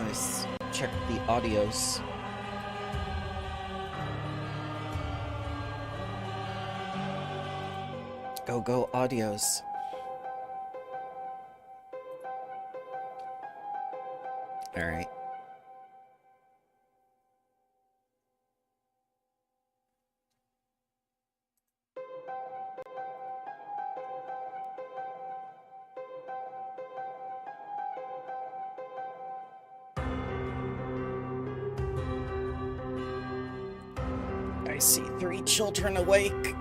Let's check the audios. Go audios. All right. I see 3 children awake.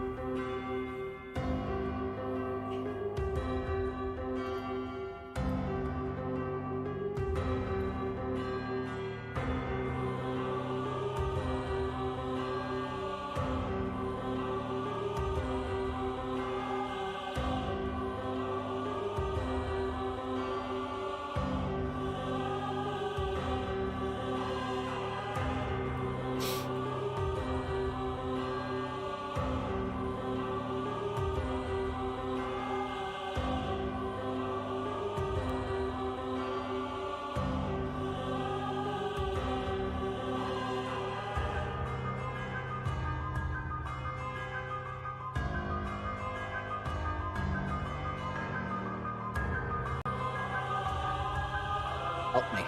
Help me.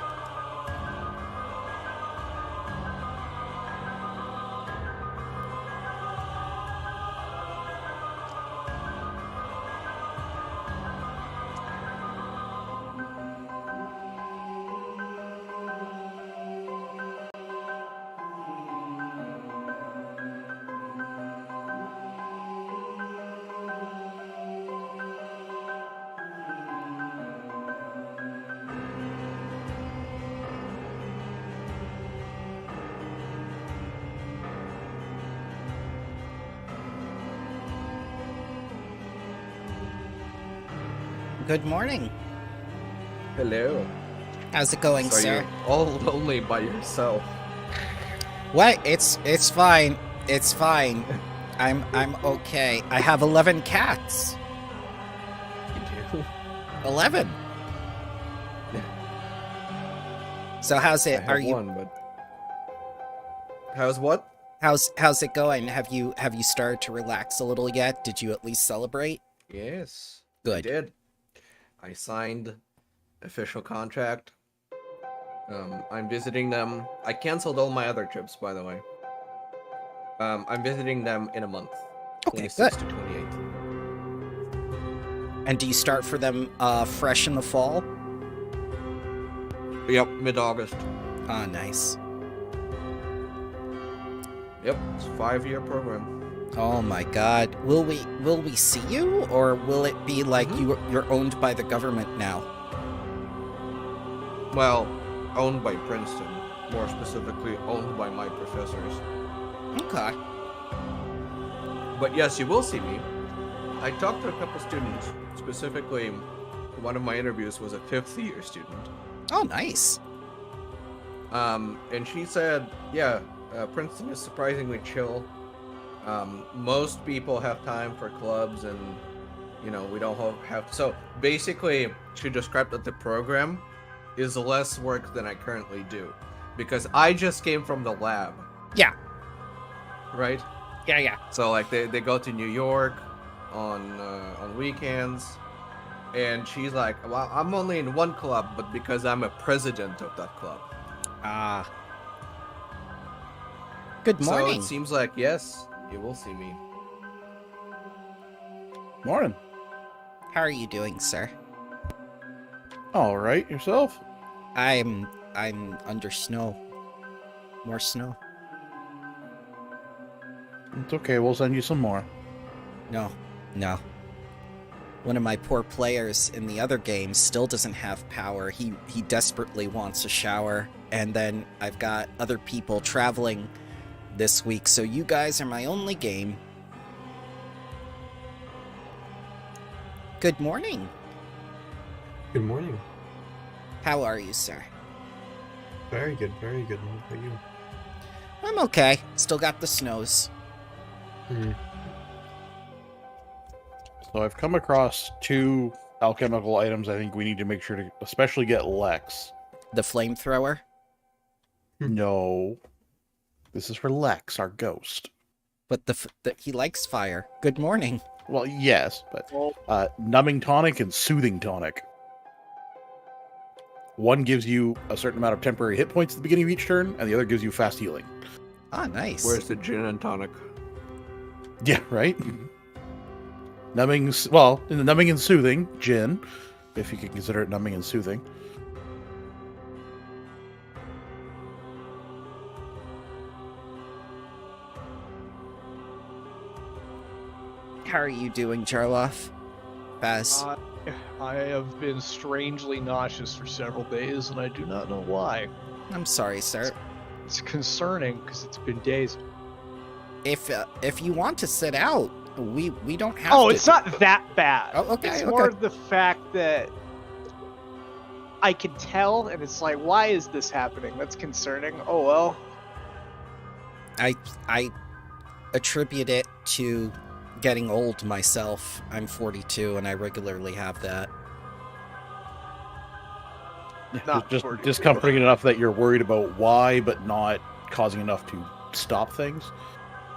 Good morning. Hello. How's it going, So sir? you're all lonely by yourself. What? It's fine. It's fine. I'm okay. I have 11 cats. You do? 11. So how's I it? have Are you? one, but how's what? How's it going? Have you started to relax a little yet? Did you at least celebrate? Yes, Good. I did. I signed official contract. I'm visiting them. I canceled all my other trips, by the way. I'm visiting them in a month. Okay, 26th good. to 28th. And do you start for them fresh in the fall? Yep, mid-August. Ah, nice. Yep, it's a 5-year program. Oh my God. Will we see you, or will it be like you're owned by the government now? Well, owned by Princeton. More specifically, owned by my professors. Okay. But yes, you will see me. I talked to a couple students. Specifically, one of my interviews was a 5th-year student. Oh, nice. And she said, yeah, Princeton is surprisingly chill. Most people have time for clubs, and we don't have. So basically, she described that the program is less work than I currently do, because I just came from the lab. Yeah. Right. Yeah. So like they go to New York on weekends, and she's like, well, I'm only in one club, but because I'm a president of that club. Ah. Good morning. So it seems like, yes, you will see me. Morning. How are you doing, sir? All right, yourself? I'm under snow. More snow. It's okay, we'll send you some more. No. One of my poor players in the other game still doesn't have power. He desperately wants a shower. And then I've got other people traveling this week, so you guys are my only game. Good morning. Good morning. How are you, sir? Very good, very good. How about you? I'm okay. Still got the snows. So I've come across 2 alchemical items I think we need to make sure to especially get Lex. The flamethrower? No. This is for Lex, our ghost. But he likes fire. Good morning. Well, yes, but Well, numbing tonic and soothing tonic. One gives you a certain amount of temporary hit points at the beginning of each turn, and the other gives you fast healing. Ah, nice. Where's the gin and tonic? Yeah, right? Numbing, well, in the numbing and soothing, gin, if you can consider it numbing and soothing. How are you doing, Jarloff? Baz? I have been strangely nauseous for several days, and I do not know why. I'm sorry, sir. It's concerning because it's been days. If you want to sit out, we don't have Oh, to. it's not that bad. Oh, okay, It's okay. more the fact that I can tell, and it's like, why is this happening? That's concerning. Oh well. I attribute it to getting old myself. I'm 42 and I regularly have that. Not Just 42. discomforting enough that you're worried about why, but not causing enough to stop things.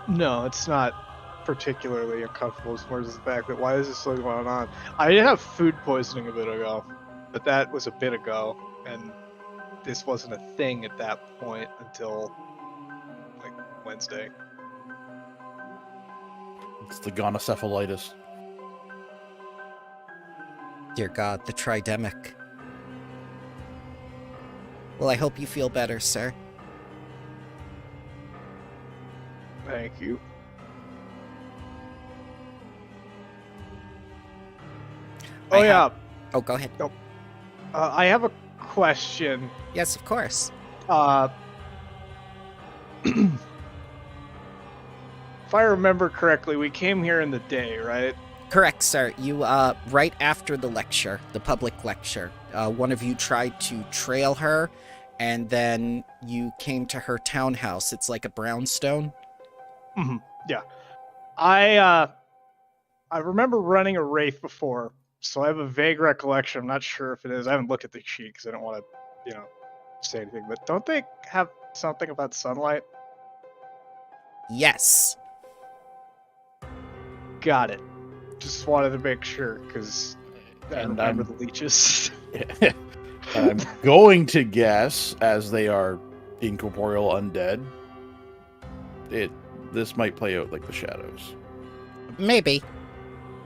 No, it's not particularly uncomfortable as far as the fact that why is this still going on? I did have food poisoning a bit ago, but that was a bit ago, and this wasn't a thing at that point until like Wednesday. It's the gonocephalitis. Dear God, the tridemic. Well, I hope you feel better, sir. Thank you. Oh yeah, Oh, go ahead. I have a question. Yes, of course. If I remember correctly, we came here in the day, right? Correct, sir. You, right after the lecture, the public lecture, one of you tried to trail her, and then you came to her townhouse. It's like a brownstone. Mm-hmm. Yeah. I remember running a wraith before, so I have a vague recollection. I'm not sure if it is. I haven't looked at the sheet because I don't want to, say anything. But don't they have something about sunlight? Yes. Got it. Just wanted to make sure because I And remember the leeches. And I'm going to guess, as they are incorporeal undead, this might play out like the shadows. Maybe.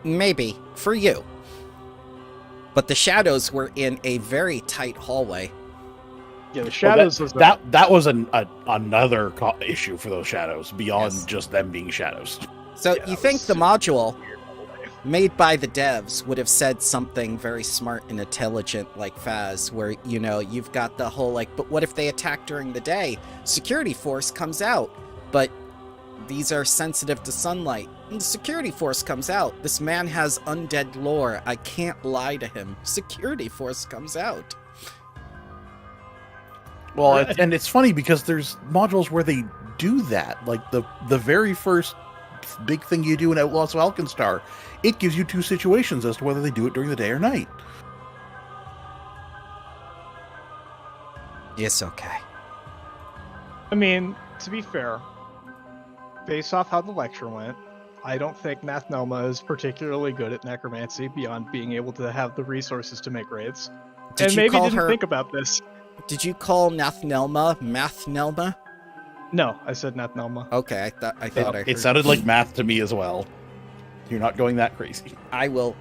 Maybe. For you. But the shadows were in a very tight hallway. Yeah, the shadows was that was another issue for those shadows beyond Yes. just them being shadows. So Yeah, you that think was the super module weird hallway. made by the devs would have said something very smart and intelligent like Faz, where, you've got the whole, but what if they attack during the day? Security force comes out, but these are sensitive to sunlight. And the security force comes out. This man has undead lore. I can't lie to him. Security force comes out. Well, and it's funny because there's modules where they do that. Like the very first big thing you do in Outlaws of Alkenstar, it gives you two situations as to whether they do it during the day or night. It's okay. I mean, to be fair, based off how the lecture went, I don't think Nathnelma is particularly good at necromancy beyond being able to have the resources to make raids. Did And you maybe call didn't her? think about this. Did you call Nathnelma Mathnelma? No, I said Nathnelma. Okay, I thought I heard. It sounded like math to me as well. You're not going that crazy. I will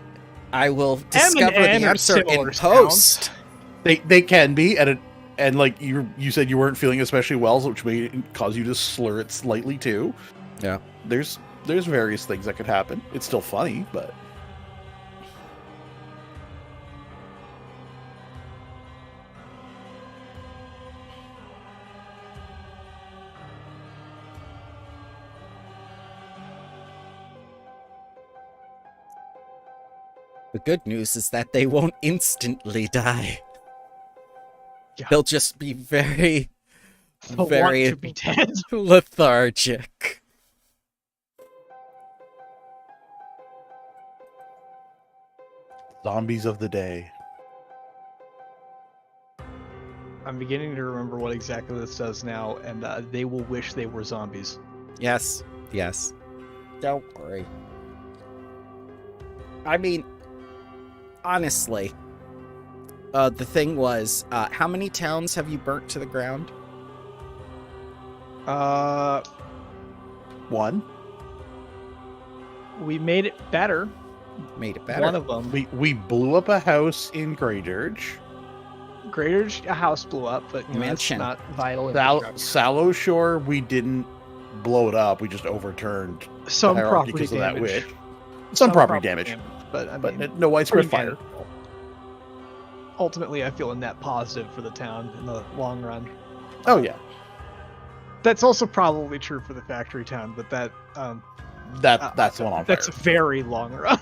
discover the N are answer in similar post. They can be, and like you said you weren't feeling especially well, which may cause you to slur it slightly too. Yeah. There's various things that could happen. It's still funny, but The good news is that they won't instantly die. Yeah. They'll just be very, I want very to be dead. lethargic. zombies of the day. I'm beginning to remember what exactly this does now, and they will wish they were zombies. Yes. Yes. Don't worry. I mean, honestly, the thing was, how many towns have you burnt to the ground? One. We made it better. Made it better. One of them. We blew up a house in Grey Dirge. Greater a house blew up, but you know, that's Mansion. not vital. Sallow Shore, we didn't blow it up. We just overturned Some the hierarchy property because of that damage. witch. Some property damage, but I but mean, no widespread pretty fire. ultimately, I feel a net positive for the town in the long run. Oh yeah, That's also probably true for the factory town, but that's the one on fire. That's very long run.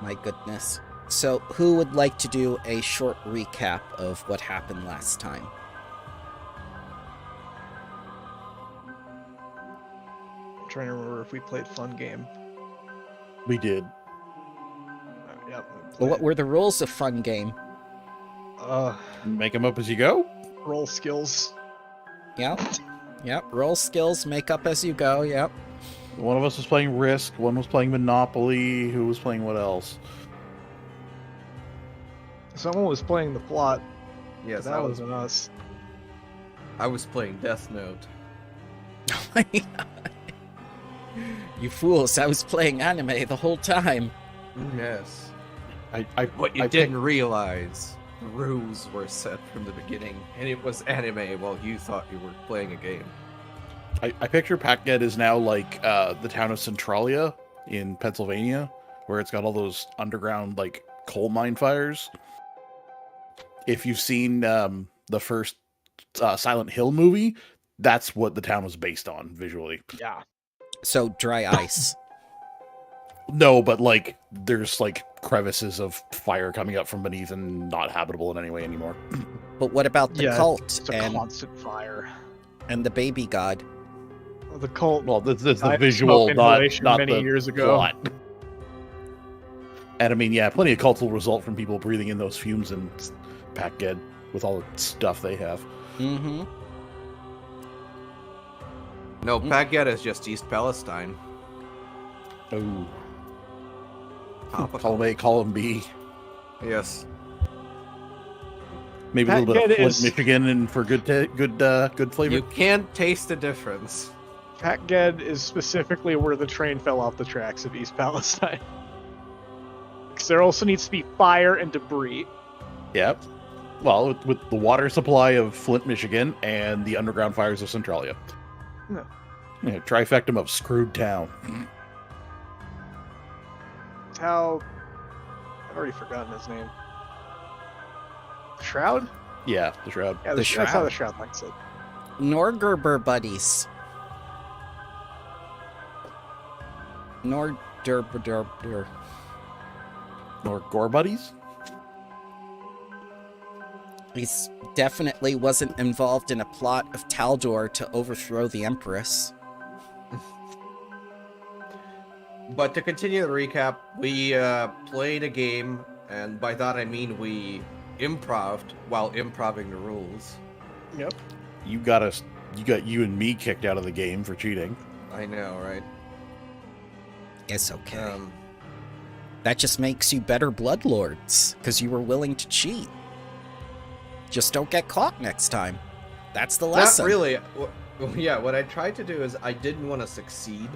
My goodness. So, who would like to do a short recap of what happened last time? I'm trying to remember if we played fun game. We did. Yep. Well, what were the rules of fun game? Make them up as you go. Roll skills. Yep. Yep. Roll skills, make up as you go. Yep. One of us was playing Risk. One was playing Monopoly. Who was playing what else? Someone was playing the plot. Yes, That wasn't us. I was playing Death Note. Oh my God. You fools, I was playing anime the whole time. Yes. What you I didn't realize, the rules were set from the beginning, and it was anime while you thought you were playing a game. I picture Packget is now like the town of Centralia in Pennsylvania, where it's got all those underground like coal mine fires. If you've seen the first Silent Hill movie, that's what the town was based on visually. Yeah. So, dry ice. No, but like there's like crevices of fire coming up from beneath and not habitable in any way anymore. But what about the cult It's a constant fire. and the baby god? Well, the cult. Well, that's the died of visual, smoke not inhalation not many the years ago. plot. And I mean, yeah, plenty of cults will result from people breathing in those fumes and Packget with all the stuff they have. Mm-hmm. No, Packget is just East Palestine. Oh, Topical. column A, column B. Yes. Maybe a little bit of Packget Flint, is- Michigan, and for good flavor. You can't taste the difference. Packged is specifically where the train fell off the tracks of East Palestine. Because there also needs to be fire and debris. Yep. Well, with the water supply of Flint, Michigan, and the underground fires of Centralia. No. Yeah, trifectum of screwed town. It's how... I've already forgotten his name. Shroud? Yeah, the Shroud. Yeah, The that's how Shroud. the Shroud likes it. Norgerber buddies. Norderber. Nor Gore Buddies? He's definitely wasn't involved in a plot of Taldor to overthrow the Empress. But to continue the recap, we played a game, and by that I mean we improved while improving the rules. Yep. You got you and me kicked out of the game for cheating. I know, right? It's okay. That just makes you better bloodlords, because you were willing to cheat. Just don't get caught next time. That's the lesson. Not really. Yeah, what I tried to do is I didn't want to succeed.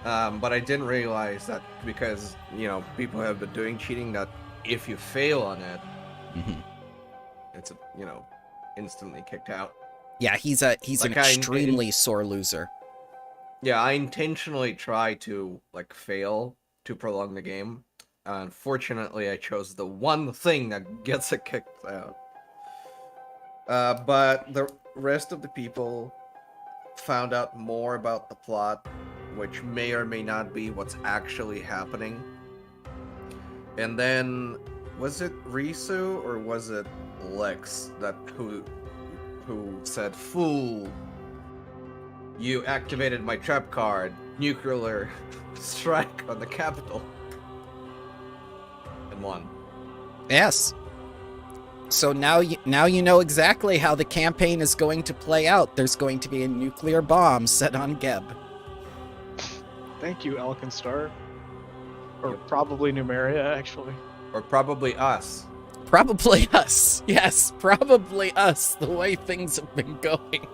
But I didn't realize that because, you know, people have been doing cheating, that if you fail on it, Mhm. it's, you know, instantly kicked out. Yeah, he's Like an extremely sore loser. Yeah, I intentionally try to, like, fail to prolong the game. Unfortunately, I chose the one thing that gets it kicked out. But the rest of the people found out more about the plot, which may or may not be what's actually happening. And then, was it Risu or was it Lex that who said, "Fool, you activated my trap card. nuclear strike on the capital. And won. Yes. So now you know exactly how the campaign is going to play out. There's going to be a nuclear bomb set on Geb. Thank you, Alkenstar. Or probably Numeria, actually. Or probably us. Probably us. Yes, probably us, the way things have been going.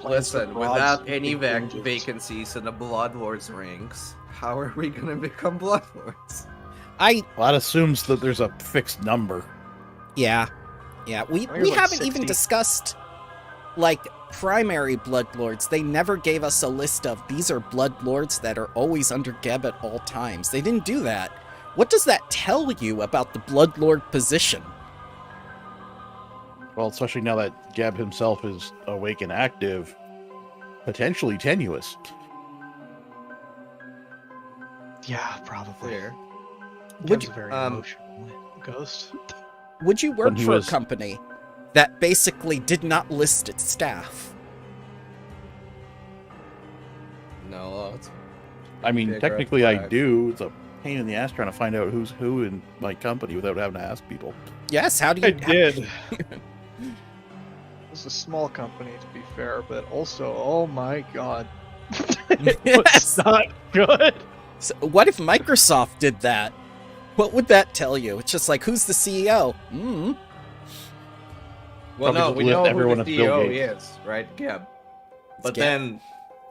Listen, without any vacancies in the Blood Lords ranks, how are we gonna become Blood Lords? Well, that assumes that there's a fixed number. Yeah. We I think it's like haven't even 60. discussed, like, primary Blood Lords. They never gave us a list of, these are Blood Lords that are always under Geb at all times. They didn't do that. What does that tell you about the Blood Lord position? Well, especially now that Geb himself is awake and active, potentially tenuous. Yeah, probably. Clear. Would Geb's you, a very emotional ghost. would you work When he for was- a company that basically did not list its staff? No, it's I mean, Big technically red I flag. do. It's a pain in the ass trying to find out who's who in my company without having to ask people. Yes, how do I you... did. It's a small company, to be fair, but also, oh my god. It Yes. was not good. So what if Microsoft did that? What would that tell you? It's just like, who's the CEO? well, Probably no, just we list know everyone who as the Bill CEO Gates. is, right, Geb? But Geb. then,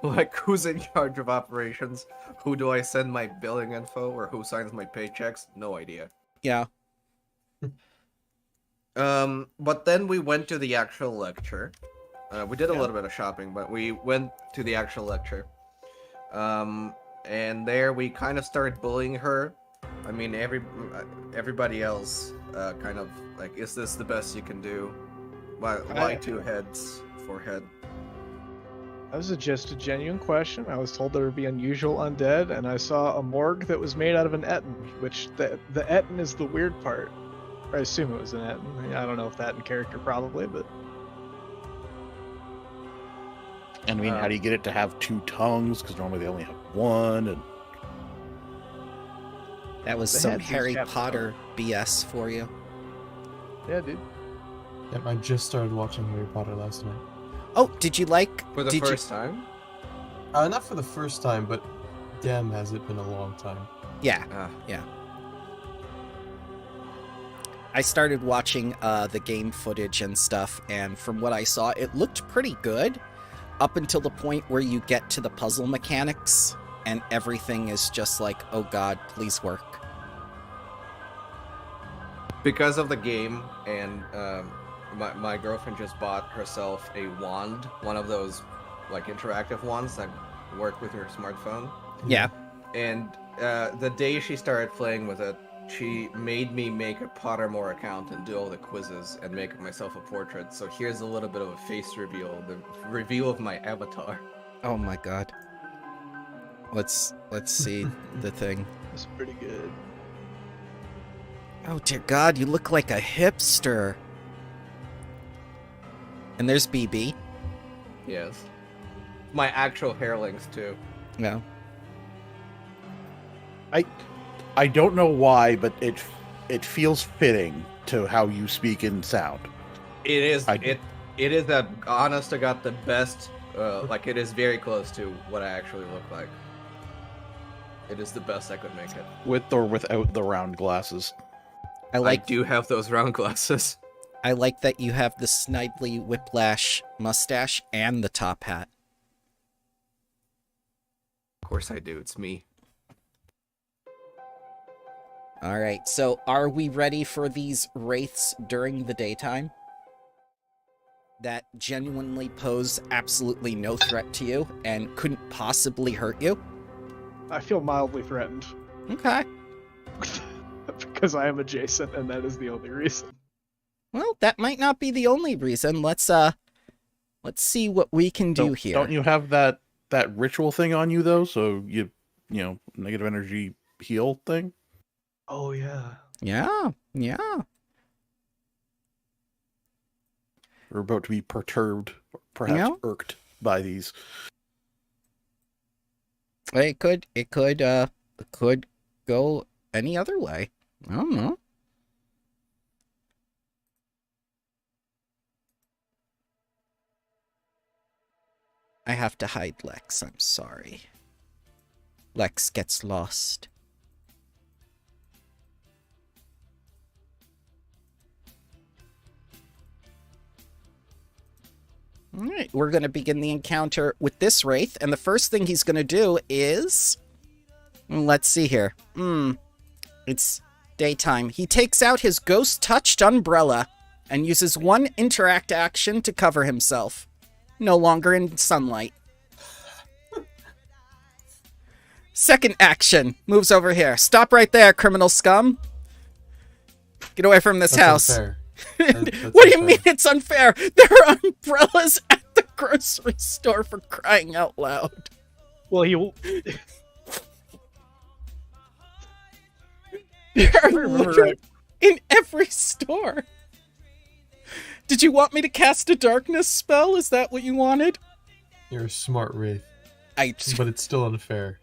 like, who's in charge of operations? Who do I send my billing info, or who signs my paychecks? No idea. Yeah. But then we went to the actual lecture. We did a Yeah. little bit of shopping, but we went to the actual lecture. And there we kind of started bullying her. I mean, everybody else kind of like, is this the best you can do? Why 2 heads, 4 head? That was just a genuine question. I was told there would be unusual undead, and I saw a morgue that was made out of an Etten, which the Etten is the weird part. I assume it was an Etten. I don't know if that in character, probably, but And I mean, how do you get it to have 2 tongues? Because normally they only have 1. And That was The some heads is Harry Captain Potter BS for you. yeah, dude. Yep, I just started watching Harry Potter last night. Oh, did you like... For the did first time? Not for the first time, but damn, has it been a long time. Yeah. Ah. I started watching the game footage and stuff, and from what I saw, it looked pretty good up until the point where you get to the puzzle mechanics, and everything is just like, oh god, please work. Because of the game, and my girlfriend just bought herself a wand, one of those like interactive wands that work with your smartphone. Yeah. And the day she started playing with it, she made me make a Pottermore account and do all the quizzes and make myself a portrait. So here's a little bit of a face reveal, the reveal of my avatar. Oh my god. Let's see the thing. It's pretty good. Oh dear god, you look like a hipster. And there's BB. Yes. My actual hair links too. No. I don't know why, but it feels fitting to how you speak and sound. It is I- it is a honest to God the best. Like it is very close to what I actually look like. It is the best I could make it. With or without the round glasses. I like I do have those round glasses. I like that you have the Snidely Whiplash mustache and the top hat. Of course I do. It's me. Alright, so are we ready for these wraiths during the daytime? That genuinely pose absolutely no threat to you and couldn't possibly hurt you? I feel mildly threatened Okay. because I am adjacent, and that is the only reason. Well, that might not be the only reason. Let's see what we can do here. Don't you have that ritual thing on you though? So you know, negative energy heal thing? Oh yeah. Yeah. We're about to be perturbed, or perhaps Yeah. irked. buy these. It could go any other way. I don't know. I have to hide Lex. I'm sorry. Lex gets lost. Alright, we're going to begin the encounter with this Wraith, and the first thing he's going to do is... Let's see here. It's daytime. He takes out his ghost-touched umbrella and uses one interact action to cover himself. No longer in sunlight. Second action. Moves over here. Stop right there, criminal scum. Get away from this house. Unfair. What do you mean it's unfair? There are umbrellas at the grocery store, for crying out loud. Well, There are remember literally right. in every store. Did you want me to cast a darkness spell? Is that what you wanted? You're a smart wraith, I but it's still unfair.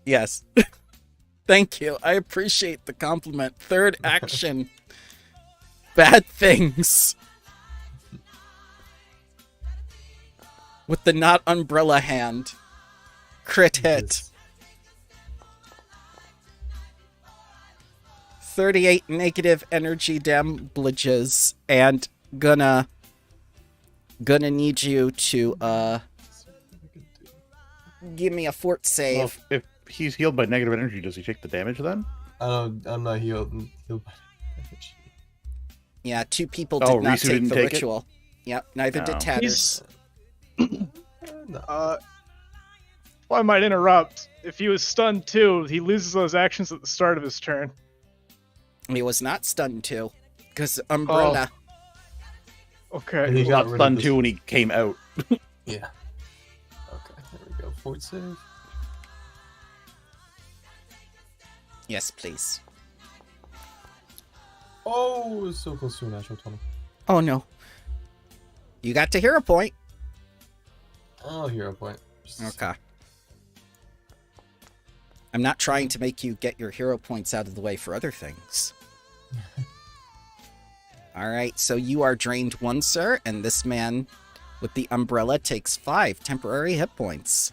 Yes. Thank you. I appreciate the compliment. Third action. Bad things. With the not umbrella hand. Crit hit. Yes. 38 negative energy damages, and gonna need you to give me a fort save. Well, if he's healed by negative energy, does he take the damage then? I'm not healed by damage. Yeah, 2 people Oh, did not Risu take didn't the take it? ritual. Yep, neither did No. Tatters. He's, No. well, I might interrupt. If he was stunned too, he loses those actions at the start of his turn. He was not stunned too, because umbrella. Okay. And He got got rid of stunned this- too when he came out. Yeah. Okay, there we go. Fort save. Yes, please. Oh, it's so close to a natural 20. Oh no. You got to hero point. Oh, hero point. Okay. I'm not trying to make you get your hero points out of the way for other things. Alright, so you are drained 1, sir, and this man with the umbrella takes 5 temporary hit points.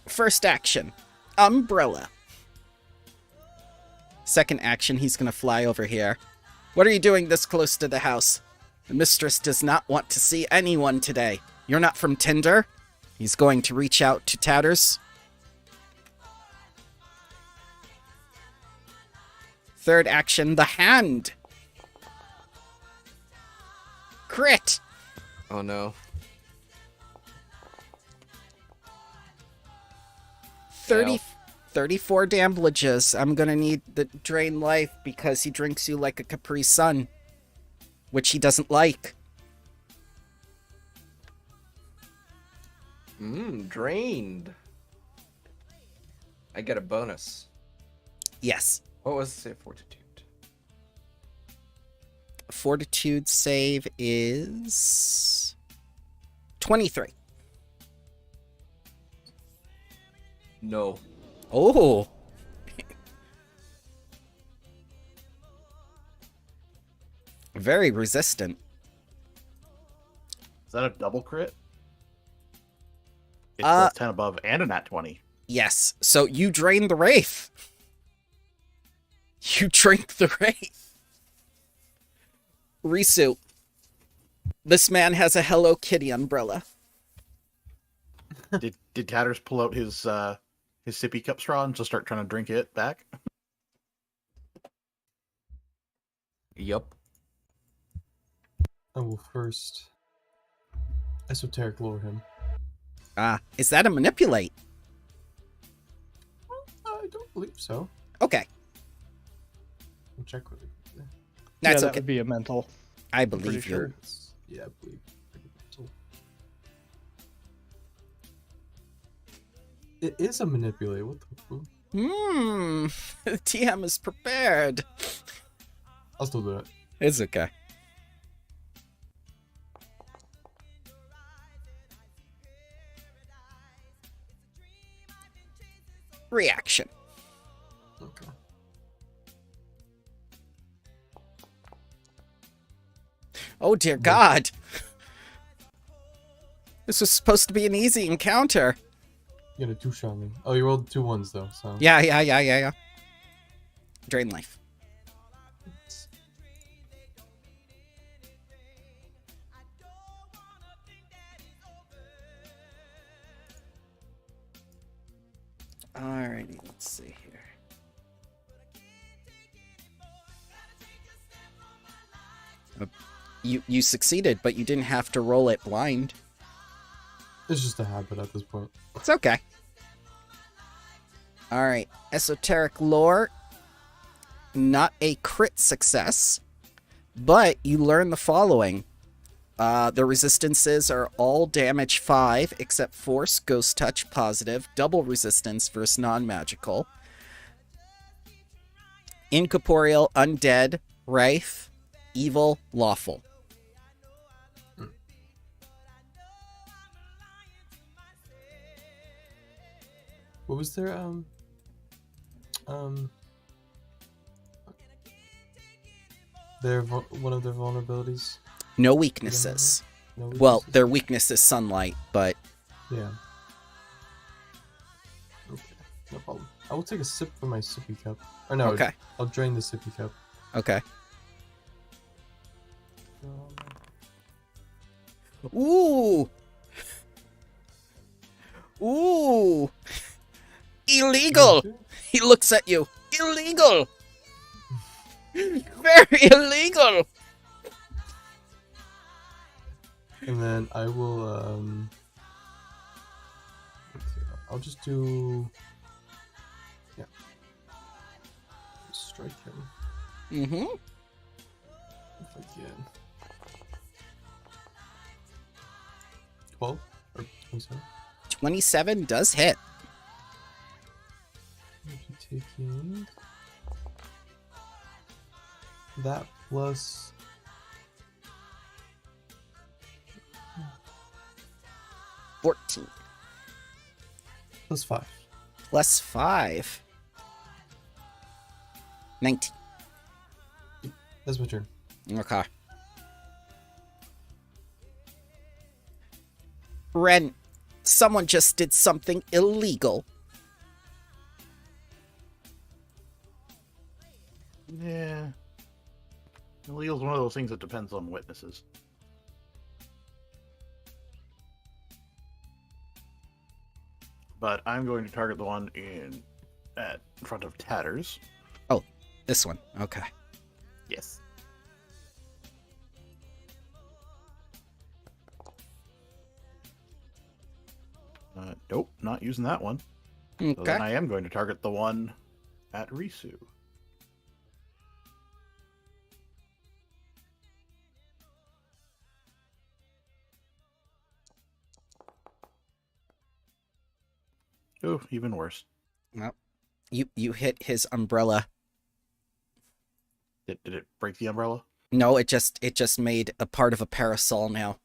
First action, umbrella. Second action, he's gonna fly over here. What are you doing this close to the house? The mistress does not want to see anyone today. You're not from Tinder? He's going to reach out to Tatters. Third action, the hand. Crit. Oh no. 34 damages. I'm gonna need the drain life because he drinks you like a Capri Sun, which he doesn't like. Drained. I get a bonus. Yes. What was it? Fortitude. Fortitude save is 23. No. Oh. Very resistant. Is that a double crit? It's Uh, plus 10 above and a nat 20. Yes. So you drain the Wraith. You drink the Wraith. Risu. This man has a Hello Kitty umbrella. Did Tatters pull out his sippy cup straw and just start trying to drink it back? Yup. I will first esoteric lore him. Ah, is that a manipulate? I don't believe so. Okay. We'll check really quickly. That's that okay. would be a mental. I pretty believe you. sure. Yeah, I believe. It is a manipulate. What the fuck? The TM is prepared. I'll still do it. It's okay. reaction. Okay. Oh dear God. This was supposed to be an easy encounter. You got a 2 on me. Oh, you rolled 2 ones though, so. Yeah. Drain life. Alrighty, let's see here. You succeeded, but you didn't have to roll it blind. It's just a habit at this point. It's okay. Alright, esoteric lore. Not a crit success, but you learn the following. The resistances are all damage 5, except force, ghost touch, positive, double resistance versus non-magical. Incorporeal, undead, wraith, evil, lawful. What was their one of their vulnerabilities? No weaknesses. No Well, weaknesses? their weakness is sunlight, but Yeah. Okay, no problem. I will take a sip from my sippy cup. Or no, okay. I'll drain the sippy cup. Okay. Ooh! Ooh! Illegal! He looks at you. Illegal! Very illegal! And then I will, I'll just do, yeah, just strike him Mm-hmm. if I can. 12 or 27. 27 does hit. I'll be taking that plus 14. plus 5. Plus 5. 19. That's my turn. Okay. Ren, someone just did something illegal. Yeah. Illegal is one of those things that depends on witnesses. But I'm going to target the one in front of Tatters. Oh, this one. Okay. Yes. Nope, not using that one. So then Okay. I am going to target the one at Risu. Oh, even worse. Well, you hit his umbrella. Did it break the umbrella? No, it just made a part of a parasol now.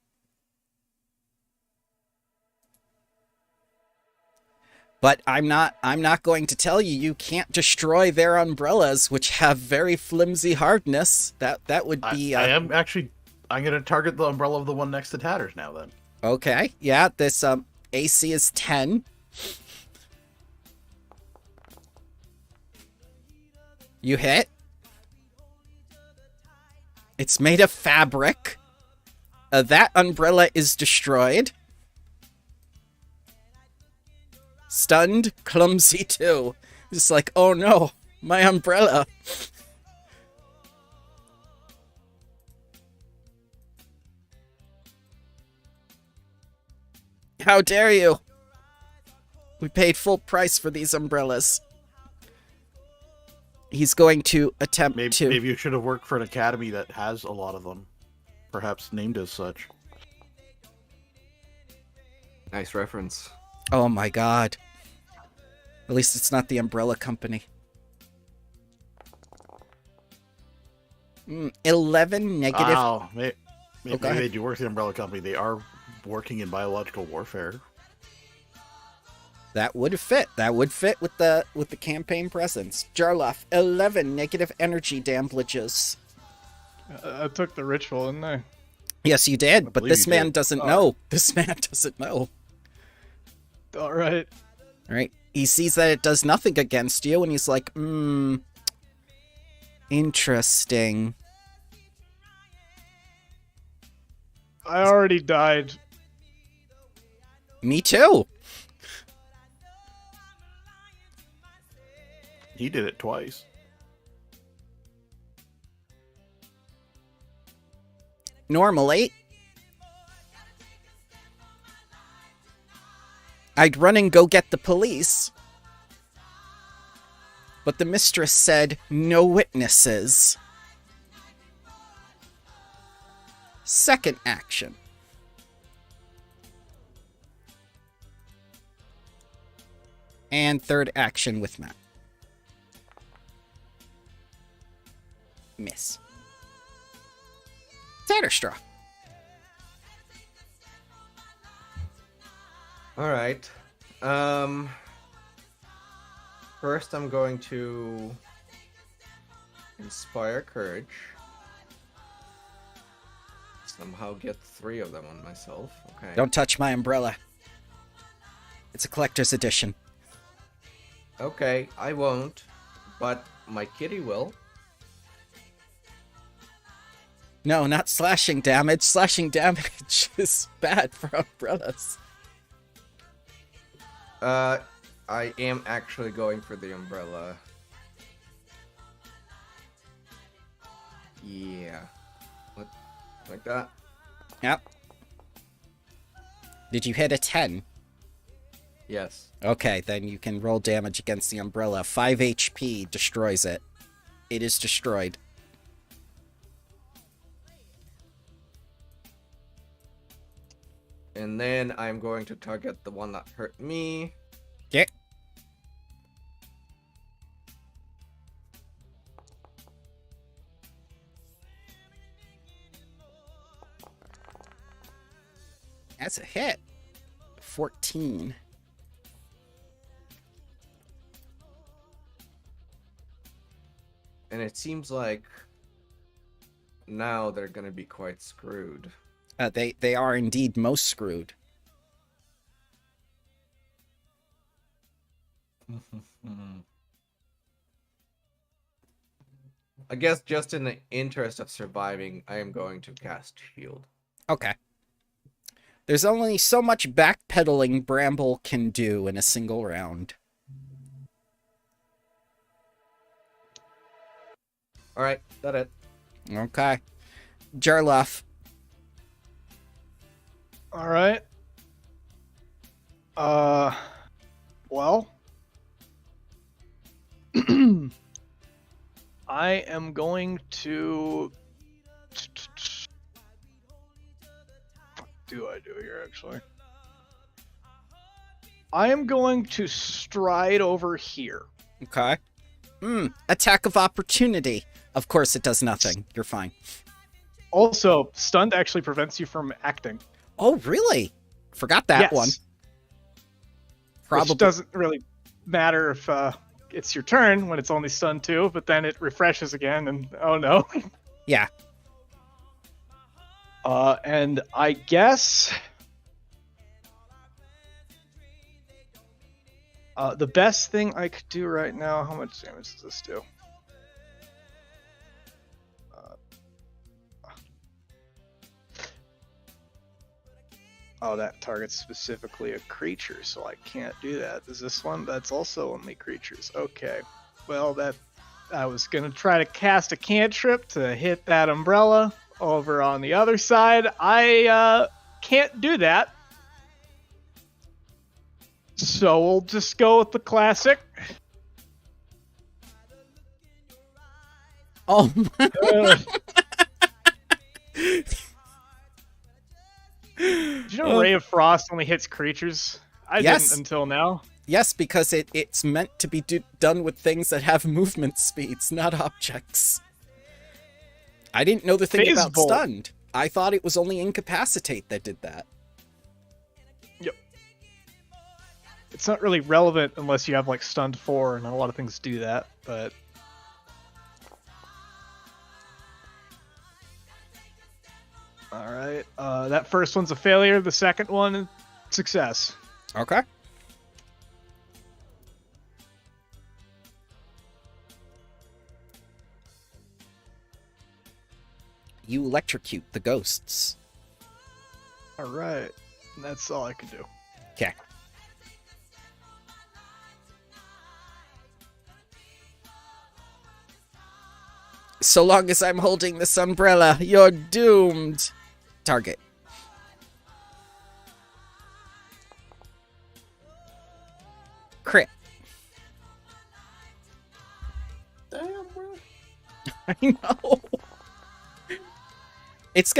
But I'm not going to tell you you can't destroy their umbrellas, which have very flimsy hardness. That would be I'm going to target the umbrella of the one next to Tatters now then. okay. Yeah, this AC is 10. You hit. It's made of fabric. That umbrella is destroyed. Stunned, clumsy too. Just like, oh no, my umbrella. How dare you? We paid full price for these umbrellas. He's going to attempt to... Maybe you should have worked for an academy that has a lot of them. Perhaps named as such. Nice reference. Oh my god. At least it's not the umbrella company. 11 negative... Wow. Maybe Okay. they do work for the umbrella company. They are working in biological warfare. That would fit. That would fit with the campaign presence. Jarloff, 11 negative energy damages. I took the ritual, didn't I? Yes, you did, but believe this you man did. doesn't know. This man doesn't know. All right. All right. He sees that it does nothing against you, and he's like, interesting. I already died. Me too. He did it twice. Normally, I'd run and go get the police. But the mistress said no witnesses. Second action. And third action with Matt. Miss. Tatterstraw. All right. First, I'm going to inspire courage. Somehow get 3 of them on myself. Okay. Don't touch my umbrella. It's a collector's edition. Okay, I won't, but my kitty will. No, not slashing damage. Slashing damage is bad for umbrellas. I am actually going for the umbrella. Yeah. What? Like that? Yep. Did you hit a 10? Yes. Okay, then you can roll damage against the umbrella. 5 HP destroys it. It is destroyed. And then I'm going to target the one that hurt me. Okay. That's a hit. 14. And it seems like now they're gonna be quite screwed. They are indeed most screwed. I guess just in the interest of surviving, I am going to cast Shield. Okay. There's only so much backpedaling Bramble can do in a single round. Alright, that it. Okay. Jarloff. All right. Well, I am going to. What do I do here, actually? I am going to stride over here. Okay. Attack of opportunity. Of course, it does nothing. You're fine. Also, stunned actually prevents you from acting. Oh, really? Forgot that Yes. one. Which doesn't really matter if it's your turn when it's only stunned too, but then it refreshes again, and oh no. Yeah. And I guess the best thing I could do right now. How much damage does this do? Oh, that targets specifically a creature, so I can't do that. Is this one? That's also only creatures. Okay. Well, I was gonna try to cast a cantrip to hit that umbrella over on the other side. I can't do that. So we'll just go with the classic. Oh, Did you know Ray of Frost only hits creatures? I Yes. didn't until now. yes, because it's meant to be done with things that have movement speeds, not objects. I didn't know the thing Phase about Bolt. stunned. I thought it was only incapacitate that did that. Yep. It's not really relevant unless you have like stunned 4, and a lot of things do that, but alright. That first one's a failure, the second one, success. Okay. You electrocute the ghosts. Alright. That's all I can do. Okay. So long as I'm holding this umbrella, you're doomed. Target. Crit. Damn, bro. I know. It's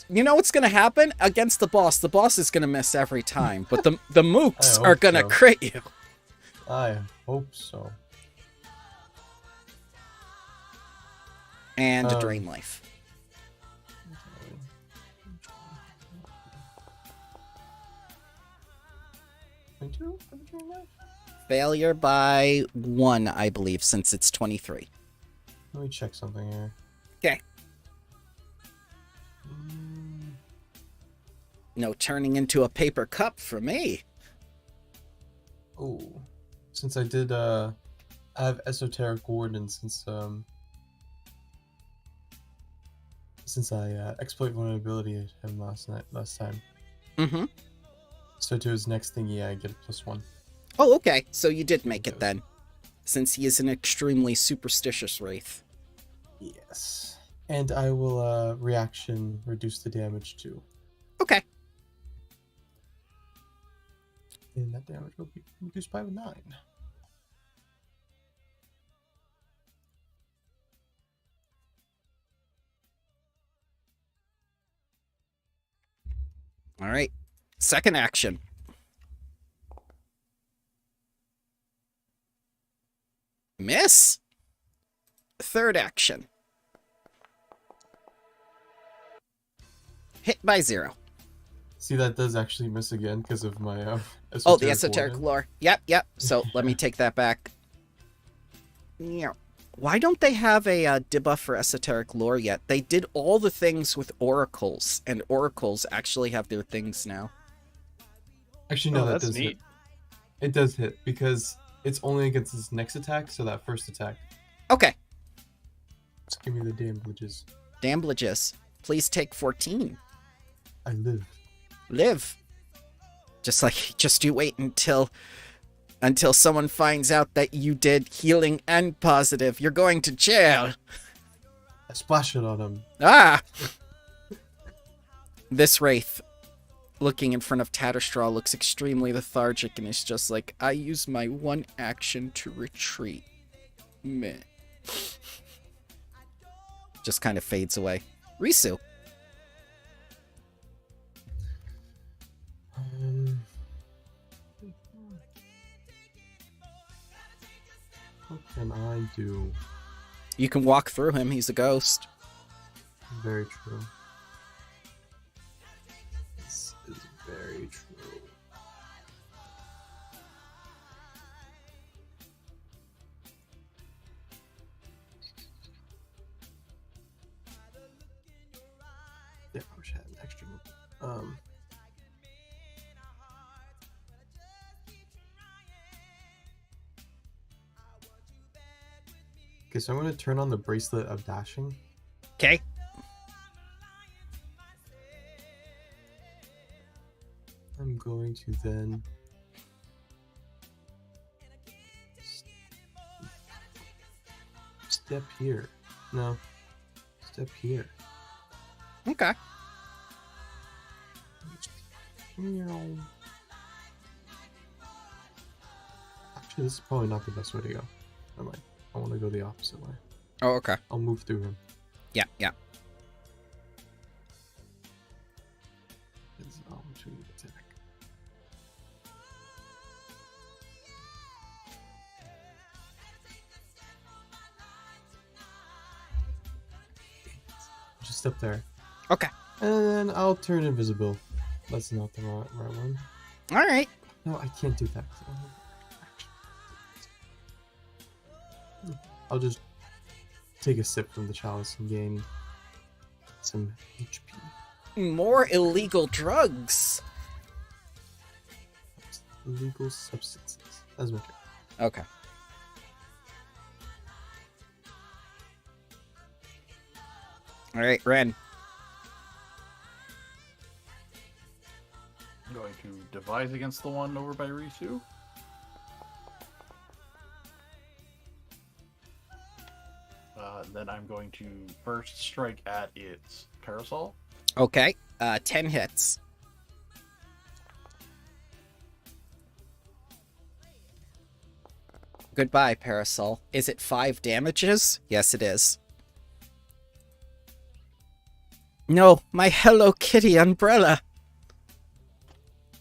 you know what's gonna happen against the boss. The boss is gonna miss every time, but the mooks I are hope gonna so. crit you. I hope so. And a drain life. Failure by 1, I believe, since it's 23. Let me check something here. Okay. No turning into a paper cup for me. Oh, since I did I have esoteric warden since I exploit vulnerability at him last time. Mm-hmm. So to his next thingy, I get a +1. Oh, okay. So you did make it then, since he is an extremely superstitious wraith. Yes. And I will reaction reduce the damage too. Okay. And that damage will be reduced by 9. All right. Second action. Miss. Third action. Hit by 0. See, that does actually miss again because of my esoteric Oh, the esoteric warden. lore. Yep. So let me take that back. Yeah. Why don't they have a debuff for esoteric lore yet? They did all the things with oracles, and oracles actually have their things now. Actually, no, Oh, that that's does neat. hit. It does hit because it's only against his next attack, so that first attack. Okay. Just give me the damages. Damblages. Please take 14. I live. Live. Just you wait until someone finds out that you did healing and positive. You're going to jail. I splash it on him. Ah! This wraith, looking in front of Tatterstraw, looks extremely lethargic and is just like, I use my one action to retreat. Meh. Just kind of fades away. Risu. What can I do? You can walk through him. He's a ghost. Very true. This is very true. Yeah, I wish I had an extra move. Okay, so I'm going to turn on the bracelet of dashing. Okay. I'm going to then step here. No, step here. Okay. Meow. Actually, this is probably not the best way to go. Never mind. I want to go the opposite way. Oh, okay. I'll move through him. Yeah. It's an opportunity attack. Just step there. Okay. And then I'll turn invisible. That's not the right one. All right. No, I can't do that. I'll just take a sip from the chalice and gain some HP. More illegal drugs. Illegal substances. That's my turn. Okay. All right, Ren. I'm going to devise against the one over by Risu. Then I'm going to first strike at its parasol. Okay. 10 hits. Goodbye, Parasol. Is it 5 damages? Yes, it is. No, my Hello Kitty umbrella.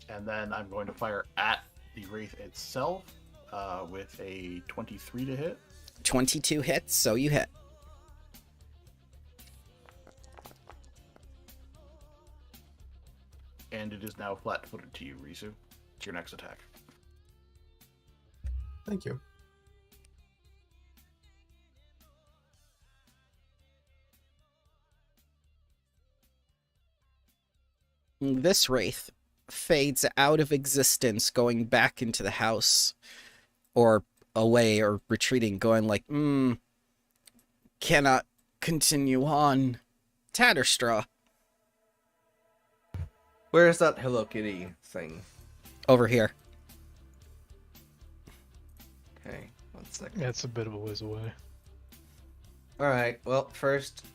And then I'm going to fire at the Wraith itself with a 23 to hit. 22 hits, so you hit. And it is now flat-footed to you, Risu. It's your next attack. Thank you. This wraith fades out of existence, going back into the house. Or away, or retreating, going like, cannot continue on. Tatterstraw. Where's that Hello Kitty thing? Over here. Okay, 1 second. Yeah, it's a bit of a ways away. Alright, well, first,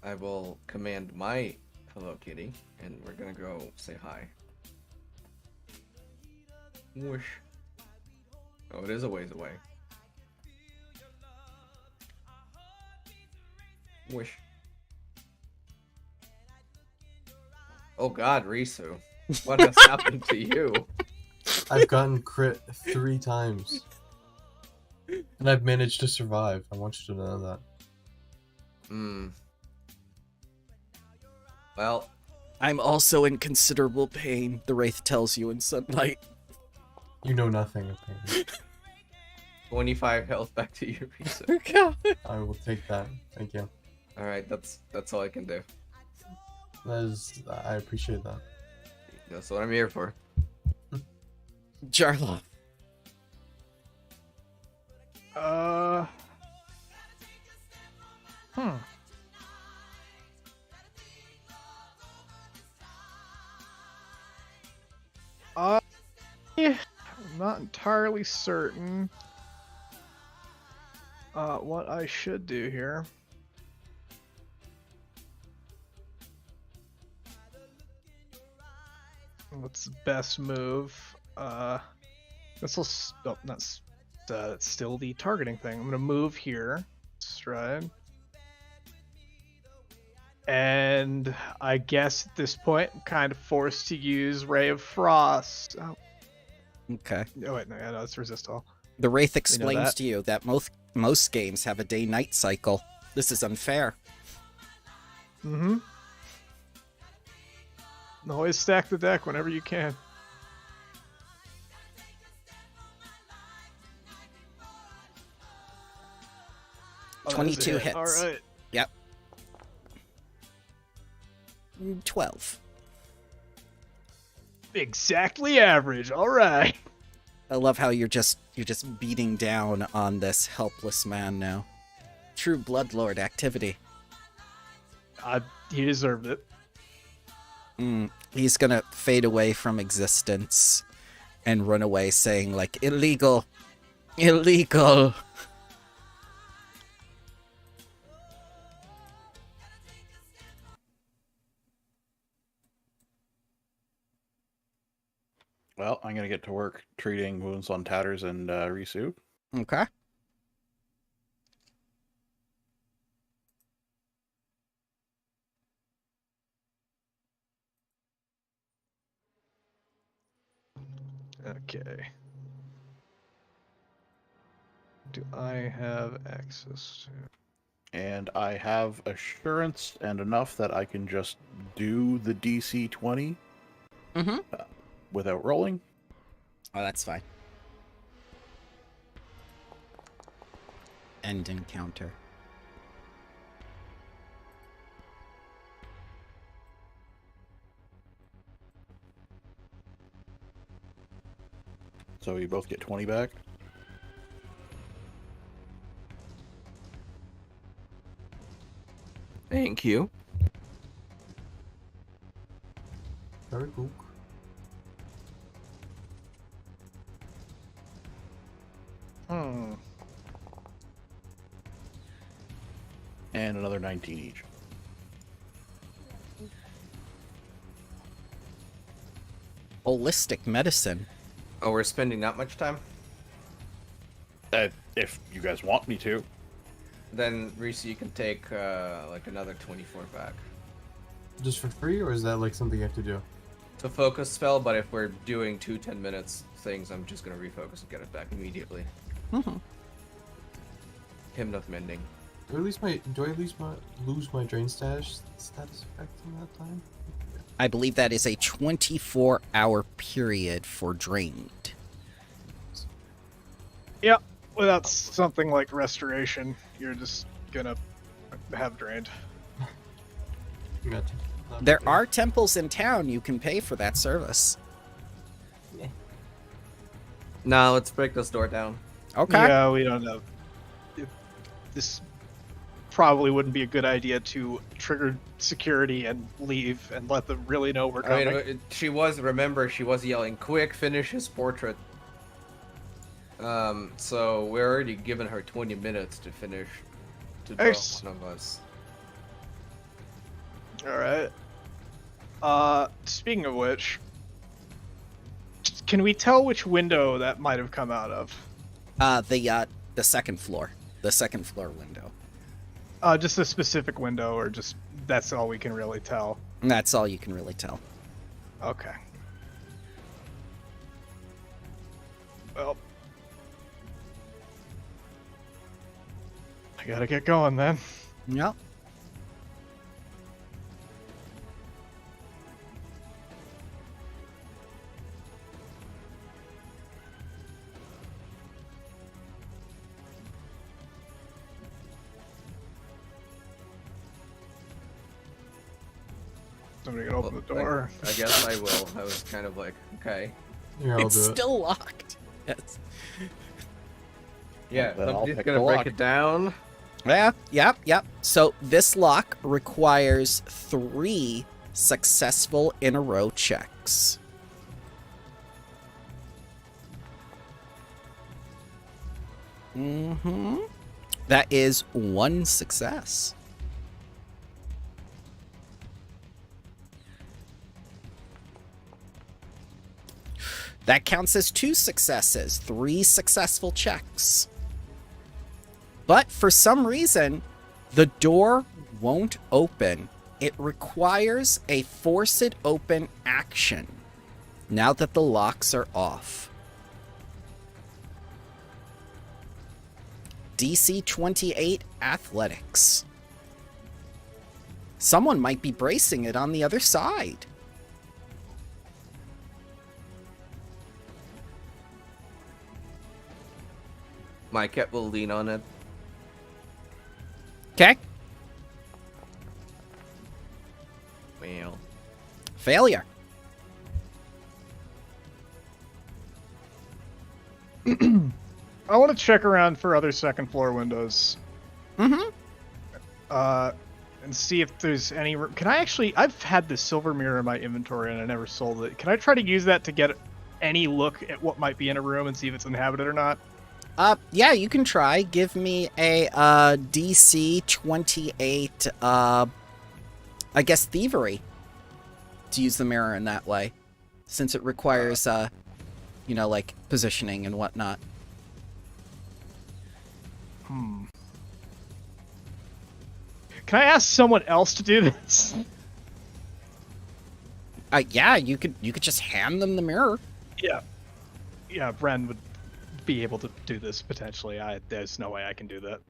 I will command my Hello Kitty, and we're gonna go say hi. Whoosh. Oh, it is a ways away. Whoosh. Oh god, Risu. What has happened to you? I've gotten crit 3 times. And I've managed to survive. I want you to know that. Well, I'm also in considerable pain, the wraith tells you in sunlight. You know nothing of pain. 25 health back to you, Risu. God. I will take that. Thank you. Alright, that's all I can do. I appreciate that. That's what I'm here for. Jarloff. I'm not entirely certain what I should do here. What's the best move? This will that's still the targeting thing. I'm gonna move here, stride, and I guess at this point I'm kind of forced to use Ray of Frost. Oh, Okay. oh wait, no, it's resist all. The wraith explains that. to you that most games have a day-night cycle. This is unfair. Mm-hmm. Always stack the deck whenever you can. Oh, 22 hits. All right. Yep. 12. Exactly average. All right. I love how you're just beating down on this helpless man now. True Bloodlord activity. He deserved it. He's gonna fade away from existence and run away saying like, illegal. Illegal. Well, I'm going to get to work treating wounds on Tatters and Risu. Okay. Okay. Do I have access to? And I have assurance and enough that I can just do the DC 20. Mm-hmm. without rolling. Oh, that's fine. End encounter. So you both get 20 back. Thank you. Very cool. Hmm. And another 19 each. Holistic medicine. Oh, we're spending that much time? If you guys want me to. Then, Reese, you can take, like, another 24 back. Just for free, or is that like something you have to do? It's a focus spell, but if we're doing 2 10-minute things, I'm just gonna refocus and get it back immediately. Mm-hmm. Hymn of Mending. Do I lose my drain status effect in that time? I believe that is a 24-hour period for drained. Yep. Without something like restoration, you're just gonna have drained. Gotcha. There are temples in town you can pay for that service. Now let's break this door down. Okay. Yeah, we don't know. This probably wouldn't be a good idea to trigger security and leave and let them really know we're I coming. mean, she was yelling, "Quick, finish his portrait." So we're already giving her 20 minutes to finish, to draw Nice. one of us. All right. Speaking of which, can we tell which window that might have come out of? The second floor. The second floor window. Just a specific window, or just that's all we can really tell? And that's all you can really tell. Okay. Well, I gotta get going then. Yep. Somebody can open the door. I guess I will. I was kind of like, okay. Here, I'll It's do it. still locked. Yes. Yeah, Then I'll somebody's pick gonna the break lock. it down. Yeah, yep. So this lock requires 3 successful in a row checks. Mm-hmm. That is 1 success. That counts as 2 successes, 3 successful checks. But for some reason, the door won't open. It requires a force it open action now that the locks are off. DC 28 athletics. Someone might be bracing it on the other side. My cat will lean on it. Okay. Well, Failure. I want to check around for other second floor windows. Mm-hmm. And see if there's any. Can I actually? I've had the silver mirror in my inventory and I never sold it. Can I try to use that to get any look at what might be in a room and see if it's inhabited or not? Yeah, you can try. Give me a DC 28, I guess thievery. To use the mirror in that way. Since it requires, like positioning and whatnot. Can I ask someone else to do this? Yeah, you could just hand them the mirror. Yeah. Yeah, Bren would be able to do this potentially. There's no way I can do that.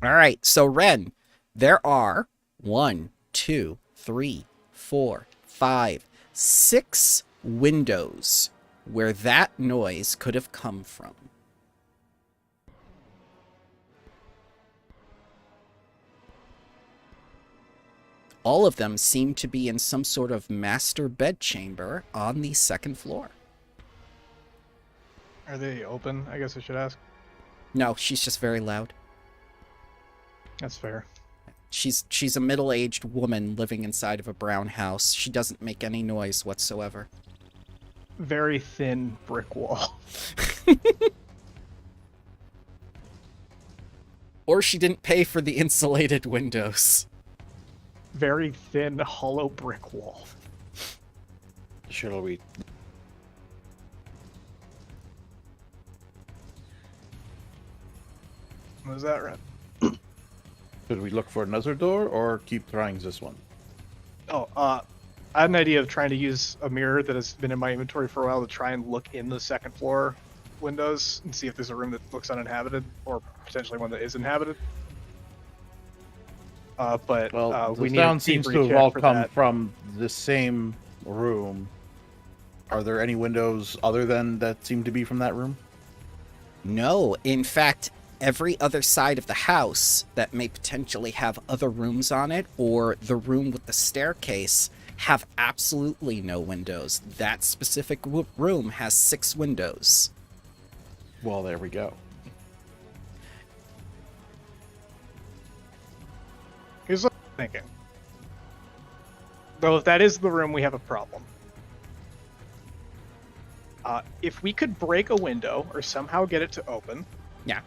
All right, so Ren, there are 1, 2, 3, 4, 5, 6 windows where that noise could have come from. All of them seem to be in some sort of master bedchamber on the 2nd floor. Are they open? I guess I should ask. No, she's just very loud. That's fair. She's a middle-aged woman living inside of a brown house. She doesn't make any noise whatsoever. Very thin brick wall. Or she didn't pay for the insulated windows. Very thin, hollow brick wall. Shall we? Was that right? Should we look for another door or keep trying this one? Oh, I had an idea of trying to use a mirror that has been in my inventory for a while to try and look in the 2nd floor windows and see if there's a room that looks uninhabited or potentially one that is inhabited. But Well, we the need a sound seems debrief to have check all for come that. from the same room. Are there any windows other than that seem to be from that room? No, in fact, every other side of the house that may potentially have other rooms on it, or the room with the staircase, have absolutely no windows. That specific room has 6 windows. Well, there we go. Here's what I'm thinking. Though if that is the room, we have a problem. If we could break a window or somehow get it to open, Yeah.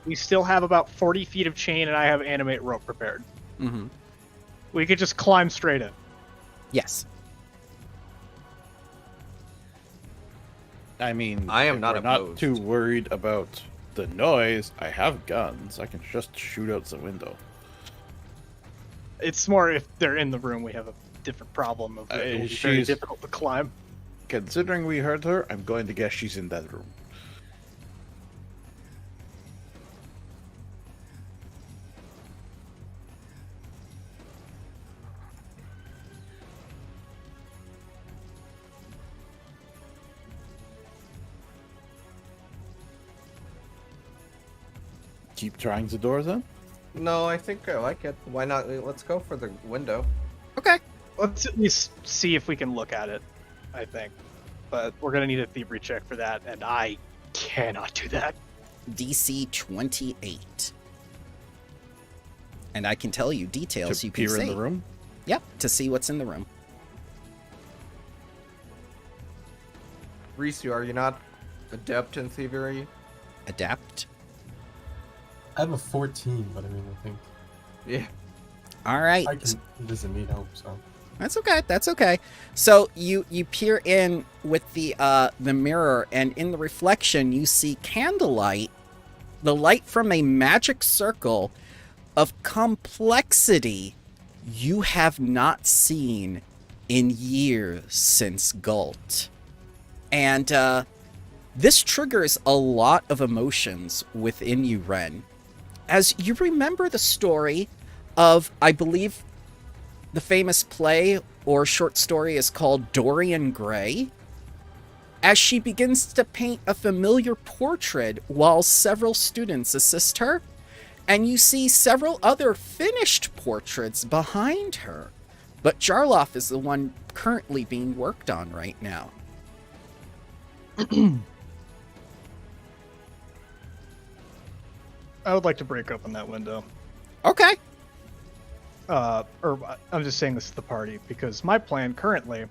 we still have about 40 feet of chain and I have animate rope prepared. Mm-hmm. We could just climb straight in. Yes. I mean, I am if not we're opposed. not too worried about the noise. I have guns. I can just shoot out the window. It's more if they're in the room, we have a different problem of it will be very she's- difficult to climb. Considering we heard her, I'm going to guess she's in that room. Keep trying the door then? No, I think I like it. Why not? Let's go for the window. Okay. Let's at least see if we can look at it, I think. But we're going to need a thievery check for that, and I cannot do that. DC 28. And I can tell you details To you can peer see. in the room? Yep, to see what's in the room. Reese, are you not adept in thievery? Adapt. I have a 14, but I mean, I think Yeah. All right. I can. It doesn't need help, so. That's okay. That's okay. So you peer in with the mirror, and in the reflection you see candlelight, the light from a magic circle of complexity you have not seen in years since Gult. And this triggers a lot of emotions within you, Ren. As you remember the story of, I believe, the famous play or short story is called Dorian Gray, as she begins to paint a familiar portrait while several students assist her, and you see several other finished portraits behind her. But Jarloff is the one currently being worked on right now. I would like to break open that window. Okay. Or I'm just saying this to the party because my plan currently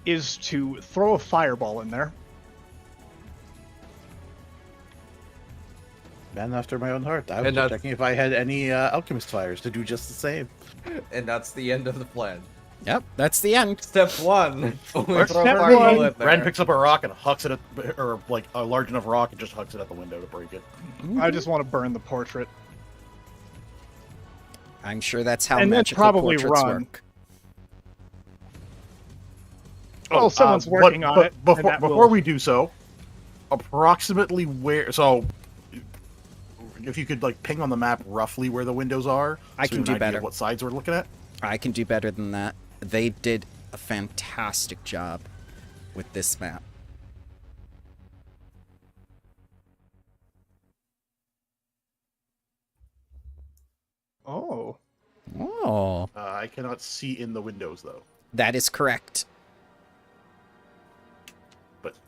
is to throw a fireball in there. Man after my own heart. I was And just that's- checking if I had any alchemist fires to do just the same. And that's the end of the plan. Yep, that's the end. Step 1. We throw a Step fireball one. in there. Ren picks up a rock and hucks it at, or like a large enough rock and just hucks it at the window to break it. I just want to burn the portrait. I'm sure that's how And then magical probably portraits run. work. Oh, someone's working on it, and Before, that before will- we do so, approximately where? So, if you could like ping on the map roughly where the windows are, I so can we have do an idea better. of what sides we're looking at. I can do better than that. They did a fantastic job with this map. Oh. Oh, I cannot see in the windows though. that is correct.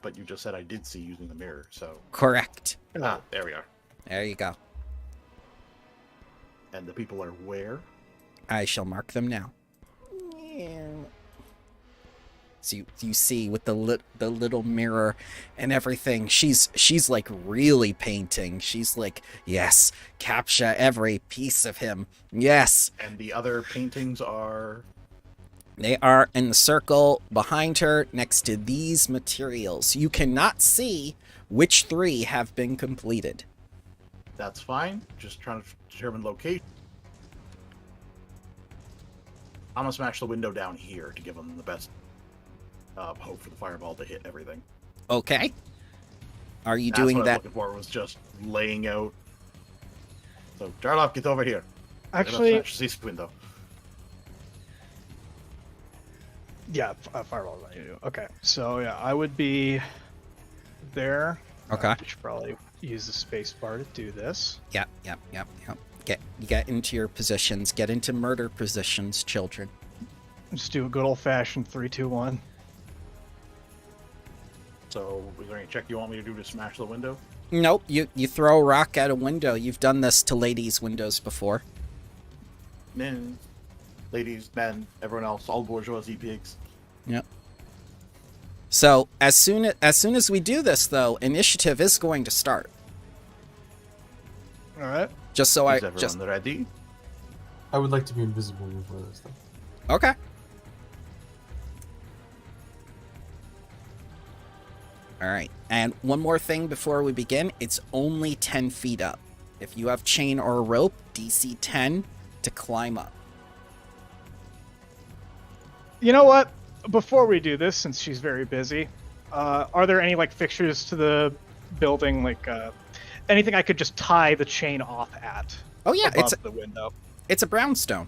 But you just said I did see using the mirror, so Correct. there we are. There you go. And the people are where? I shall mark them now. So you see with the little mirror and everything, she's like really painting. She's like, yes, capture every piece of him. Yes. And the other paintings are. They are in the circle behind her next to these materials. You cannot see which 3 have been completed. That's fine. Just trying to determine location. I'm gonna smash the window down here to give them the best hope for the fireball to hit everything. Okay. Are you That's doing what that? I was looking for was just laying out. So Jarloff, get over here. Actually, Smash this window. yeah, fireball. Okay, so yeah, I would be there. Okay. You should probably use the space bar to do this. Yep. Get into your positions. Get into murder positions, children. Just do a good old fashioned 3, 2, 1. So is there any check you want me to do to smash the window? Nope. You throw a rock at a window. You've done this to ladies' windows before. Men, ladies, men, everyone else, all bourgeoisie pigs. Yep. So as soon as we do this, though, initiative is going to start. All right. Just so Is everyone ready? I would like to be invisible before this though. Okay. All right. And one more thing before we begin. It's only 10 feet up. If you have chain or a rope, DC 10 to climb up. You know what? Before we do this, since she's very busy, are there any like fixtures to the building, like anything I could just tie the chain off at? Oh yeah, above the window. It's a brownstone.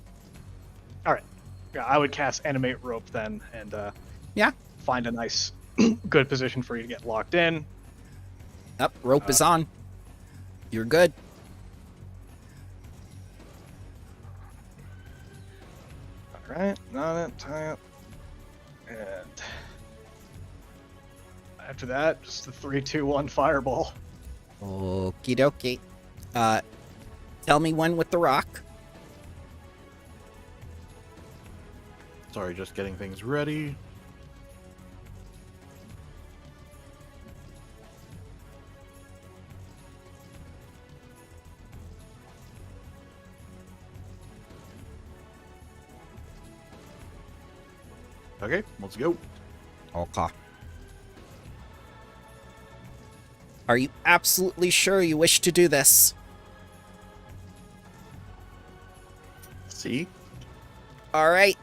All right. Yeah, I would cast animate rope then, and Yeah. find a nice, good position for you to get locked in. Up, rope is on. You're good. All right, not it, tie up, and after that, just the 3, 2, 1 fireball. Okie dokie. Tell me when with the rock. Sorry, just getting things ready. Okay, let's go. Okay. Are you absolutely sure you wish to do this? See? All right.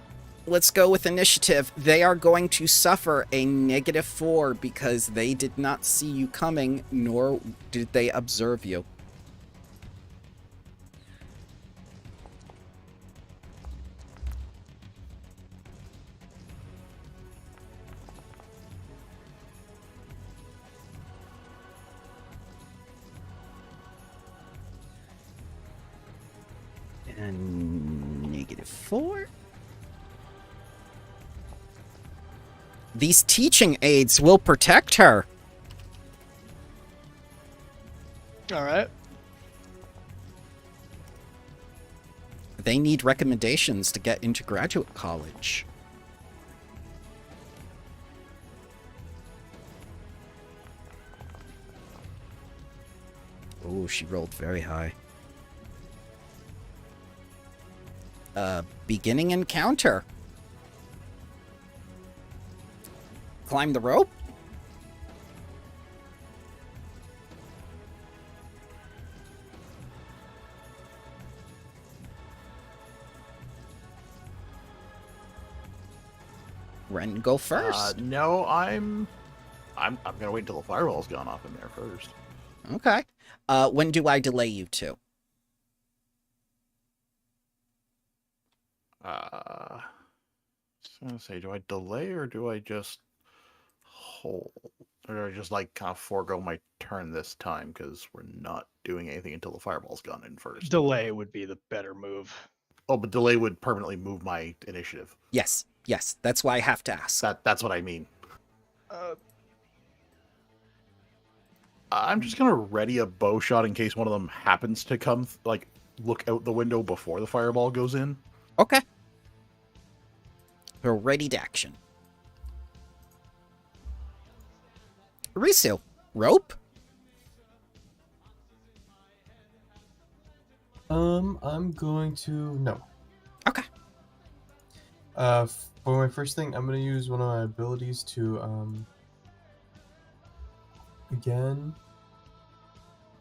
Let's go with initiative. They are going to suffer a -4 because they did not see you coming, nor did they observe you. And -4. These teaching aids will protect her. All right. They need recommendations to get into graduate college. Oh, she rolled very high. Beginning encounter. Climb the rope? Ren, go first. No, I'm gonna wait until the firewall's gone off in there first. Okay. When do I delay you to? I was gonna say, do I delay or do I just hold? Or do I just like kind of forego my turn this time because we're not doing anything until the fireball's gone in first? Delay would be the better move. Oh, but delay would permanently move my initiative. Yes, yes. That's why I have to ask. That's what I mean. Uh, I'm just gonna ready a bow shot in case one of them happens to come, like, look out the window before the fireball goes in. Okay. We're ready to action. Risu, rope? I'm going to no. Okay. For my first thing, I'm gonna use one of my abilities to again,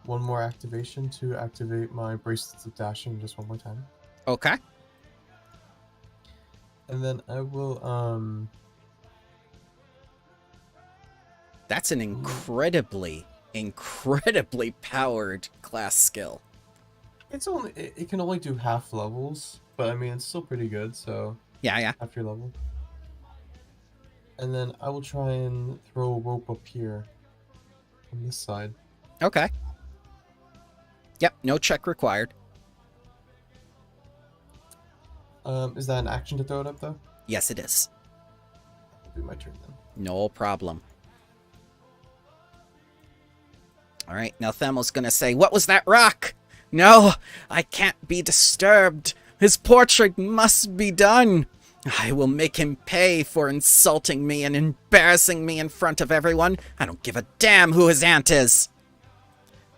one more activation to activate my bracelets of dashing just one more time, Okay. and then I will That's an incredibly powered class skill. It's only it can only do half levels, but I mean it's still pretty good. So Yeah. half your level, and then I will try and throw a rope up here on this side. Okay. Yep, no check required. Is that an action to throw it up though? Yes, it is. That'll be my turn then. No problem. All right, now Themel's gonna say, "What was that rock? No, I can't be disturbed. His portrait must be done. I will make him pay for insulting me and embarrassing me in front of everyone. I don't give a damn who his aunt is.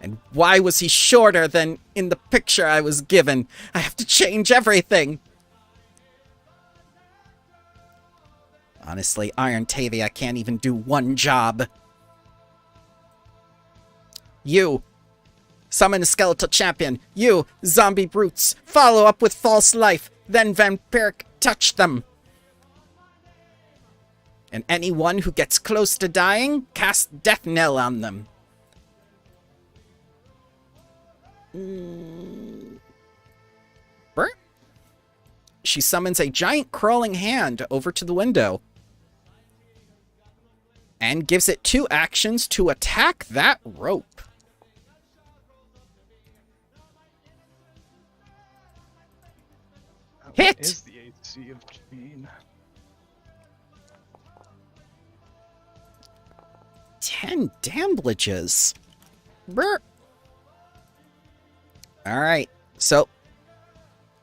And why was he shorter than in the picture I was given? I have to change everything." Honestly, Iron Tavia can't even do one job. You, summon a skeletal champion. You, zombie brutes, follow up with false life. Then vampiric touch them. And anyone who gets close to dying, cast death knell on them. Bert? She summons a giant crawling hand over to the window. And gives it 2 actions to attack that rope. Hit! What is the AC of Gene? 10 damages. Brr. Alright, so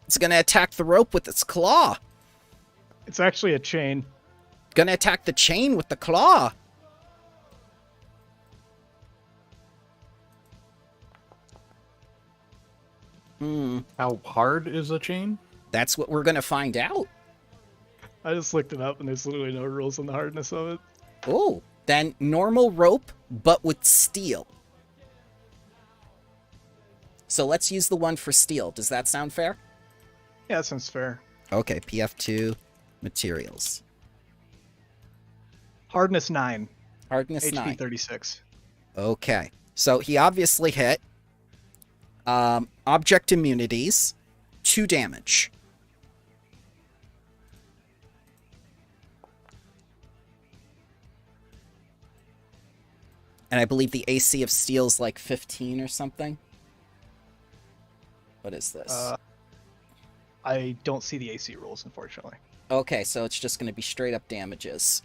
it's gonna attack the rope with its claw. It's actually a chain. Gonna attack the chain with the claw. How hard is a chain? That's what we're gonna find out. I just looked it up and there's literally no rules on the hardness of it. Oh, then normal rope, but with steel. So let's use the one for steel. Does that sound fair? Yeah, that sounds fair. Okay, PF2 materials. Hardness 9. Hardness HP 9. 36. Okay, so he obviously hit. Object immunities, 2 damage. And I believe the AC of steel's like 15 or something. What is this? I don't see the AC rules, unfortunately. Okay, so it's just going to be straight up damages.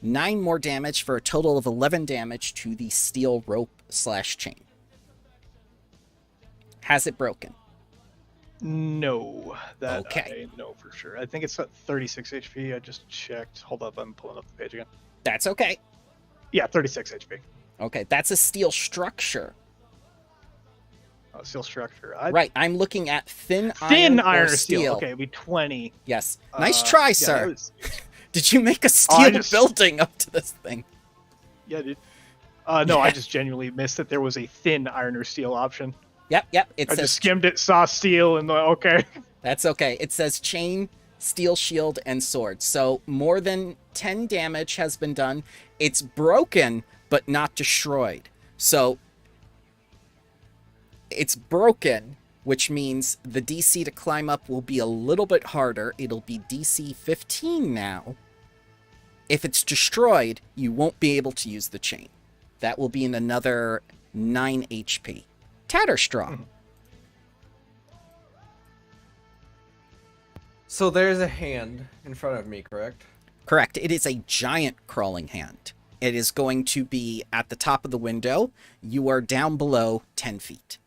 Nine more damage for a total of 11 damage to the steel rope / chain. Has it broken? No, that Okay. I know for sure. I think it's at 36 HP. I just checked. Hold up, I'm pulling up the page again. That's okay. Yeah, 36 HP. Okay, that's a steel structure. Steel structure. Right, I'm looking at thin Thin iron iron or steel. Okay, we 20. Yes. Nice try, yeah, sir. that was- Did you make a I steel just- building up to this thing? yeah, dude. No, I just genuinely missed that there was a thin iron or steel option. Yep. It I says just skimmed it, saw steel, and okay. that's okay. It says chain, steel shield, and sword. So more than 10 damage has been done. It's broken, but not destroyed. So it's broken, which means the DC to climb up will be a little bit harder. It'll be DC 15 now. If it's destroyed, you won't be able to use the chain. That will be in another 9 HP. Tatterstraw. So there's a hand in front of me, correct? Correct. It is a giant crawling hand. It is going to be at the top of the window. You are down below 10 feet.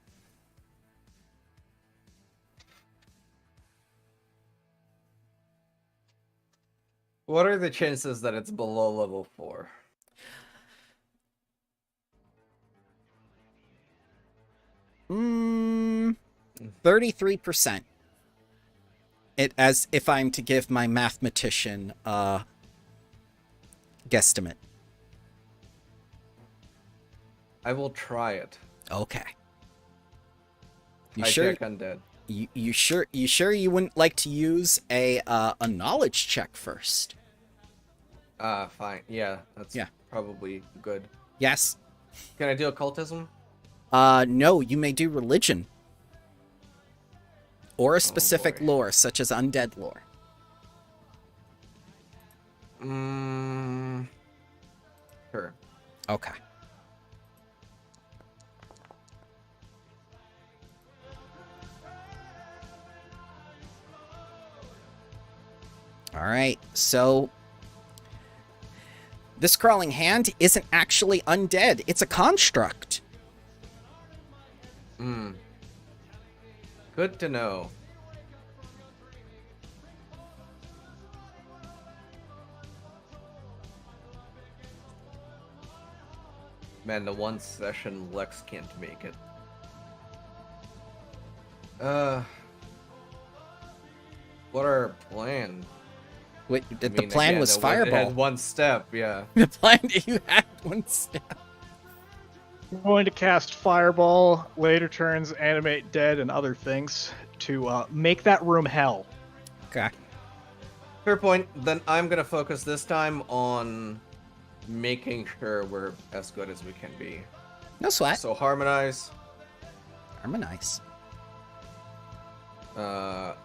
What are the chances that it's below level 4? Mm, 33%. It, as if I'm to give my mathematician guesstimate. I will try it. Okay. You I sure? check undead. You sure you wouldn't like to use a knowledge check first? Fine. Yeah, that's probably good. Yes. Can I do occultism? No, you may do religion. Or a specific boy. lore, such as undead lore. Sure. Okay. Alright, so this crawling hand isn't actually undead. It's a construct. Good to know. Man, the one session Lex can't make it. What are our plan? Wait, the I mean, plan again, was it fireball. had one step, yeah. The plan you had one step. We're going to cast Fireball, later turns, Animate Dead, and other things to make that room hell. Okay. Fair point. Then I'm gonna focus this time on making sure we're as good as we can be. No sweat. So harmonize, Harmonize.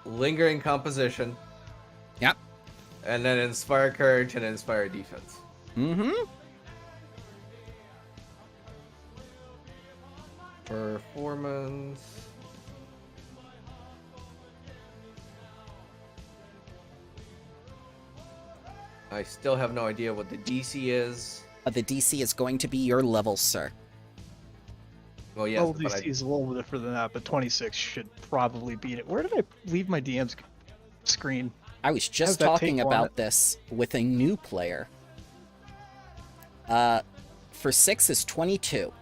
lingering composition, Yep. and then inspire courage and inspire defense. Mm-hmm. Performance. I still have no idea what the DC is. The DC is going to be your level, sir. Well, yes, Well, but DC is a little different than that, but 26 should probably beat it. Where did I leave my DM's screen? I was How's just that talking take on about it? this with a new player. For 6 is 22.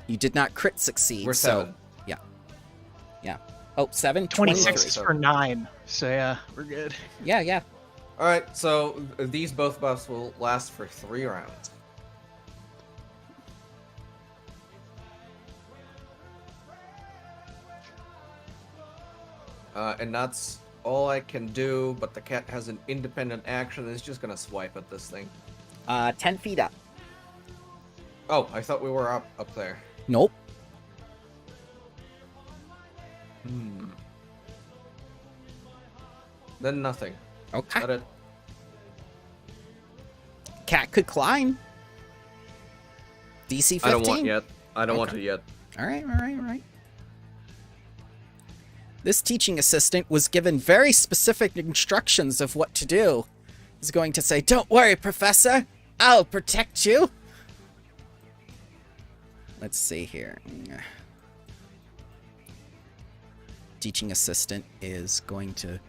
You did not crit succeed, We're so 7. yeah. Oh, 7? 26 is 23. for 9. So yeah, we're good. Yeah. All right, so these both buffs will last for 3 rounds. And that's all I can do, but the cat has an independent action. It's just gonna swipe at this thing. 10 feet up. Oh, I thought we were up there. Nope. Then nothing. Okay. Got it. Cat could climb. DC 15. I don't want yet. I don't want Okay. to yet. All right. This teaching assistant was given very specific instructions of what to do. He's going to say, "Don't worry, Professor. I'll protect you." Let's see here. Teaching assistant is going to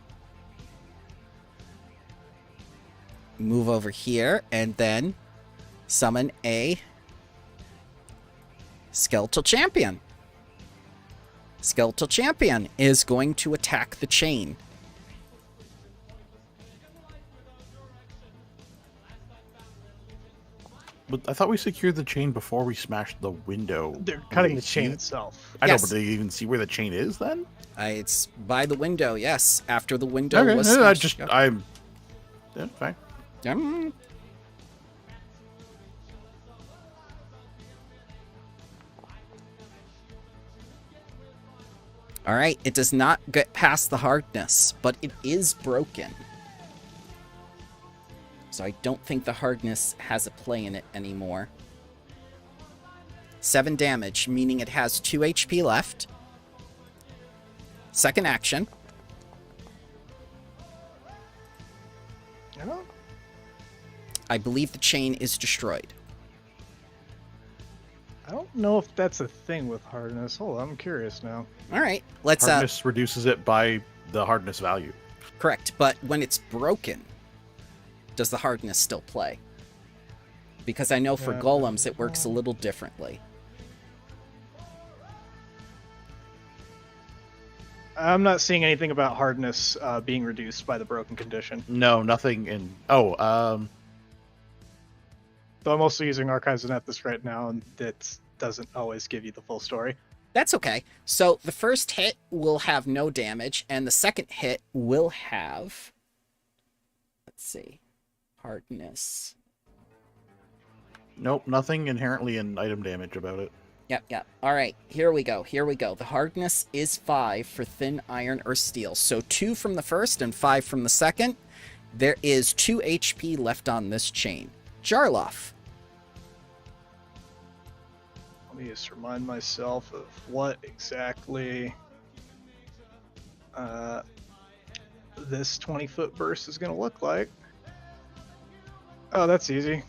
move over here and then summon a Skeletal Champion. Skeletal Champion is going to attack the chain. But I thought we secured the chain before we smashed the window. They're Did cutting they the see chain it? itself. I know, Yes. but did they even see where the chain is then? It's by the window, yes. After the window Okay, was I smashed. just, Yep. yeah, fine. Mm. All right, it does not get past the hardness, but it is broken. So I don't think the hardness has a play in it anymore. 7 damage, meaning it has 2 HP left. Second action. You know? I believe the chain is destroyed. I don't know if that's a thing with hardness. Hold on, I'm curious now. All right, let's Hardness reduces it by the hardness value. correct, but when it's broken, does the hardness still play? Because I know for golems it works a little differently. I'm not seeing anything about hardness being reduced by the broken condition. No, nothing in. So I'm also using Archives of Nethys right now, and that doesn't always give you the full story. That's okay. So the first hit will have no damage, and the second hit will have... Let's see. Hardness. Nope, nothing inherently in item damage about it. Yep. All right, here we go. The hardness is 5 for thin iron or steel. So 2 from the first and 5 from the second. There is 2 HP left on this chain. Jarloff. Let me just remind myself of what exactly this 20-foot burst is going to look like. Oh, that's easy.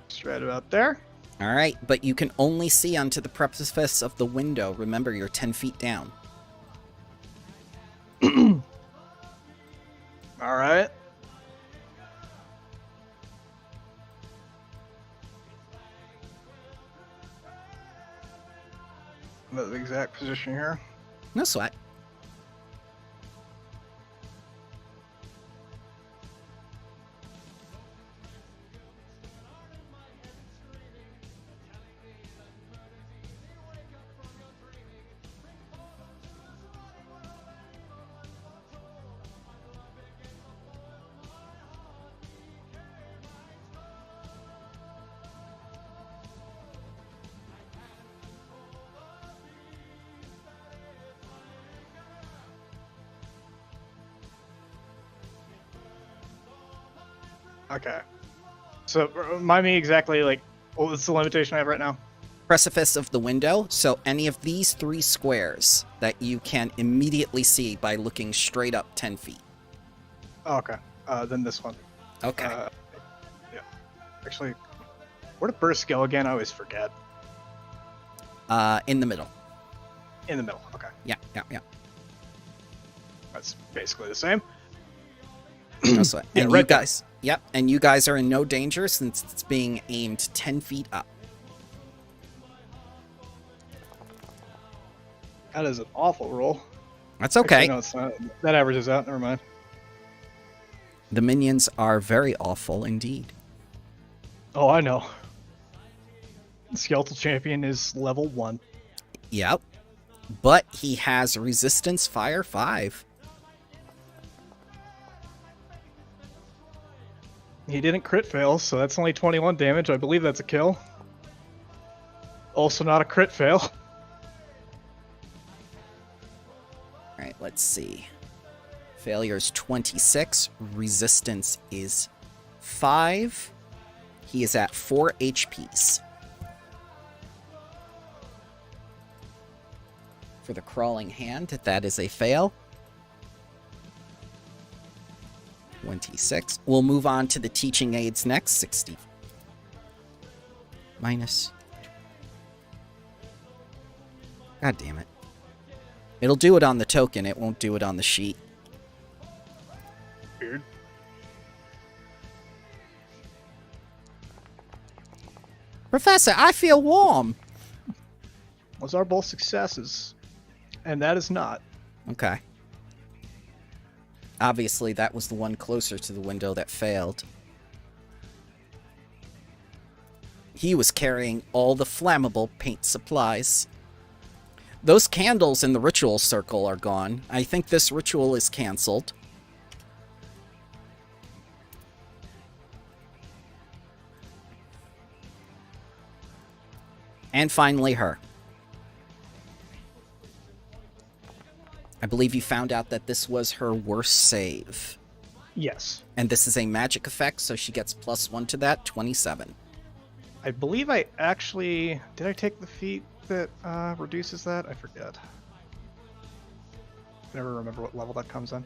Just right about there. All right, but you can only see onto the precipice of the window. Remember, you're 10 feet down. All right. The exact position here. No sweat. Okay. So remind me exactly, like, what's the limitation I have right now? Precipice of the window, so any of these 3 squares that you can immediately see by looking straight up 10 feet. Oh, okay. Then this one. Okay. Yeah. Actually, where did burst go again? I always forget. In the middle. In the middle. Okay. Yeah. That's basically the same. No sweat. Yeah, And right you guys, yep, and you guys are in no danger since it's being aimed 10 feet up. That is an awful roll. That's okay. Actually, no, it's not. That averages out. Never mind. The minions are very awful indeed. Oh, I know. Skeletal Champion is level 1. Yep. But he has resistance fire 5. He didn't crit fail, so that's only 21 damage. I believe that's a kill. Also not a crit fail. Alright, let's see. Failure is 26. Resistance is 5. He is at 4 HPs. For the crawling hand, that is a fail. 26. We'll move on to the teaching aids next. 60. Minus. God damn it. It'll do it on the token, it won't do it on the sheet. Weird. Professor, I feel warm. Those are both successes. And that is not. Okay. Obviously, that was the one closer to the window that failed. He was carrying all the flammable paint supplies. Those candles in the ritual circle are gone. I think this ritual is canceled. And finally, her. I believe you found out that this was her worst save. Yes. And this is a magic effect, so she gets +1 to that, 27. I believe I actually... Did I take the feat that reduces that? I forget. Never remember what level that comes in.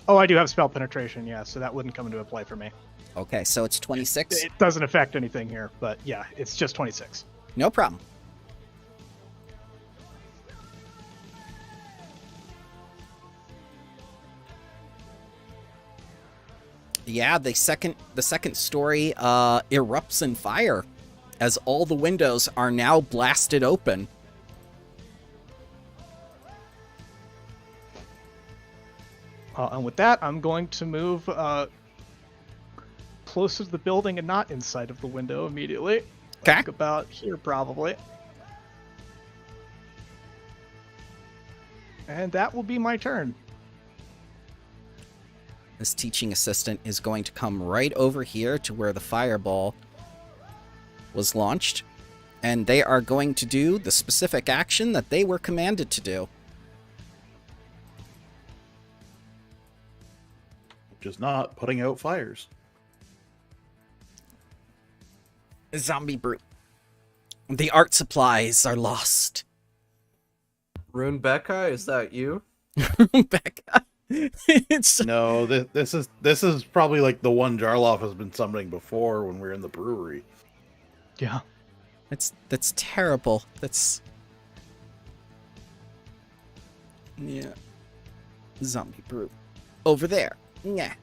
Oh, I do have spell penetration, yeah, so that wouldn't come into play for me. Okay, so it's 26? It doesn't affect anything here, but yeah, it's just 26. No problem. Yeah, the second story erupts in fire as all the windows are now blasted open. And with that, I'm going to move closer to the building and not inside of the window immediately. Okay. Like about here, probably. And that will be my turn. This teaching assistant is going to come right over here to where the fireball was launched, and they are going to do the specific action that they were commanded to do. Which is not putting out fires. Zombie brute. The art supplies are lost. Rune Becca, is that you? Becca. It's No, this is probably like the one Jarloff has been summoning before when we were in the brewery. Yeah. that's terrible. That's yeah. Zombie brute. Over there. Yeah.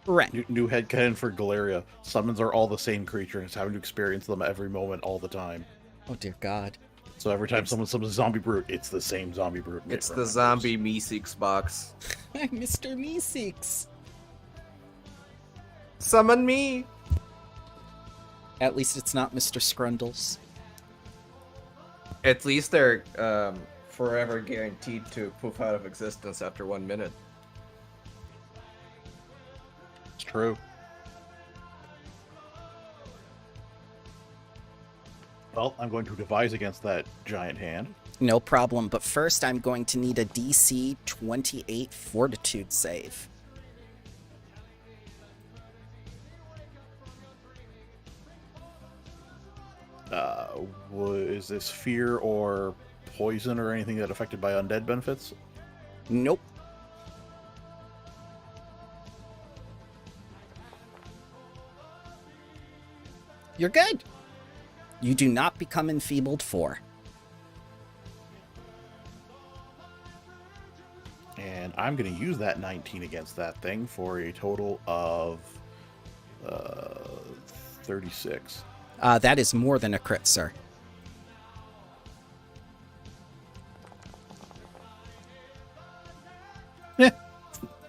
Ren. New headcanon for Galeria. Summons are all the same creature and it's having to experience them every moment all the time. Oh dear God. So every time someone summons a zombie brute, it's the same zombie brute. It's the zombie Meeseeks box. Mr. Meeseeks. Summon me! At least it's not Mr. Scrundles. At least they're forever guaranteed to poof out of existence after 1 minute. It's true. Well, I'm going to devise against that giant hand. No problem, but first I'm going to need a DC 28 Fortitude save. Is this fear or poison or anything that affected by undead benefits? Nope. You're good. You do not become enfeebled 4. And I'm going to use that 19 against that thing for a total of 36. That is more than a crit, sir.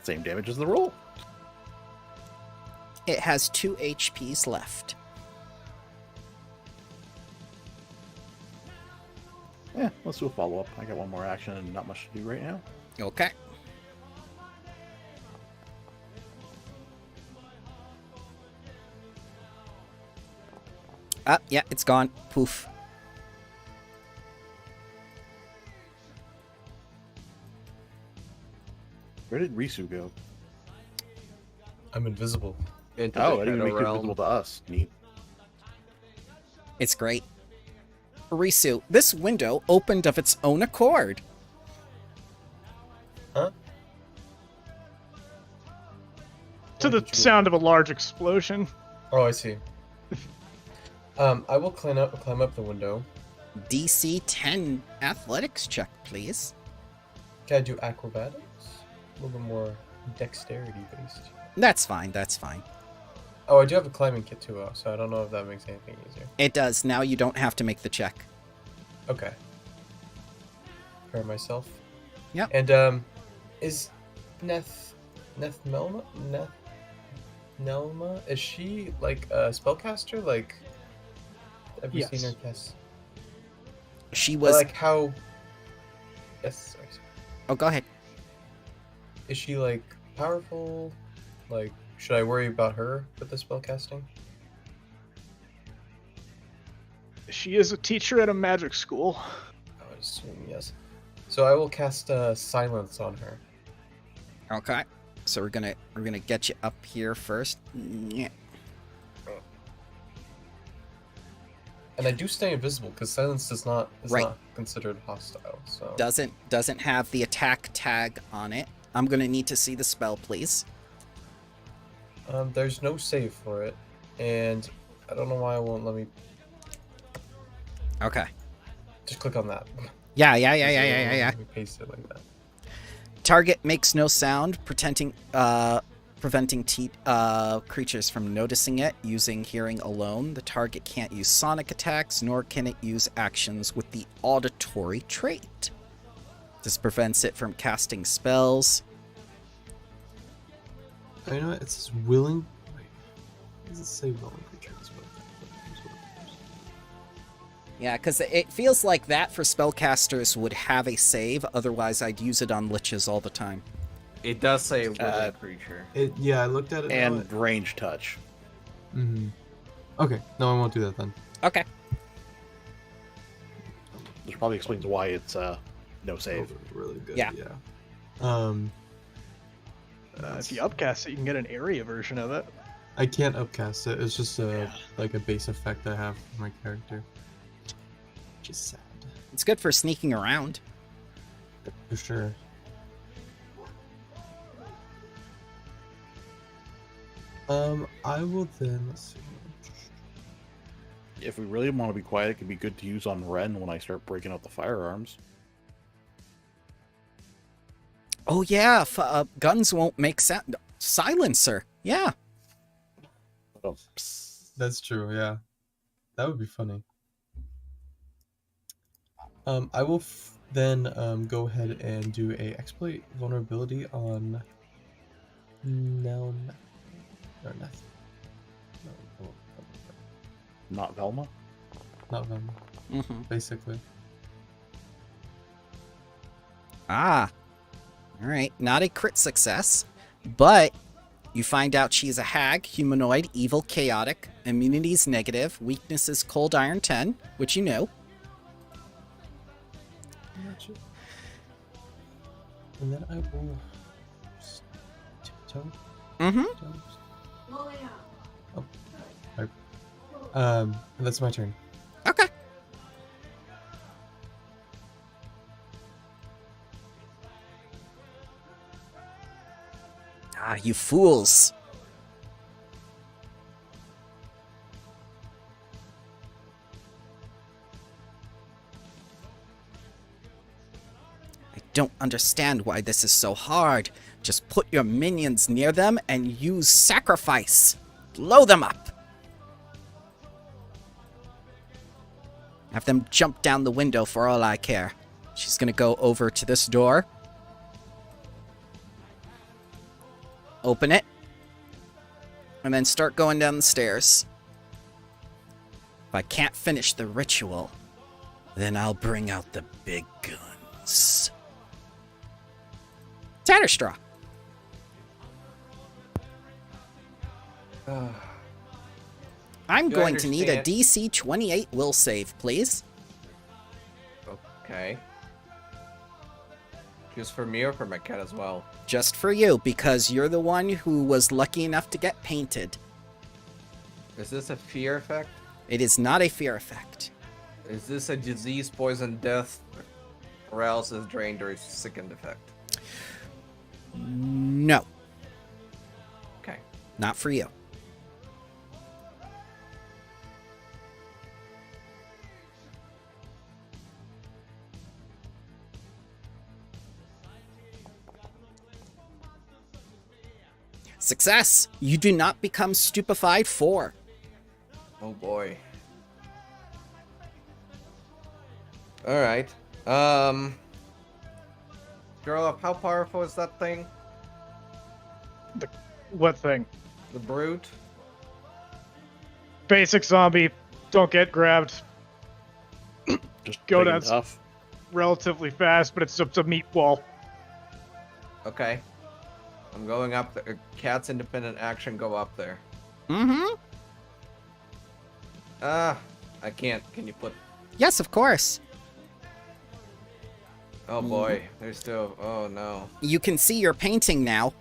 Same damage as the roll. It has 2 HPs left. Yeah, let's do a follow-up. I got one more action and not much to do right now. Okay. Yeah, it's gone. Poof. Where did Risu go? I'm invisible. Into Oh, the I didn't make shadow it realm. visible to us. Neat. It's great. Risu, this window opened of its own accord. Huh? To the sound of a large explosion. Oh, I see. I will climb up the window. DC 10 athletics check, please. Can I do acrobatics? A little bit more dexterity based. That's fine, that's fine. Oh, I do have a climbing kit too, so I don't know if that makes anything easier. It does. Now you don't have to make the check. Okay. Prepare myself. Yep. And is Nelma, is she like a spellcaster? Like, have you seen Yes. her cast? She was... Like how? Yes. Sorry. Oh, go ahead. Is she like powerful? Like, should I worry about her with the spellcasting? She is a teacher at a magic school. Oh, I assume, yes. So I will cast silence on her. Okay. So we're gonna get you up here first. Yeah. And I do stay invisible because silence is not Right. considered hostile. So Doesn't have the attack tag on it. I'm gonna need to see the spell, please. there's no save for it, and I don't know why it won't let me. Okay. Just click on that. Yeah. Let me paste it like that. Target makes no sound, preventing creatures from noticing it using hearing alone. The target can't use sonic attacks, nor can it use actions with the auditory trait. This prevents it from casting spells. I know it says willing. Wait, does it say willing creatures? Yeah, because it feels like that for spellcasters would have a save, otherwise I'd use it on liches all the time. It does say willing creature. Yeah, I looked at it. And range touch. Mm-hmm. Okay, no, I won't do that then. Okay. Which probably explains why it's no save. Really good. Yeah. If you upcast it, you can get an area version of it. I can't upcast it. It's just like a base effect I have for my character. Which is sad. It's good for sneaking around. For sure. I will then, let's see. If we really want to be quiet, it could be good to use on Ren when I start breaking out the firearms. Oh yeah, guns won't make sound. Silencer. Yeah. Oh, That's true, yeah. That would be funny. I will then go ahead and do a exploit vulnerability on Nel. Or nothing. No, not Velma? not them. Mm-hmm. Basically. Ah. All right. Not a crit success, but you find out she's a hag, humanoid, evil, chaotic, immunity's negative, weakness is cold iron 10, which you know. Gotcha. And then I will tiptoe. Mm-hmm. Oh, right. That's my turn. Okay. Ah, you fools. I don't understand why this is so hard. Just put your minions near them and use sacrifice. Blow them up. Have them jump down the window for all I care. She's gonna go over to this door. Open it. And then start going down the stairs. If I can't finish the ritual, then I'll bring out the big guns. Tatterstraw. I'm Do I going to need a understand- DC 28 will save, please. Okay. Just for me or for my cat as well? Just for you, because you're the one who was lucky enough to get painted. Is this a fear effect? It is not a fear effect. Is this a disease, poison, death, paralysis, drained, or sickened effect? No, Okay. not for you. Success! You do not become stupefied 4. Oh boy. Alright. Girl, how powerful is that thing? What thing? The brute? Basic zombie. Don't get grabbed. Just Go big and down. tough. Relatively fast, but it's a meat wall. Okay. I'm going up there. Cat's independent action, go up there. Mm-hmm. I can't. Can you put... Yes, of course. Oh boy, there's still. Oh no. You can see your painting now.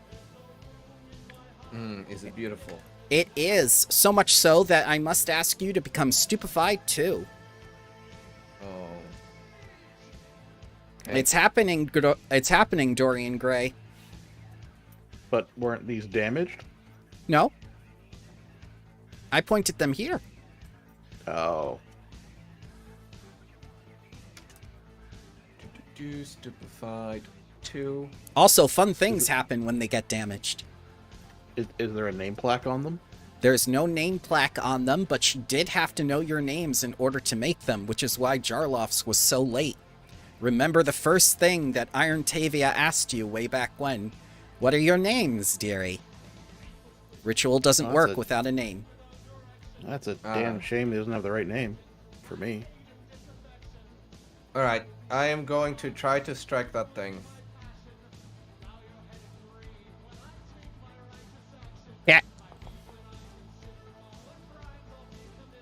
Is it beautiful? It is, so much so that I must ask you to become stupefied too. Oh. Okay. It's happening, Dorian Gray. But weren't these damaged? No? I pointed them here. Oh. Stupefied 2. Also, fun things happen when they get damaged. Is there a name plaque on them? There's no name plaque on them, but she did have to know your names in order to make them, which is why Jarloff's was so late. Remember the first thing that Iron Tavia asked you way back when? What are your names, dearie? Ritual doesn't work without a name. That's a damn shame he doesn't have the right name for me. Alright, I am going to try to strike that thing. Yeah.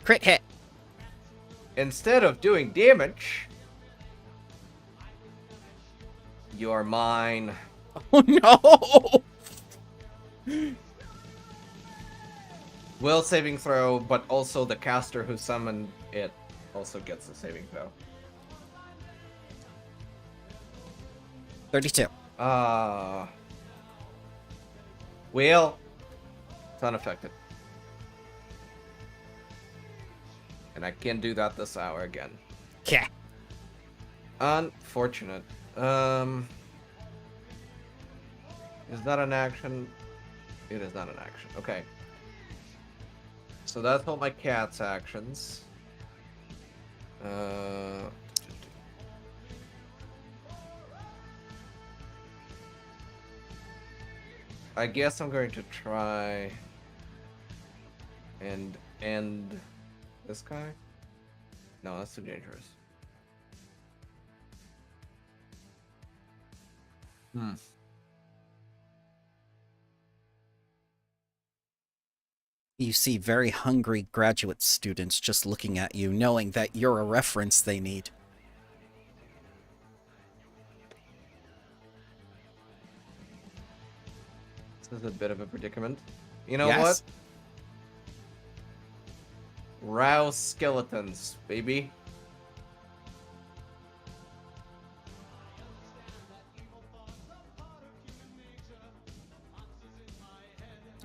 Crit hit. Instead of doing damage, you are mine. Oh no! Will saving throw, but also the caster who summoned it also gets a saving throw. 32. Will. It's unaffected. And I can't do that this hour again. Okay. Unfortunate. Is that an action? It is not an action. Okay. So that's all my cat's actions. I guess I'm going to try and end this guy. No, that's too dangerous. You see very hungry graduate students just looking at you, knowing that you're a reference they need. This is a bit of a predicament. You know Yes. what? Rouse skeletons, baby.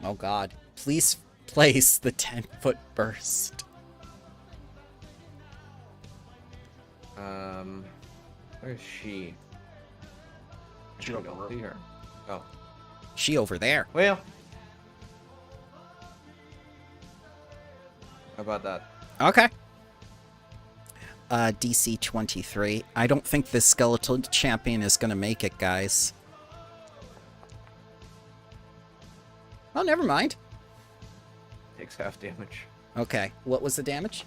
Oh god. Please place the 10-foot burst. Where's she? She I don't don't know. see her. Oh. She over there. Well. How about that? Okay. DC 23. I don't think this skeletal champion is gonna make it, guys. Oh, never mind. Takes half damage. Okay, what was the damage?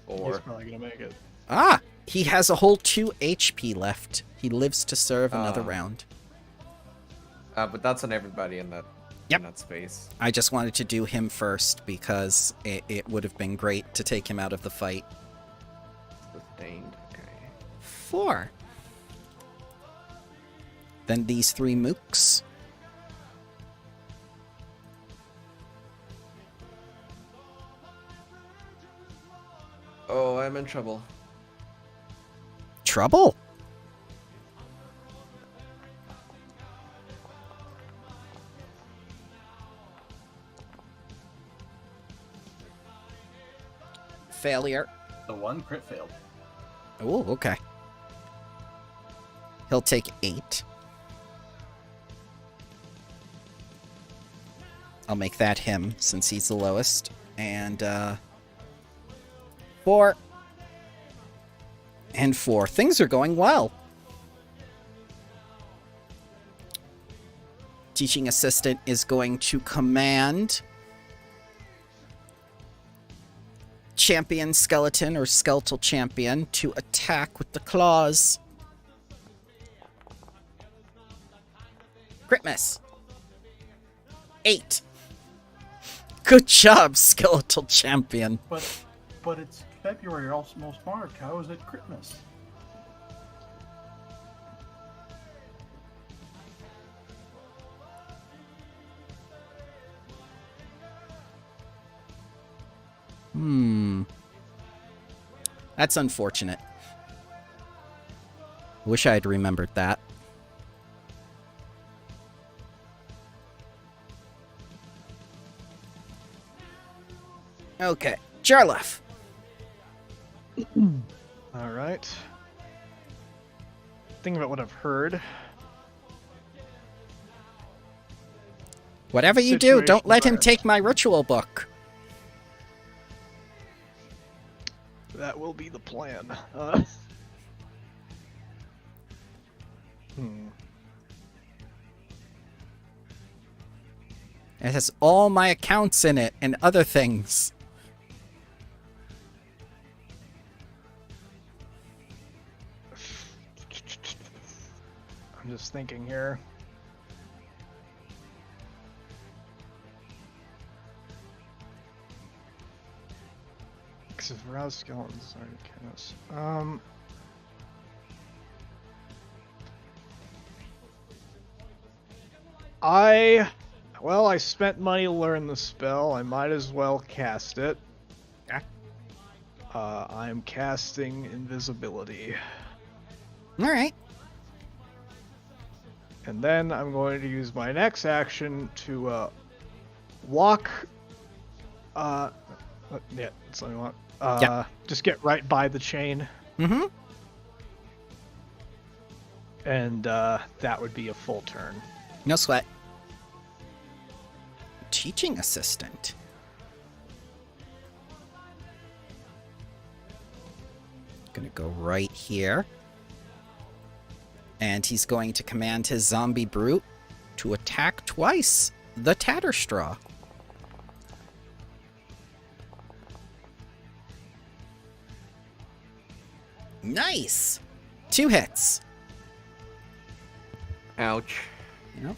He's Or probably gonna make it. Ah! He has a whole 2 HP left. He lives to serve another Ah. round. but that's on everybody in that Yep. in that space. I just wanted to do him first because it would have been great to take him out of the fight. Sustained. Okay. 4. Then these 3 mooks. Oh, I'm in trouble. Trouble? Failure. The one crit failed. Oh, okay. He'll take 8. I'll make that him, since he's the lowest. And, 4. And 4. Things are going well. Teaching assistant is going to command champion skeleton or skeletal champion to attack with the claws. Crit miss. 8. Good job, skeletal champion. But it's February, almost March. How is it Christmas? That's unfortunate. Wish I had remembered that. Okay, Jarlath. All right. Think about what I've heard. Whatever you do, don't Situation let him bad. take my ritual book. That will be the plan. It has all my accounts in it and other things. I'm just thinking here. Because if roused skeletons already cast. Well, I spent money to learn the spell. I might as well cast it. Yeah. I'm casting invisibility. All right. And then I'm going to use my next action to walk. Yeah, that's what I want. Yeah. Just get right by the chain, Mm-hmm. and that would be a full turn. No sweat. Teaching assistant. Gonna go right here. And he's going to command his zombie brute to attack twice the Tatterstraw. Nice! 2 hits. Ouch. Yep.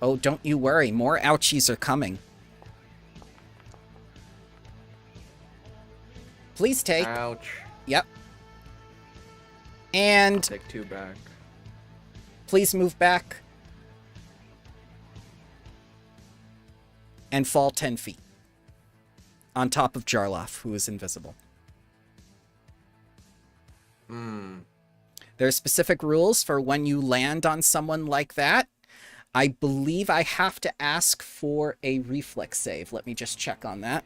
Oh, don't you worry. More ouchies are coming. Please take. Ouch. Yep. And Take 2 back. please move back. And fall 10 feet. On top of Jarlath, who is invisible. There are specific rules for when you land on someone like that. I believe I have to ask for a reflex save. Let me just check on that.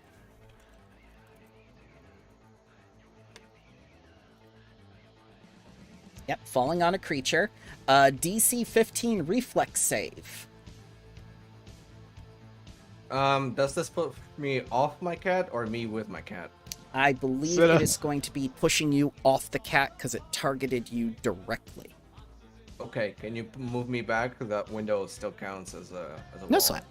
Yep, falling on a creature. DC 15 reflex save. Does this put me off my cat or me with my cat? I believe Sit it up. is going to be pushing you off the cat because it targeted you directly. Okay, can you move me back? That window still counts as a No wall. sweat.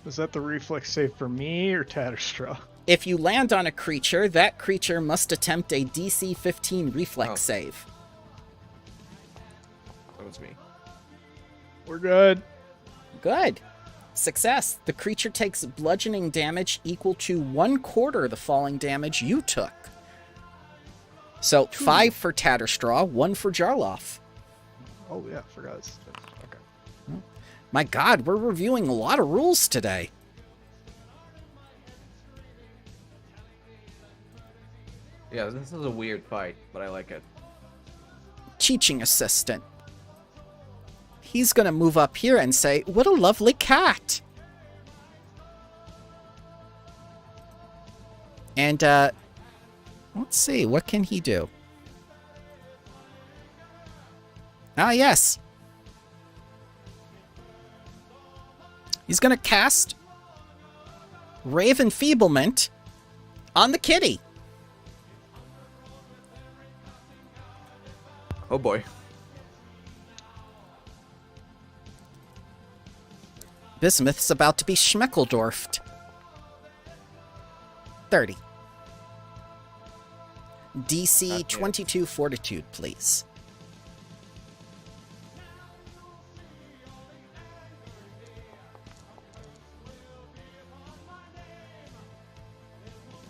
Is that the reflex save for me or Tatterstraw? If you land on a creature, that creature must attempt a DC 15 reflex Oh. save. That was me. We're good. Good. Success. The creature takes bludgeoning damage equal to 1/4 the falling damage you took. So 5 for Tatterstraw, 1 for Jarloff. Oh yeah, forgot. Okay. My god, we're reviewing a lot of rules today. Yeah, this is a weird fight, but I like it. Teaching assistant. He's gonna move up here and say, "What a lovely cat!" And, let's see, what can he do? Ah, yes. He's gonna cast Rave Enfeeblement on the kitty. Oh boy. Bismuth's about to be Schmeckeldorfed. 30. DC 22 Fortitude, please.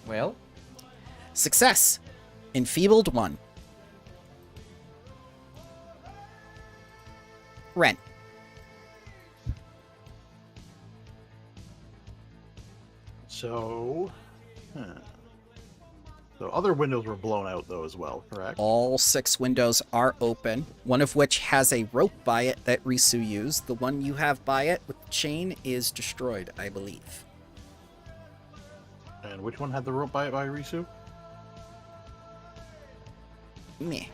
Well, Success. Enfeebled 1. Ren. So, so other windows were blown out though as well, correct? All 6 windows are open, one of which has a rope by it that Risu used. The one you have by it with the chain is destroyed, I believe. And which one had the rope by Risu? Meh.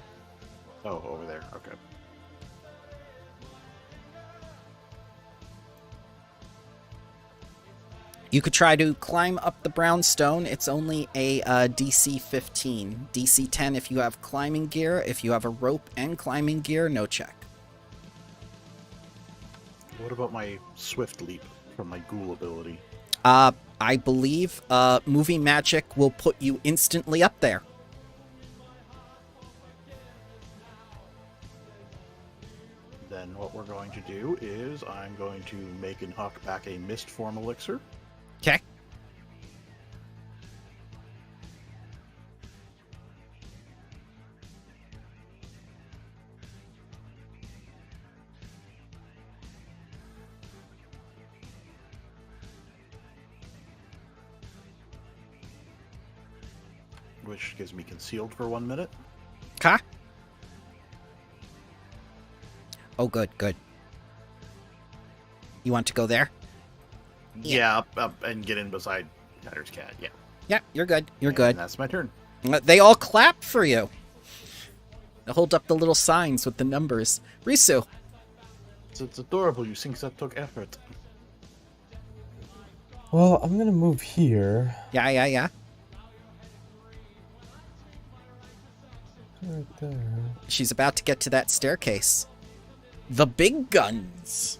Oh, over there. Okay. You could try to climb up the brownstone. It's only a DC 15. DC 10 if you have climbing gear. If you have a rope and climbing gear, no check. What about my swift leap from my ghoul ability? I believe moving magic will put you instantly up there. Then what we're going to do is I'm going to make and huck back a mist form elixir. Okay. Which gives me concealed for 1 minute. Okay. Oh, good, good. You want to go there? Yeah, up and get in beside Chatter's cat. Yeah. Yeah, you're good. You're And good. that's my turn. They all clap for you. They hold up the little signs with the numbers. Risu. It's adorable. You think that took effort. Well, I'm gonna move here. Yeah. Right there. She's about to get to that staircase. The big guns.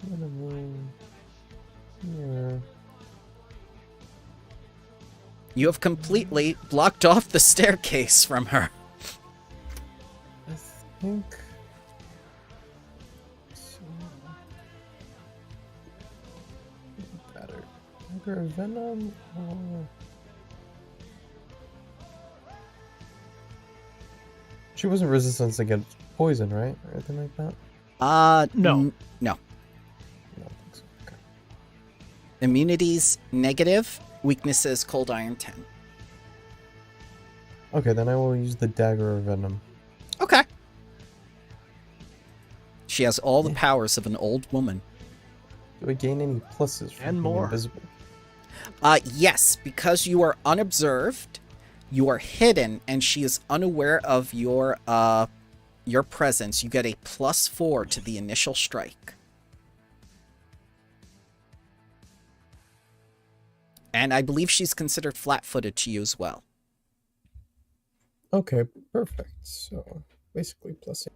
I'm gonna move here. You have completely blocked off the staircase from her. I think. So, better. Dagger of Venom or. She wasn't resistant against poison, right? Or anything like that? No. No. No, I don't think so. Okay. Immunities negative. Weaknesses cold iron 10. Okay, then I will use the Dagger of Venom. Okay. She has all the powers of an old woman. Do I gain any pluses from And being more. invisible? Yes, because you are unobserved, you are hidden, and she is unaware of your presence. You get a +4 to the initial strike. And I believe she's considered flat-footed to you as well. Okay, perfect. So basically plus 8.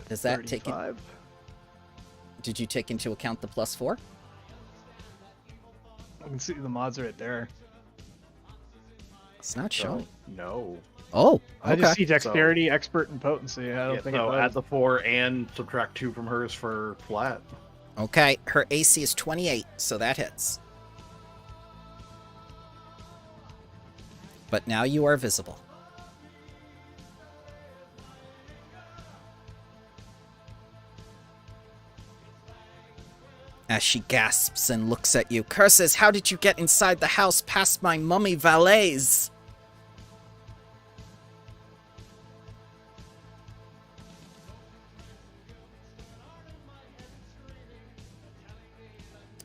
Does that take it? 35. Did you take into account the +4? I can see the mods right there. It's not So, showing. no. Oh, I okay. just see dexterity, expert, and potency. I don't Yeah, think so it add does. the 4 and subtract 2 from hers for flat. Okay, her AC is 28, so that hits. But now you are visible. As she gasps and looks at you. Curses, how did you get inside the house past my mummy valets?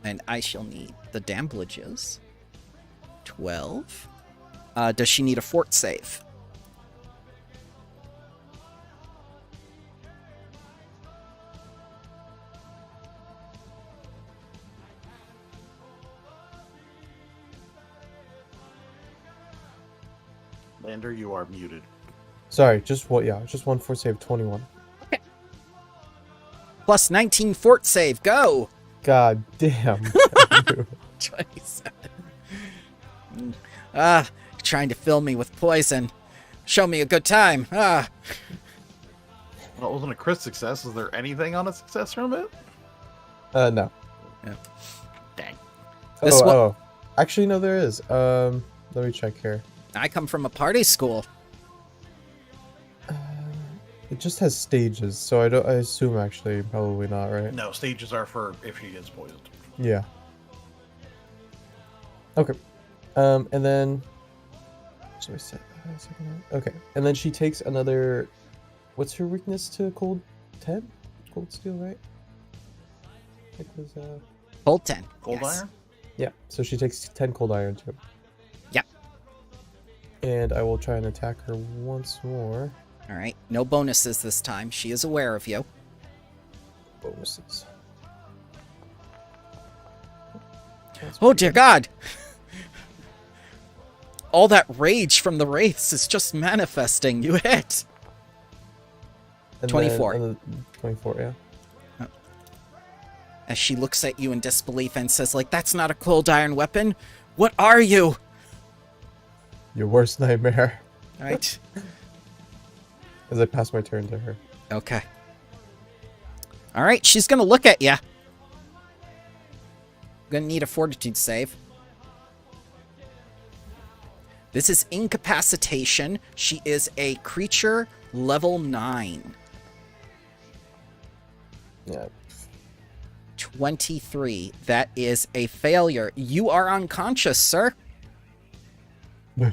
And I shall need the damages. 12. Does she need a fort save? Lander, you are muted. Sorry, just what? Yeah, just one fort save 21. Plus 19 fort save, go! God damn. 27. Trying to fill me with poison. Show me a good time. Well, it wasn't a crit success. Is there anything on a success from it? No. Dang. This one, Oh. Actually, no, there is. Let me check here. I come from a party school. It just has stages, so I assume actually probably not, right? No, stages are for if she gets poisoned. Yeah. Okay. And then. So I said. Okay, and then she takes another. What's her weakness to cold? 10? Cold steel, right? It was Cold 10. Cold yes. iron? Yeah. So she takes 10 cold iron too. Yep. And I will try and attack her once more. All right. No bonuses this time. She is aware of you. Bonuses. Oh dear God! All that rage from the wraiths is just manifesting. You hit. And 24. Then, 24, yeah. As she looks at you in disbelief and says, like, that's not a cold iron weapon. What are you? Your worst nightmare. All right. As I pass my turn to her. Okay. All right. She's going to look at you. Going to need a fortitude save. This is incapacitation. She is a creature level 9. Yeah. 23. That is a failure. You are unconscious, sir. There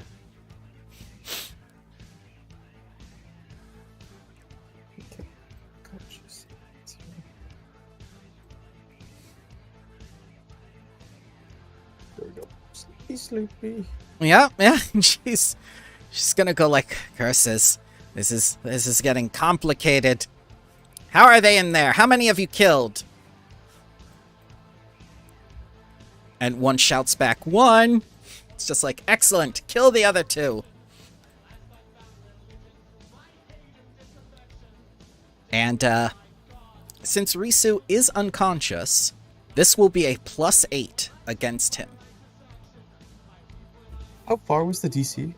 we go. Sleepy. Yeah. She's gonna go like, curses. This is getting complicated. How are they in there? How many have you killed? And one shouts back, 1. It's just like, excellent. Kill the other 2. And since Risu is unconscious, this will be a +8 against him. How far was the DC?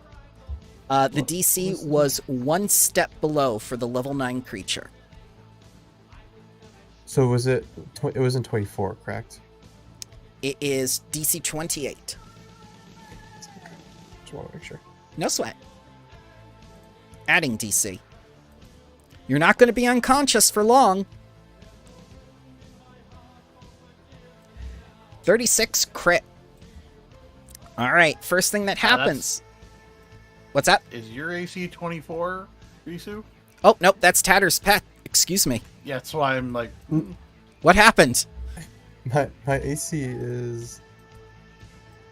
The DC was 1 step below for the level 9 creature. So was it? It was in 24, correct? It is DC 28. Just want to make sure. No sweat. Adding DC. You're not going to be unconscious for long. 36 crit. All right, first thing that happens. What's that? Is your AC 24, Risu? Oh, nope, that's Tatter's pet. Excuse me. Yeah, that's why I'm like, What happened? My AC is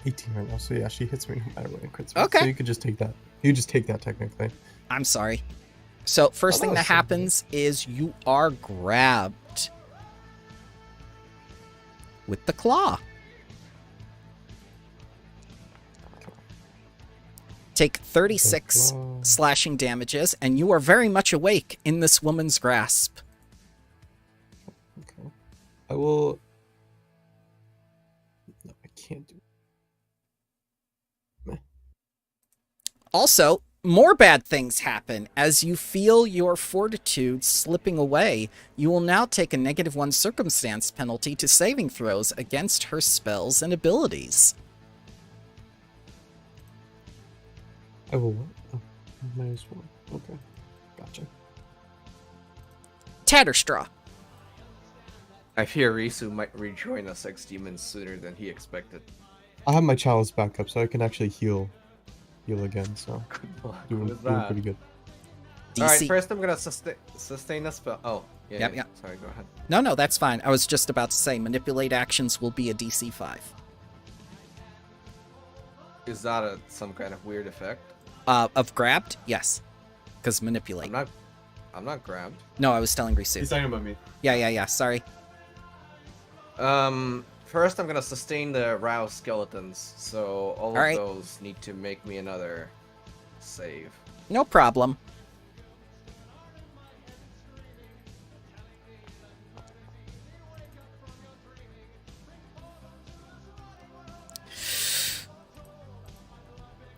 18 right now, so yeah, she hits me no matter what it crits me. Okay. So you could just take that. You just take that technically. I'm sorry. So, first Oh, thing no, that it's so happens is you are grabbed with the claw. Take 36 claw. slashing damages, and you are very much awake in this woman's grasp. Okay. I will. No, I can't do. Also, more bad things happen. As you feel your fortitude slipping away, you will now take a -1 circumstance penalty to saving throws against her spells and abilities. I will what? Oh, -1. Okay. Gotcha. Tatterstraw. I fear Risu might rejoin us X demons sooner than he expected. I have my chalice back up, so I can actually heal again. So Good luck doing with pretty that. good. DC. Alright, first I'm gonna sustain a spell. Oh, yeah. Yep, yeah. yep. Sorry, go ahead. No, that's fine. I was just about to say, manipulate actions will be a DC 5. Is that some kind of weird effect? Of grabbed? Yes. Because manipulate. I'm not grabbed. No, I was telling Risu. He's talking about me. Yeah, sorry. First I'm gonna sustain the rouse skeletons, so all of Alright. those need to make me another save. No problem.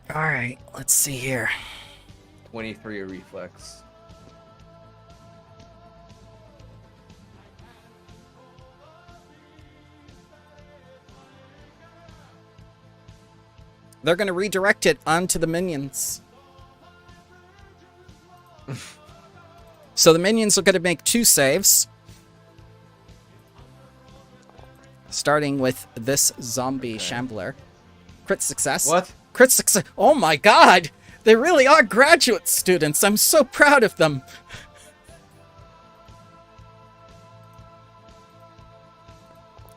Alright, let's see here. 23 reflex. They're going to redirect it onto the minions. So the minions are going to make 2 saves. Starting with this zombie shambler. Crit success. What? Crit success. Oh my god! They really are graduate students. I'm so proud of them.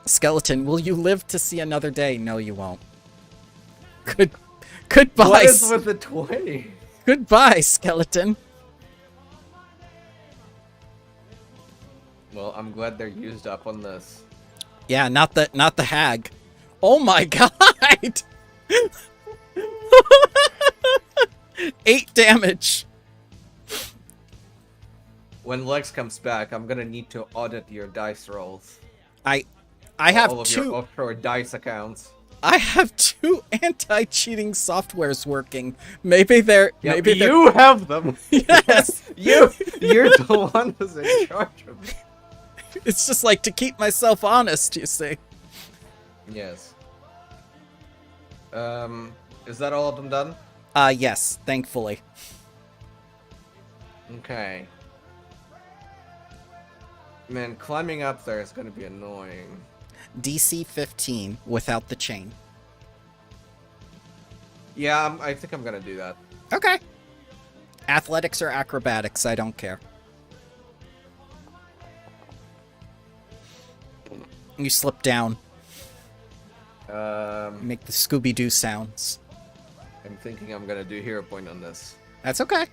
Skeleton, will you live to see another day? No, you won't. Goodbye. What is with the 20? Goodbye, Skeleton. Well, I'm glad they're used up on this. Yeah, not the hag. Oh my god! 8 damage. When Lex comes back, I'm gonna need to audit your dice rolls. I have all of 2. your offshore dice accounts. I have 2 anti-cheating softwares working. Maybe they're Yeah, maybe they're you have them. yes. You're the one who's in charge of it. It's just like to keep myself honest, you see. Yes. Is that all of them done? Yes, thankfully. Okay. Man, climbing up there is gonna be annoying. DC 15 without the chain. Yeah, I think I'm gonna do that. Okay. Athletics or acrobatics, I don't care. You slip down, make the Scooby-Doo sounds. I'm thinking I'm gonna do hero point on this. That's okay.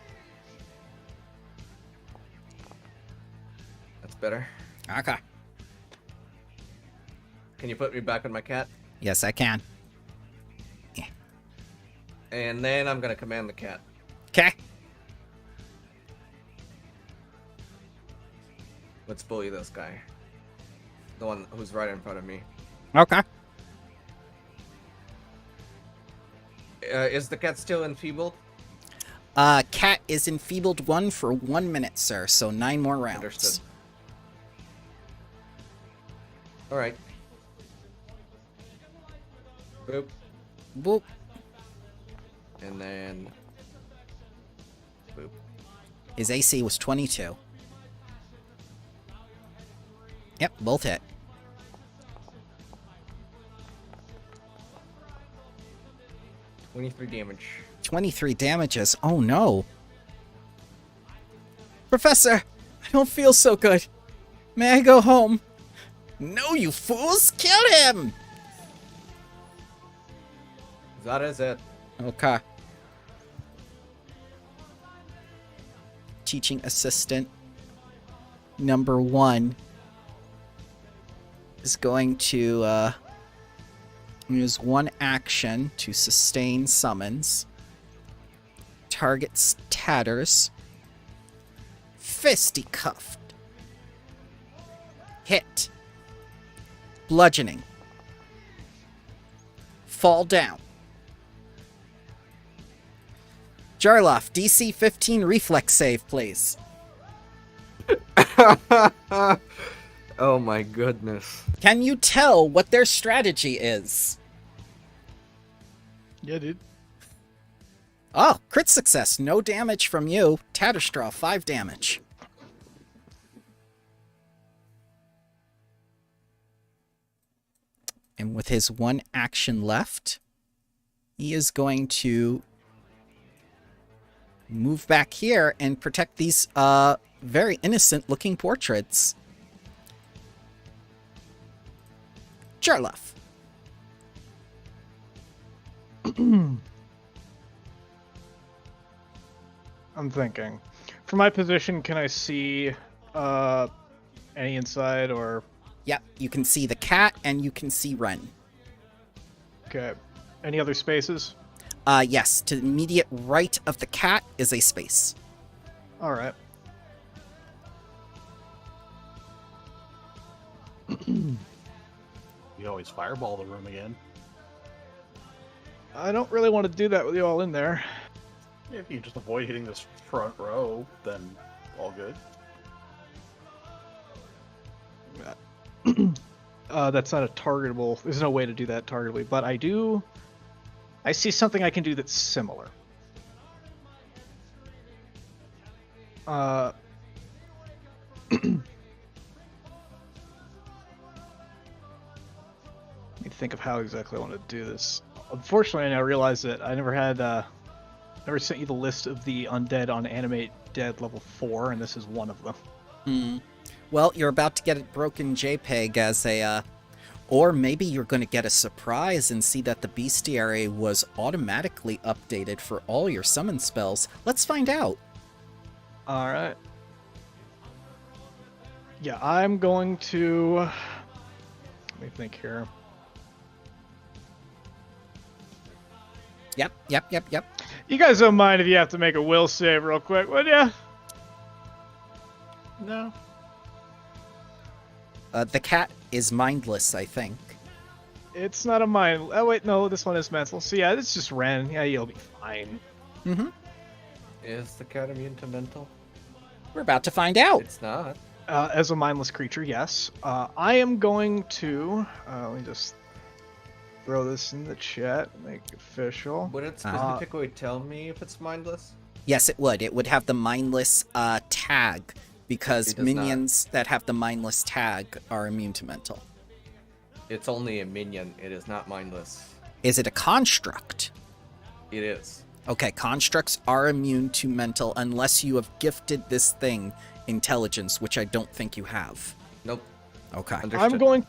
That's better. Okay. Can you put me back on my cat? Yes, I can. And then I'm gonna command the cat. Okay. Let's bully this guy. The one who's right in front of me. Okay. Is the cat still enfeebled? Cat is enfeebled 1 for 1 minute, sir, so 9 more rounds. Understood. Alright. Boop. Boop. And then... Boop. His AC was 22. Yep, both hit. $23 damage. 23 damages. Oh no. Professor, I don't feel so good. May I go home? No, you fools! Kill him! That is it. Okay. Teaching assistant number 1 is going to use 1 action to sustain summons. Targets tatters. Fisticuffed. Hit. Bludgeoning. Fall down. Jarloff, DC 15 reflex save, please. Oh my goodness. Can you tell what their strategy is? Yeah, dude. Oh, crit success. No damage from you. Tatterstraw, 5 damage. And with his 1 action left, he is going to move back here and protect these very innocent looking portraits. Jarloff. I'm thinking. From my position, can I see any inside or... Yep, you can see the cat and you can see Ren. Okay. Any other spaces? Yes, to the immediate right of the cat is a space. Alright. You always fireball the room again. I don't really want to do that with you all in there. If you just avoid hitting this front row, then all good. That's not a targetable. There's no way to do that targetably, but I do I see something I can do that's similar. Let me think of how exactly I want to do this. Unfortunately, I realized that I never sent you the list of the undead on Animate Dead level 4, and this is one of them. Hmm. Well, you're about to get a broken JPEG as a, or maybe you're going to get a surprise and see that the bestiary was automatically updated for all your summon spells. Let's find out. All right. Yeah, I'm going to... Let me think here. Yep. You guys don't mind if you have to make a will save real quick, would ya? No. The cat is mindless, I think. It's not a mind. Oh, wait, no, this one is mental. So, yeah, it's just Ren. Yeah, you'll be fine. Mm-hmm. Is the cat immune to mental? We're about to find out. It's not. As a mindless creature, yes. I am going to... let me just throw this in the chat, make it official. Would it specifically tell me if it's mindless? Yes, it would. It would have the mindless tag, because It does minions that have the mindless tag are immune to mental. It's only a minion. It is not mindless. Is it a construct? It is. Okay, constructs are immune to mental unless you have gifted this thing intelligence, which I don't think you have. Nope. Okay. Understood. I'm going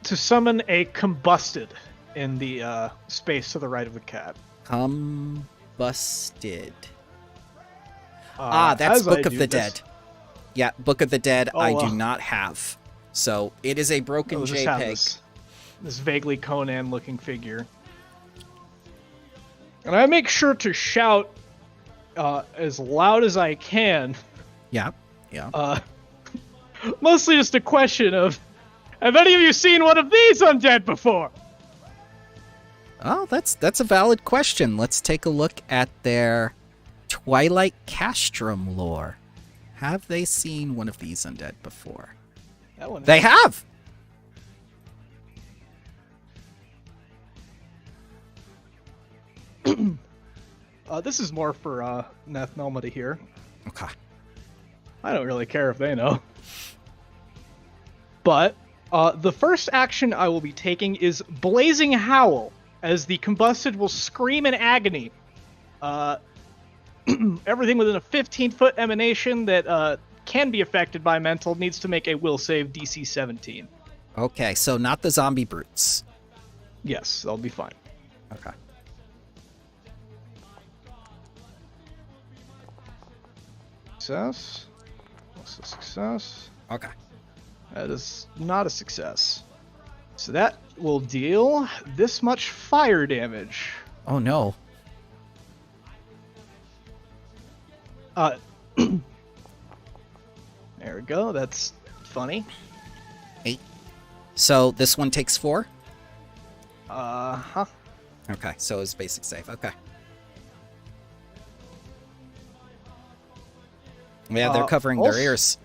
to summon a combusted in the space to the right of the cat. Combusted. That's as I Book of do the this- Dead. Yeah, Book of the Dead Oh, I do not have. So it is a broken I'll just have JPEG. this vaguely Conan-looking figure. And I make sure to shout as loud as I can. Yeah. Mostly just a question of, have any of you seen one of these undead before? Oh, that's a valid question. Let's take a look at their Twilight Castrum lore. Have they seen one of these undead before? That one. They have! This is more for Nathnelma to hear. Okay. I don't really care if they know. But the first action I will be taking is Blazing Howl, as the combusted will scream in agony. Everything within a 15-foot emanation that can be affected by mental needs to make a will save DC 17. Okay, so not the zombie brutes. Yes, that'll be fine. Okay. Success. That's a success. Okay. That is not a success. So that will deal this much fire damage. Oh no. There we go. That's funny. 8. So this one takes 4? Uh-huh. Okay, so it's basic save. Okay. Yeah, they're covering their also- ears.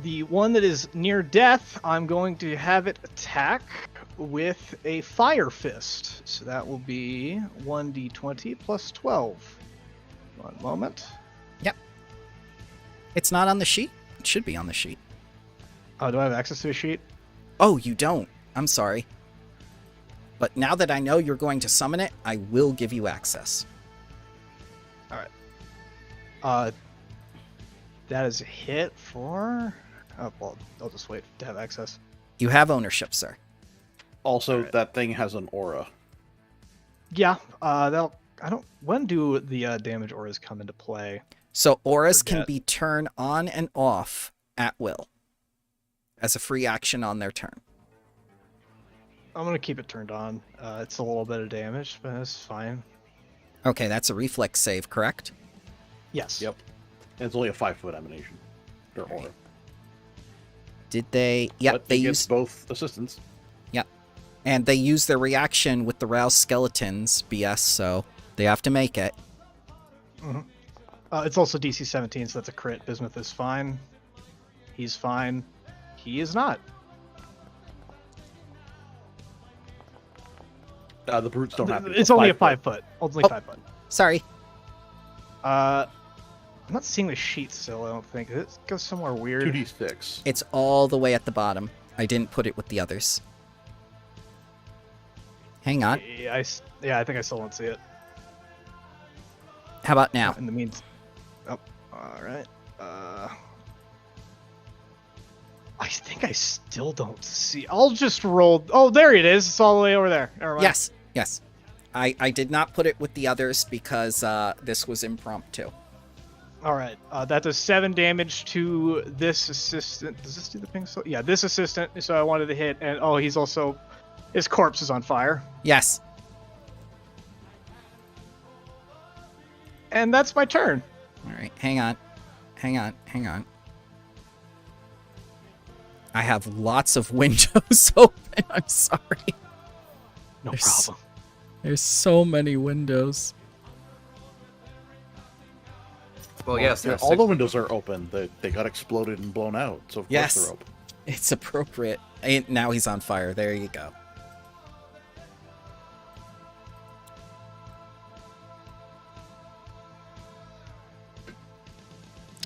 The one that is near death, I'm going to have it attack with a fire fist. So that will be 1d20 plus 12. One moment. Yep. It's not on the sheet? It should be on the sheet. Oh, do I have access to a sheet? Oh, you don't. I'm sorry. But now that I know you're going to summon it, I will give you access. That is a hit for... Oh, well, I'll just wait to have access. You have ownership, sir. Also, Alright. that thing has an aura. Yeah, that'll... I don't... When do the damage auras come into play? So auras can Forget. be turned on and off at will as a free action on their turn. I'm gonna keep it turned on. It's a little bit of damage, but it's fine. Okay, that's a reflex save, correct? Yes. Yep. And it's only a 5-foot emanation. Or aura. Did they? Yep, But they it gets used. both assistants. Yep, and they use their reaction with the roused skeletons BS, so they have to make it. It's also DC 17, so that's a crit. Bismuth is fine. He's fine. He is not. The brutes don't have to. It's only a 5 foot. Only Oh. 5 foot. Sorry. I'm not seeing the sheet still. I don't think it goes somewhere weird. 2d6. It's all the way at the bottom. I didn't put it with the others. Hang on. Yeah, I think I still don't see it. How about now? In the means. Oh, all right. I think I still don't see. I'll just roll. Oh, there it is. It's all the way over there. Never mind. Yes, yes. I did not put it with the others because this was impromptu. All right. That does 7 damage to this assistant. Does this do the ping? Yeah, this assistant. So I wanted to hit, and he's also, his corpse is on fire, Yes. and that's my turn. All right. Hang on. I have lots of windows open. I'm sorry. No There's- problem. There's so many windows. Well, yes, Yeah, there's all six- the windows are open. They got exploded and blown out, so of Yes. course they're open. It's appropriate. And now he's on fire. There you go.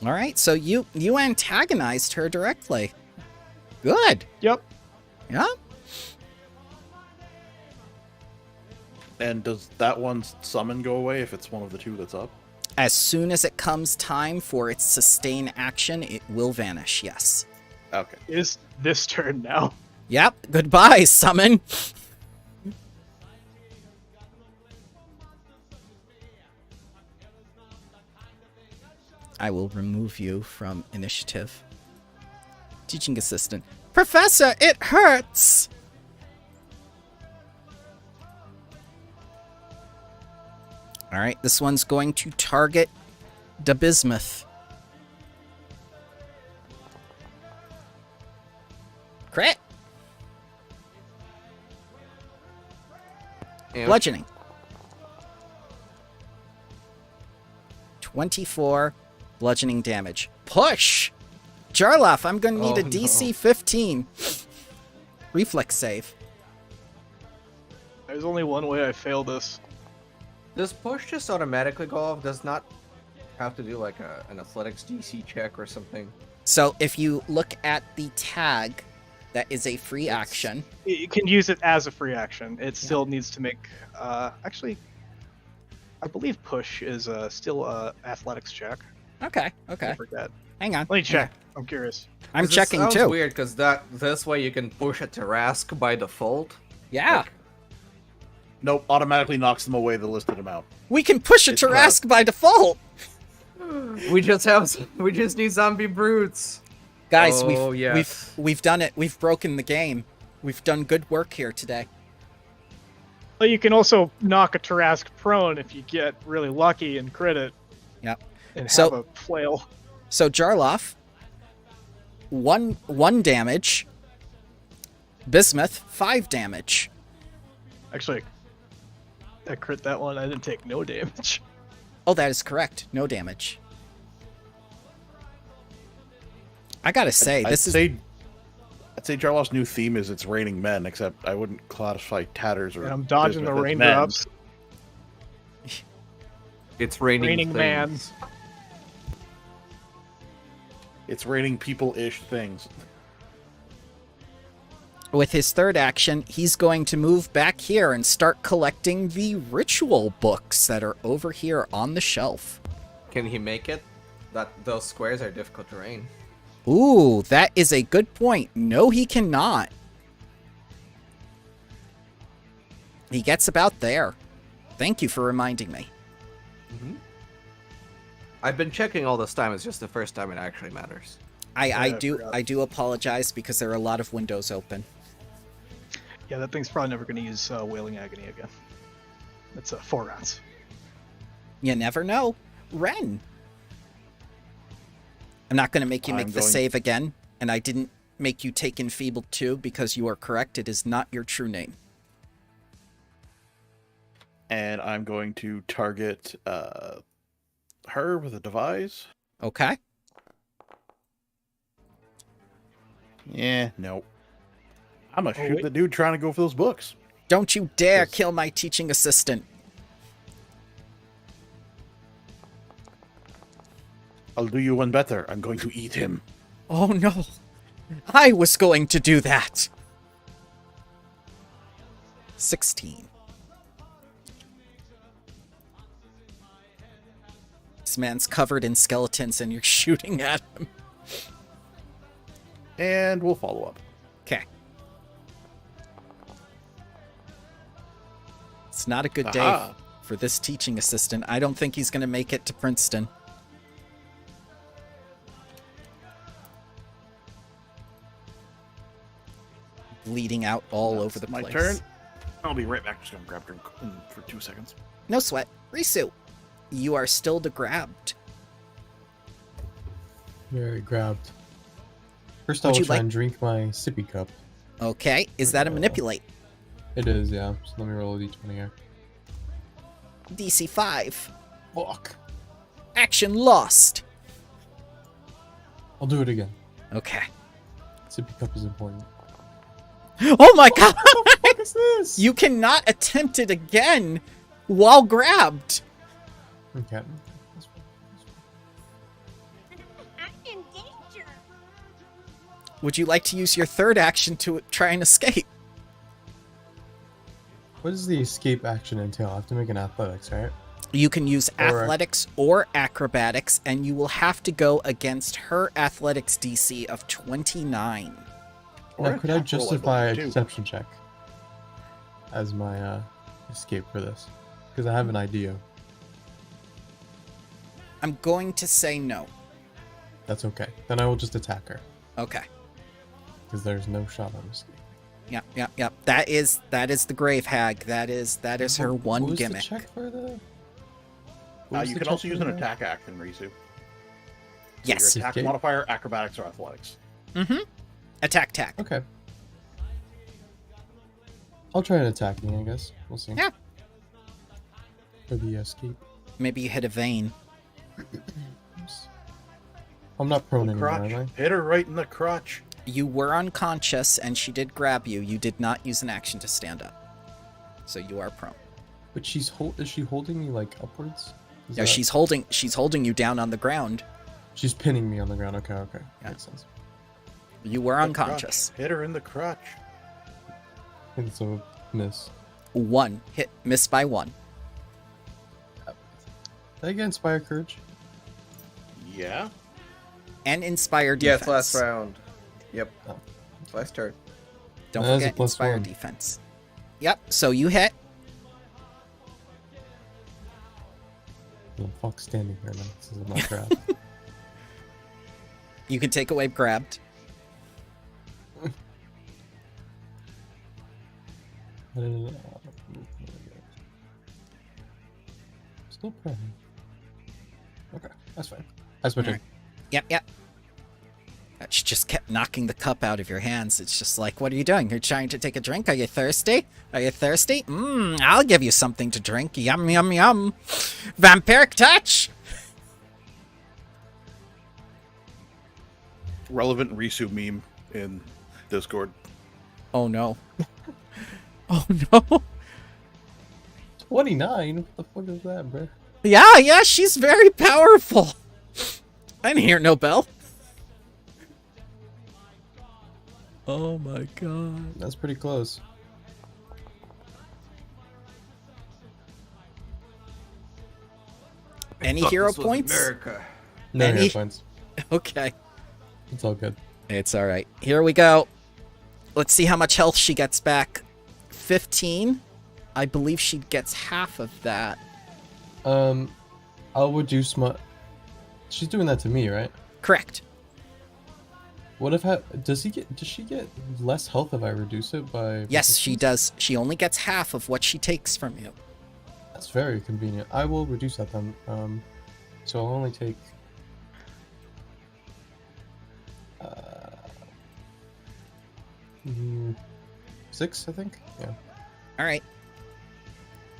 All right, so you antagonized her directly. Good. Yep. Yeah. And does that one's summon go away if it's one of the two that's up? As soon as it comes time for its sustain action, it will vanish. Yes. Okay. It is this turn now. Yep. Goodbye, summon. I will remove you from initiative. Teaching assistant. Professor, it hurts! Alright, this one's going to target the bismuth. Crit! and Bludgeoning. 24 bludgeoning damage. Push! Jarloff, I'm gonna need Oh, a DC no. 15. Reflex save. There's only one way I fail this. Does push just automatically go off? Does not have to do like an athletics DC check or something? So if you look at the tag, that is a free action. You can use it as a free action. It still needs to make. Actually, I believe push is still a athletics check. Okay, I okay. forget. Hang on. Let me check. I'm curious. I'm 'Cause it checking sounds too. Weird because this way you can push a Tarask by default. Yeah. Like, Nope, automatically knocks them away the listed amount. We can push a It's Tarask by default. we just need zombie brutes. Guys, Oh, yes. we've done it. We've broken the game. We've done good work here today. But you can also knock a Tarask prone if you get really lucky and crit it. Yep. And So- have a flail. So Jarloff, one damage. Bismuth, 5 damage. Actually, I crit that one. I didn't take no damage. Oh, that is correct. No damage. I gotta say, this is I'd say Jarloff's new theme is it's raining men, except I wouldn't classify Tatters or And I'm dodging the Bismuth as raindrops. It's raining. Raining man. things. It's raining people-ish things. with his third action, he's going to move back here and start collecting the ritual books that are over here on the shelf. Can he make it? Those squares are difficult terrain. Ooh, that is a good point. No, he cannot. He gets about there. Thank you for reminding me. I've been checking all this time. It's just the first time it actually matters. I forgot. do apologize because there are a lot of windows open. Yeah, that thing's probably never going to use Wailing Agony again. It's 4 rounds. You never know. Ren. I'm not going to make you make the save again, and I didn't make you take Enfeebled 2 because you are correct. It is not your true name. And I'm going to target her with a devise. Okay. Yeah, no. I'm gonna Oh, shoot wait. the dude trying to go for those books. Don't you dare Yes. kill my teaching assistant. I'll do you one better. I'm going to eat him. Oh no. I was going to do that. 16. This man's covered in skeletons and you're shooting at him. And we'll follow up. Okay. It's not a good day Aha. for this teaching assistant. I don't think he's going to make it to Princeton. Bleeding out all over the my place. turn. I'll be right back. Just gonna grab a drink for 2 seconds. No sweat. Risu, you are still grabbed. Very grabbed. First, I Would will you try like- and drink my sippy cup. Okay, is that a manipulate? It is, yeah. So let me roll a d20 here. DC 5. Fuck. Action lost. I'll do it again. Okay. Sippy cup is important. Oh my god! What is this? You cannot attempt it again while grabbed. Okay. I'm in danger. Would you like to use your third action to try and escape? What does the escape action entail? I have to make an athletics, right? You can use Or- athletics or acrobatics, and you will have to go against her athletics DC of 29. Or Now, could I attack roll, justify a believe, too. deception check as my escape for this? Because I have an idea. I'm going to say no. That's okay. Then I will just attack her Okay. because there's no shot on escape. Yep. That is the grave hag. That is her one What was gimmick. The check for the... what was You the can check also for use an that? attack action, Risu. So Yes. Your attack Okay. modifier, acrobatics, or athletics. Mm-hmm. Attack. Okay. I'll try an attacking, I guess. We'll see. Yeah. For the escape. Maybe you hit a vein. I'm not prone The anymore, crotch. am Hit her right in the crotch. You were unconscious, and she did grab you. You did not use an action to stand up, so you are prone. I? But is she holding me like upwards? Is No, that- she's holding you down on the ground. She's pinning me on the ground. Okay. Yeah. Makes sense. You were The unconscious. crotch. Hit her in the crotch. I think it's a miss. 1 hit, miss by 1. Did I get inspire courage? Yeah. And inspire Yes, defense. last round. Yep. Oh. Last turn. Don't That is a forget +1. inspire defense. Yep. So you hit. I'm fuck standing here now. This is not grab. You can take away grabbed. Still prone. Okay, that's fine. That's my turn. Yep. She just kept knocking the cup out of your hands. It's just like, what are you doing? You're trying to take a drink? Are you thirsty? I'll give you something to drink. Yum, yum, yum. Vampiric touch! Relevant Risu meme in Discord. Oh no. Oh no. 29? What the fuck is that, bro? Yeah, she's very powerful. I didn't hear no bell. Oh my god. That's pretty close. Any Thought hero this was points? America. No Any- hero points. Okay. It's all good. It's alright. Here we go. Let's see how much health she gets back. 15. I believe she gets half of that. I'll reduce my... She's doing that to me, right? Correct. What if does she get less health if I reduce it by... Yes, she does. She only gets half of what she takes from you. That's very convenient. I will reduce that then. So I'll only take... 6, I think? Yeah. Alright.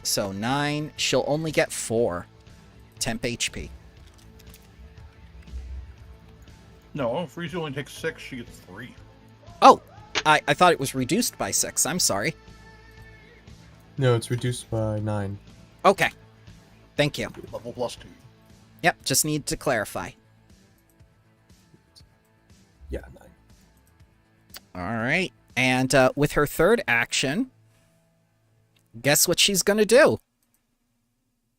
So 9. She'll only get 4 temp HP. No, if Risu only takes 6, she gets 3. Oh! I thought it was reduced by 6. I'm sorry. No, it's reduced by 9. Okay. Thank you. Level +2. Yep, just need to clarify. Yeah, 9. All right. And with her third action, guess what she's going to do?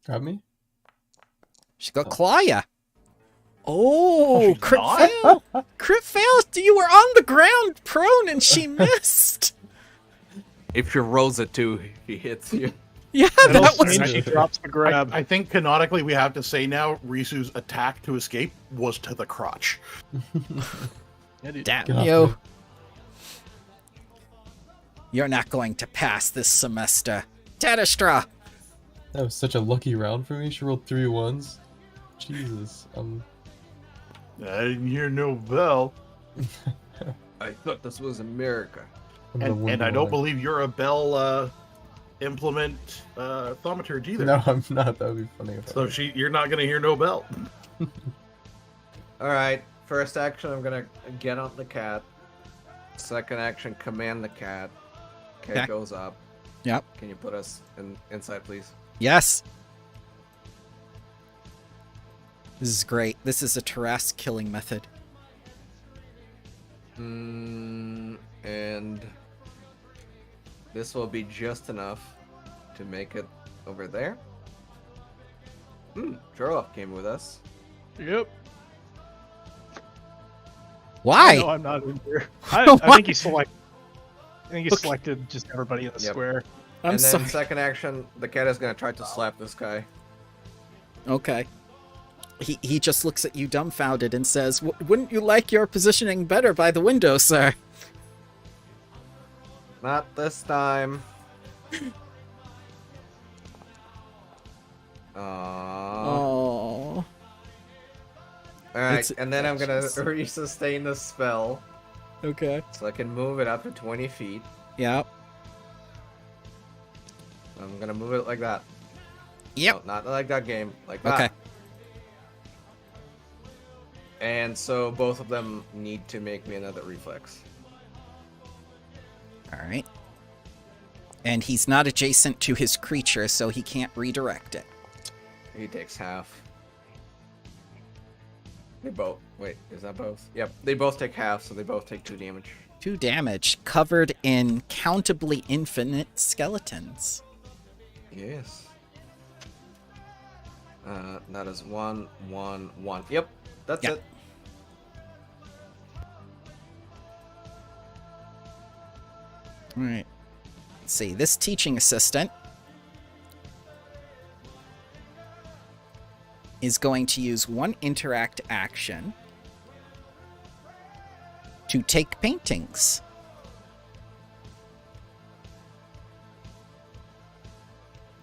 Grab me? She's going to claw ya. Oh, she's crit not? fail. Crit fail. You were on the ground prone and she missed. If she rolls it too, he hits you. Yeah, Middle that was... swing, she drops the grab. I think canonically we have to say now Risu's attack to escape was to the crotch. Damn Get off you. me. You're not going to pass this semester. Tadastra. That was such a lucky round for me. She rolled 3 1s. Jesus. I didn't hear no bell. I thought this was America. I'm gonna And I wonder don't why. believe you're a Bell implement thaumaturge either. No, I'm not. That would be funny. If I So was. you're not gonna hear no bell. All right. First action, I'm gonna get on the cat. Second action, command the cat. Cat Okay. goes up. Yep. Can you put us inside, please? Yes. This is great. This is a Tarrasque killing method. And this will be just enough to make it over there. Jorloff came with us. Yep. Why? No, I'm not in here. I Why? think he selected. I think he Okay. selected just everybody in the Yep. square. I'm and then sorry. second action, the cat is gonna try to slap this guy. Okay. He just looks at you dumbfounded and says, "Wouldn't you like your positioning better by the window, sir?" Not this time. Aww. Oh. Alright, It's- and then I'm gonna Jeez. resustain the spell Okay. so I can move it up to 20 feet. Yep. I'm gonna move it like that. Yep. No, not like that game. Like that. Okay. And so both of them need to make me another reflex. All right. And he's not adjacent to his creature, so he can't redirect it. He takes half. They both. Wait, is that both? Yep, they both take half, so they both take 2 damage. 2 damage, covered in countably infinite skeletons. Yes. That is 1, 1, 1. Yep, that's Yeah. it. All right. Let's see. This teaching assistant is going to use 1 interact action to take paintings.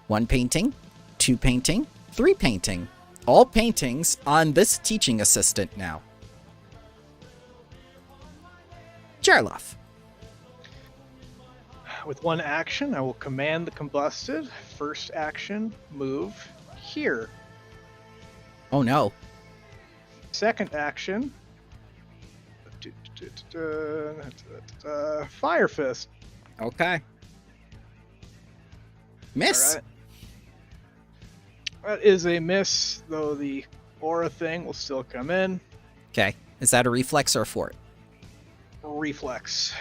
One painting, 2 painting, 3 painting. All paintings on this teaching assistant now. Jarloff. With 1 action, I will command the combusted. First action, move here. Oh no. Second action, Fire Fist. Okay. Miss. Alright. That is a miss, though the aura thing will still come in. Okay. Is that a reflex or a fort? Reflex.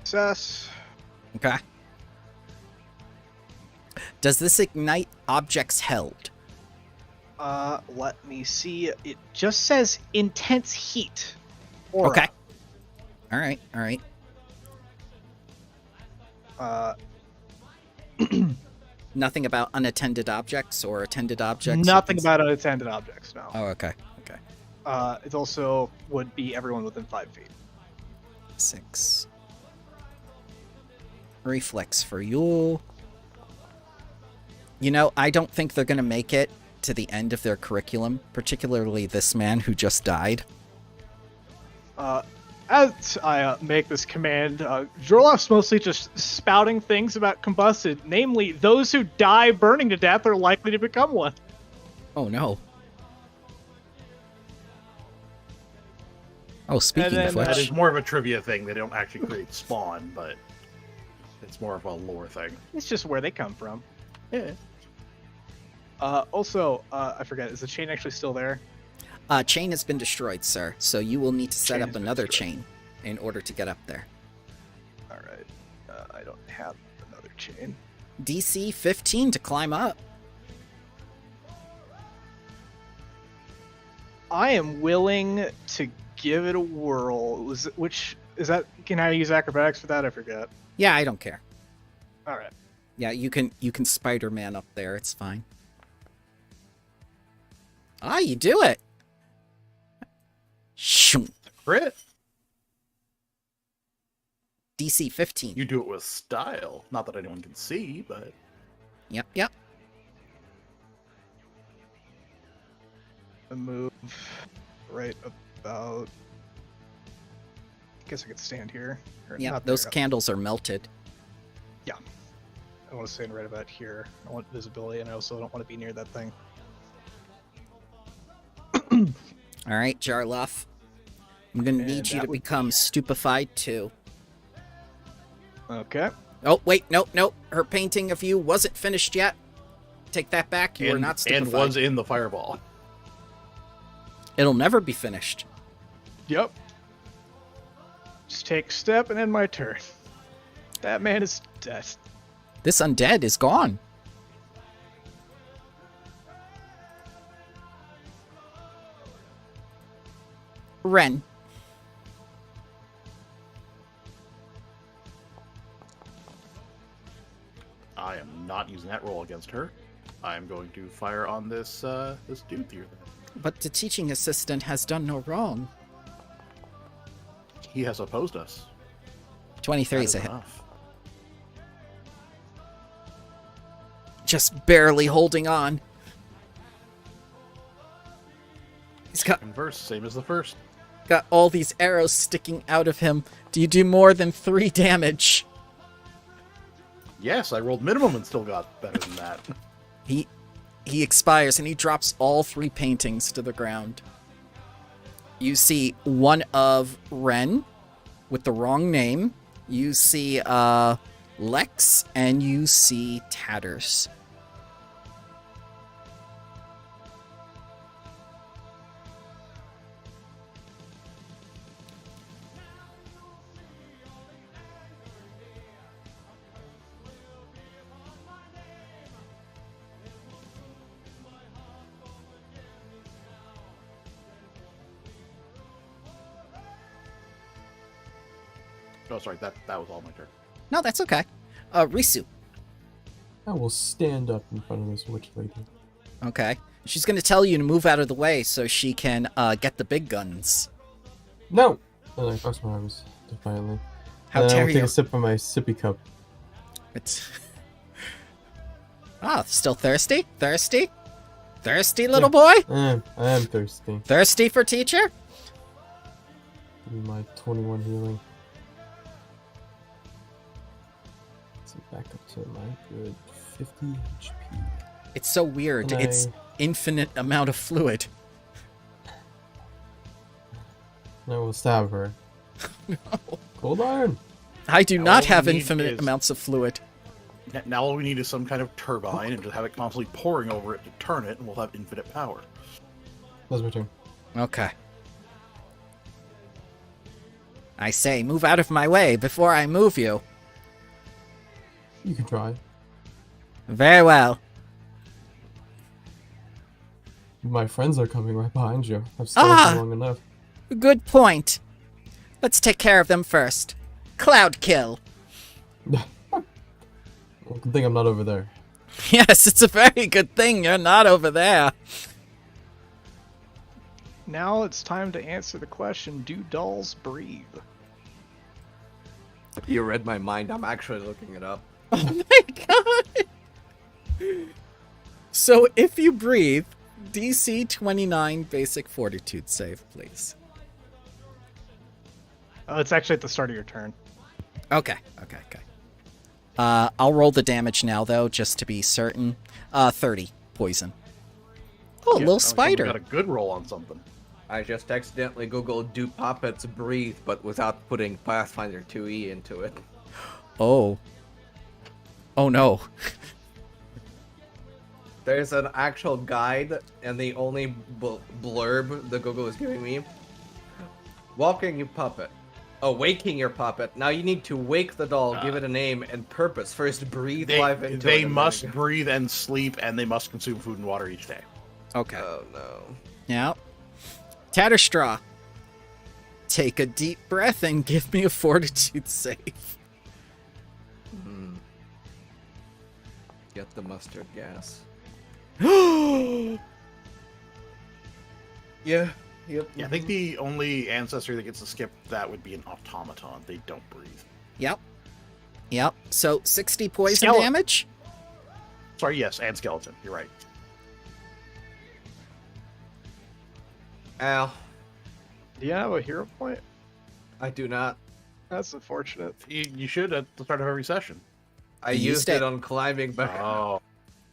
Success. Okay. Does this ignite objects held? Let me see. It just says intense heat. Aura. Okay. All right. All right. Nothing about unattended objects or attended objects? or Nothing things- about unattended objects, no. Oh, okay. Okay. It also would be everyone within 5 feet. 6. Reflex for Yule. You know, I don't think they're going to make it to the end of their curriculum, particularly this man who just died. As I make this command, Jorloff's mostly just spouting things about combusted, namely, those who die burning to death are likely to become one. Oh, no. Oh, speaking then, of That is which, more of a trivia thing. They don't actually create spawn, but it's more of a lore thing. It's just where they come from. Yeah. Also, I forget, is the chain actually still there? chain has been destroyed, sir. So you will need to set Chain up has been another destroyed. chain in order to get up there. Alright. I don't have another chain. DC 15 to climb up. I am willing to give it a whirl. Can I use acrobatics for that? I forget. Yeah, I don't care. Alright. Yeah, you can Spider-Man up there. It's fine. Ah, you do it. Shoom. Crit. DC 15. You do it with style. Not that anyone can see, but Yep. A move right about. I guess I could stand here. Or Yeah, not those there. candles are melted. I want to stand right about here. I want visibility, and I also don't want to be near that thing. All right, Jarloff. I'm gonna And need you that to would become stupefied too. Okay. Oh, wait, no. Her painting of you wasn't finished yet. Take that back. You are not stupefied. and was in the fireball. It'll never be finished. Yep. Just take a step, and then my turn. That man is dead. This undead is gone. Ren. I am not using that roll against her. I am going to fire on this this dude here. But the teaching assistant has done no wrong. He has opposed us. 23 That is a is hit. enough. Just barely holding on. He's got Converse, same as the first. all these arrows sticking out of him. Do you do more than 3 damage? Yes, I rolled minimum and still got better than that. He expires and he drops all 3 paintings to the ground. You see one of Ren with the wrong name. You see Lex and you see Tatters. Oh, sorry, that was all my turn. No, that's okay. Risu. I will stand up in front of this witch lady. Okay. She's going to tell you to move out of the way so she can get the big guns. No! And I cross my arms defiantly. How and I dare will take you? a sip from my sippy cup. It's... still thirsty? Thirsty? Thirsty, little boy? I am thirsty. Thirsty for teacher? Give me my 21 healing. Let's see, back up to my good 50 HP. It's so weird. And It's infinite amount of fluid. I will stab her. No. Cold iron! I do Now not all we have need infinite is- amounts of fluid. Now all we need is some kind of turbine and just have it constantly pouring over it to turn it, and we'll have infinite power. That's my turn. Okay. I say, move out of my way before I move you. You can try. Very well. My friends are coming right behind you. I've stayed Ah! for long enough. Good point. Let's take care of them first. Cloud kill. Well, good thing I'm not over there. Yes, it's a very good thing you're not over there. Now it's time to answer the question: do dolls breathe? You read my mind. I'm actually looking it up. Oh my god. So if you breathe, DC 29 basic fortitude save, please. Oh, it's actually at the start of your turn. Okay. I'll roll the damage now, though, just to be certain. 30 poison. Oh, a Yeah, little sounds like someone spider. got a good roll on something. I just accidentally googled "do puppets breathe," but without putting Pathfinder 2e into it. Oh. Oh no. There's an actual guide, and the only blurb the Google is giving me: walking your puppet, waking your puppet. Now you need to wake the doll, give it a name and purpose. First, breathe life into it. They and must then- breathe and sleep, and they must consume food and water each day. Okay. Oh no. Yeah. Tatterstraw. Take a deep breath and give me a fortitude save. Get the mustard gas. Yeah. Yeah. Yep. Yeah, I think the only ancestry that gets to skip that would be an automaton. They don't breathe. Yep. Yep. So 60 poison Skeleton. damage? Sorry, yes, and skeleton. You're right. Al, Do you have a hero point? I do not. That's unfortunate. You should at the start of every session. I You used stay- it on climbing back. Oh.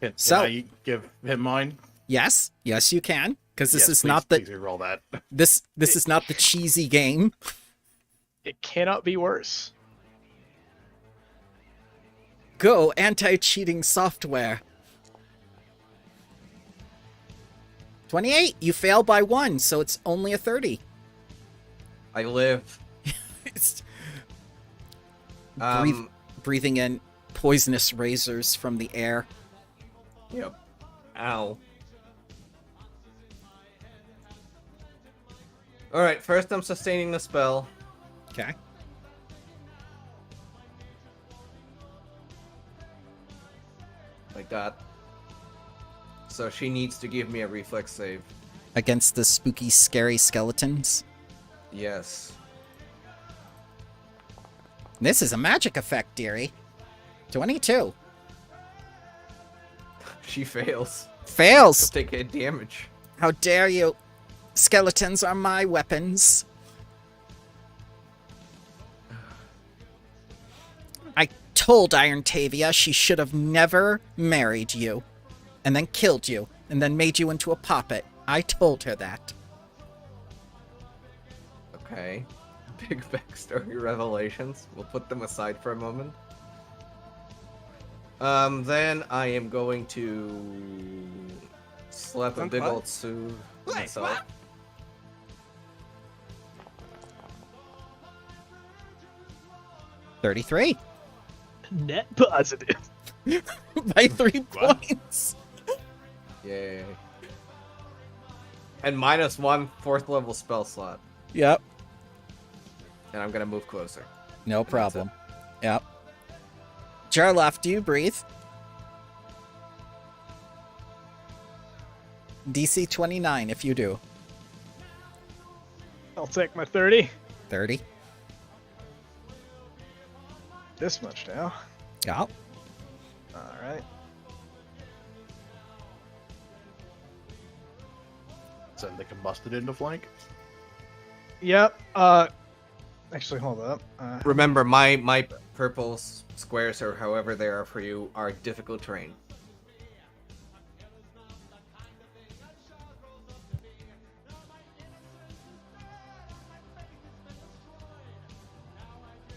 Can So- I give him mine? Yes. Yes, you can. Because this Yes, is please, not the please roll that. this is not the cheesy game. It cannot be worse. Go anti-cheating software. 28. You fail by 1, so it's only a 30. I live. It's Um, breathing in poisonous razors from the air. Yep. Ow. Alright, first I'm sustaining the spell. Okay. Like that. So she needs to give me a reflex save. Against the spooky, scary skeletons. Yes. This is a magic effect, dearie. 22. She fails. Fails! She'll take 8 damage. How dare you? Skeletons are my weapons. I told Iron Tavia she should have never married you. And then killed you. And then made you into a puppet. I told her that. Okay. Big backstory revelations. We'll put them aside for a moment. Then I am going to slap a big old soothe myself. 33. Net positive. By 3 points. Yay. And -1 4th level spell slot. Yep. And I'm gonna move closer. No problem. Yep. Jarloff, do you breathe? DC 29 if you do. I'll take my 30. 30. This much now. Yep. Alright. Send the combusted into flank. Yep. Actually, hold up. Remember, my purple squares, or however they are for you, are difficult terrain.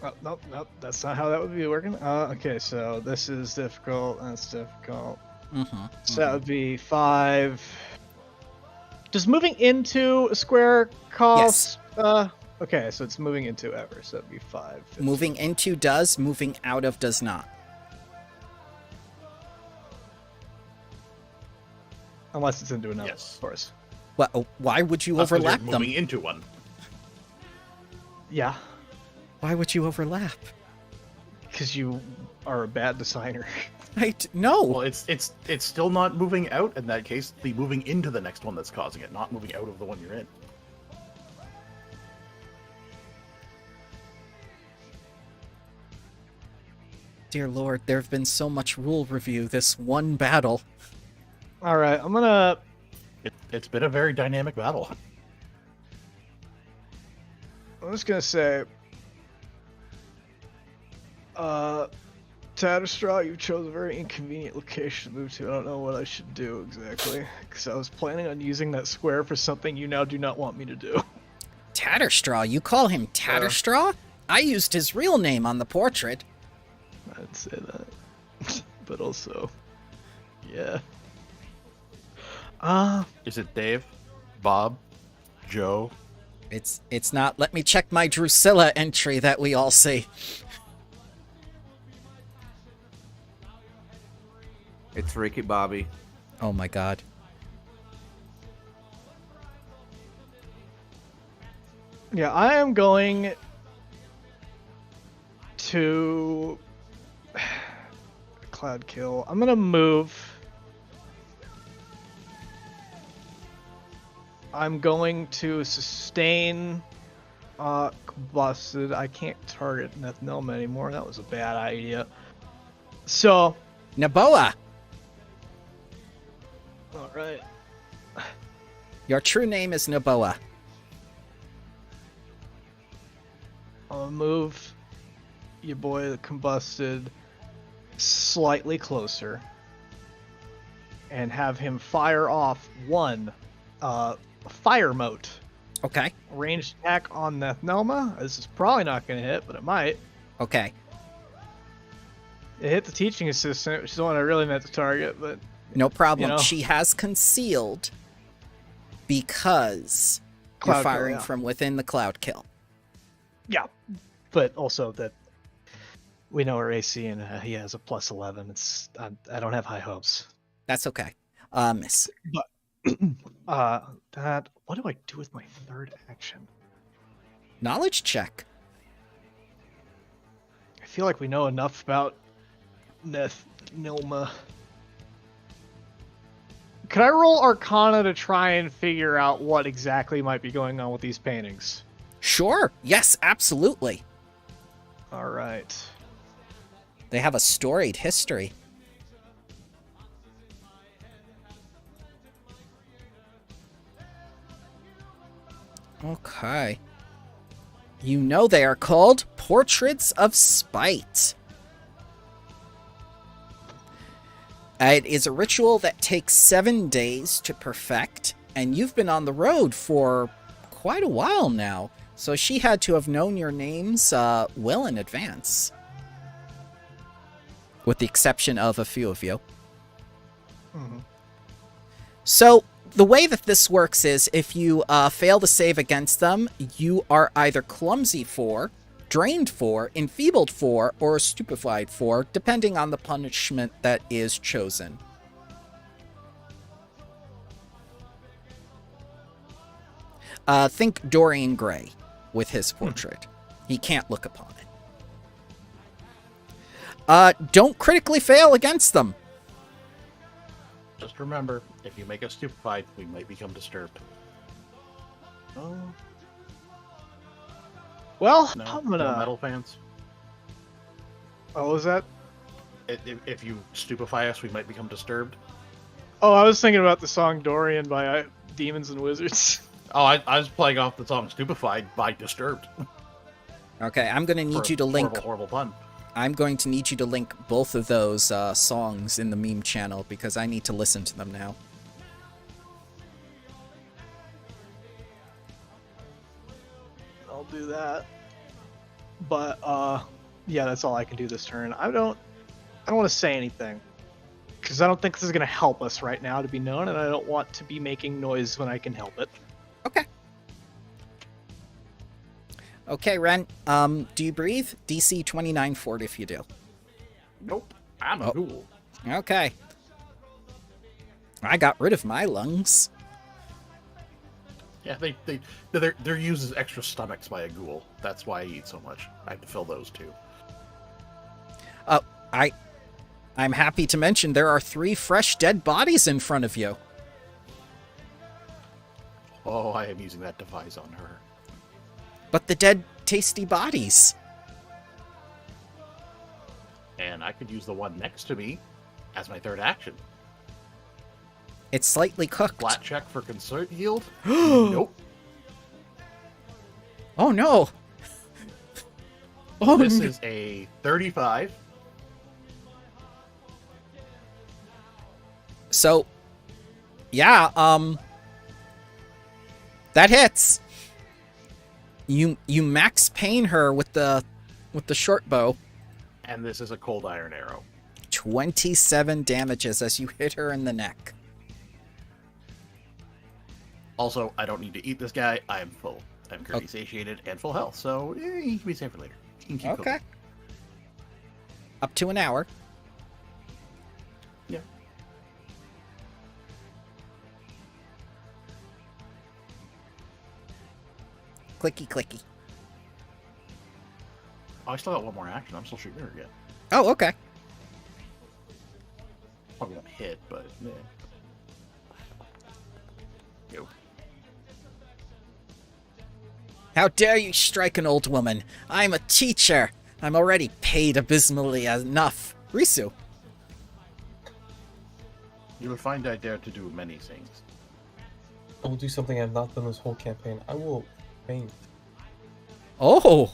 Oh, nope, that's not how that would be working. Okay, so this is difficult, that's difficult. Mm-hmm. So that would be 5. Does moving into a square cost? Okay, so it's moving into ever, so that'd be 5. Moving into does, moving out of does not. Unless it's into another, Yes. of course. Well, why would you That's 'cause you're overlap them? moving into one. Yeah, Why would you overlap? because you are a bad designer. No. Well, it's still not moving out in that case. The moving into the next one that's causing it, not moving out of the one you're in. Dear Lord, there have been so much rule review this one battle. Alright, I'm gonna... It's been a very dynamic battle. I'm just gonna say... Tatterstraw, you chose a very inconvenient location to move to. I don't know what I should do exactly, because I was planning on using that square for something you now do not want me to do. Tatterstraw? You call him Tatterstraw? I used his real name on the portrait. I'd say that. But also, yeah. Is it Dave? Bob? Joe? It's not. Let me check my Drusilla entry that we all see. It's Ricky Bobby. Oh my god. Yeah, I am going to Cloud Kill. I'm gonna move. I'm going to sustain Combusted. I can't target Nethnelma anymore. That was a bad idea. So, Naboa! alright. Your true name is Naboa. I'll move your boy, the Combusted, slightly closer. And have him fire off one fire mote. Okay. Ranged attack on Nethnelma. This is probably not going to hit, but it might. Okay. It hit the teaching assistant, which is the one I really meant to target, but No problem. You know. She has concealed because Cloud you're kill, firing yeah. from within the cloud kill. yeah. But also that we know her AC and he has a plus 11. I don't have high hopes. That's okay. Miss. That what do I do with my third action? Knowledge check. I feel like we know enough about Nethnelma. Could I roll Arcana to try and figure out what exactly might be going on with these paintings? Sure. Yes, absolutely. All right. They have a storied history. Okay. You know they are called Portraits of Spite. It is a ritual that takes 7 days to perfect, and you've been on the road for quite a while now, so she had to have known your names well in advance. With the exception of a few of you. Mhm. So, the way that this works is if you fail to save against them, you are either clumsy 4, drained 4, enfeebled 4, or stupefied 4, depending on the punishment that is chosen. Think Dorian Gray with his portrait. He can't look upon it. Don't critically fail against them. Just remember, if you make us stupefied, we might become disturbed. Oh. Well, No, I'm no gonna. metal fans. Oh, was that? If you stupefy us, we might become disturbed. Oh, I was thinking about the song Dorian by Demons and Wizards. Oh, I was playing off the song "Stupefied" by Disturbed. Okay, I'm going to For need a you to link... horrible pun. I'm going to need you to link both of those songs in the meme channel because I need to listen to them now. I'll do that. But yeah, that's all I can do this turn. I don't want to say anything because I don't think this is going to help us right now to be known, and I don't want to be making noise when I can help it. Okay. Okay, Ren. Do you breathe? DC 29 fort if you do. Nope, I'm a ghoul. Okay. I got rid of my lungs. Yeah, they're used as extra stomachs by a ghoul. That's why I eat so much. I have to fill those too. I'm happy to mention there are 3 fresh dead bodies in front of you. Oh, I am using that device on her. But the dead, tasty bodies. And I could use the one next to me as my third action. It's slightly cooked. Flat check for concert yield? Nope. Oh no. Oh, This no. is a 35. So, yeah, that hits. You max pain her with the short bow. And this is a cold iron arrow. 27 damages as you hit her in the neck. Also, I don't need to eat this guy. I'm full. I'm currently satiated and full health, so he can be saved for later. He can keep Okay. cooking. Up to an hour. Yeah. Clicky, clicky. Oh, I still got one more action. I'm still shooting her again. Oh, okay. Probably gonna hit, but yeah. Yo. How dare you strike an old woman? I'm a teacher. I'm already paid abysmally enough. Risu. You will find I dare to do many things. I will do something I've not done this whole campaign. I will faint. Oh,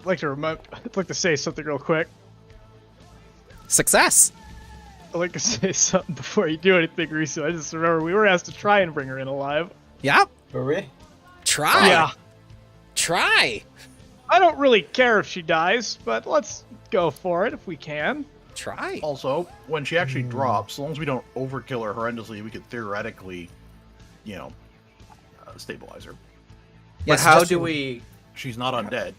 I'd like to say something real quick. success. I'd like to say something before you do anything, Risu. I just remember we were asked to try and bring her in alive. Yep. Were we? Try. Yeah. Try. I don't really care if she dies, but let's go for it if we can. Try. Also, when she actually drops, as long as we don't overkill her horrendously, we could theoretically, stabilize her. But Yes, how just- do we She's not undead.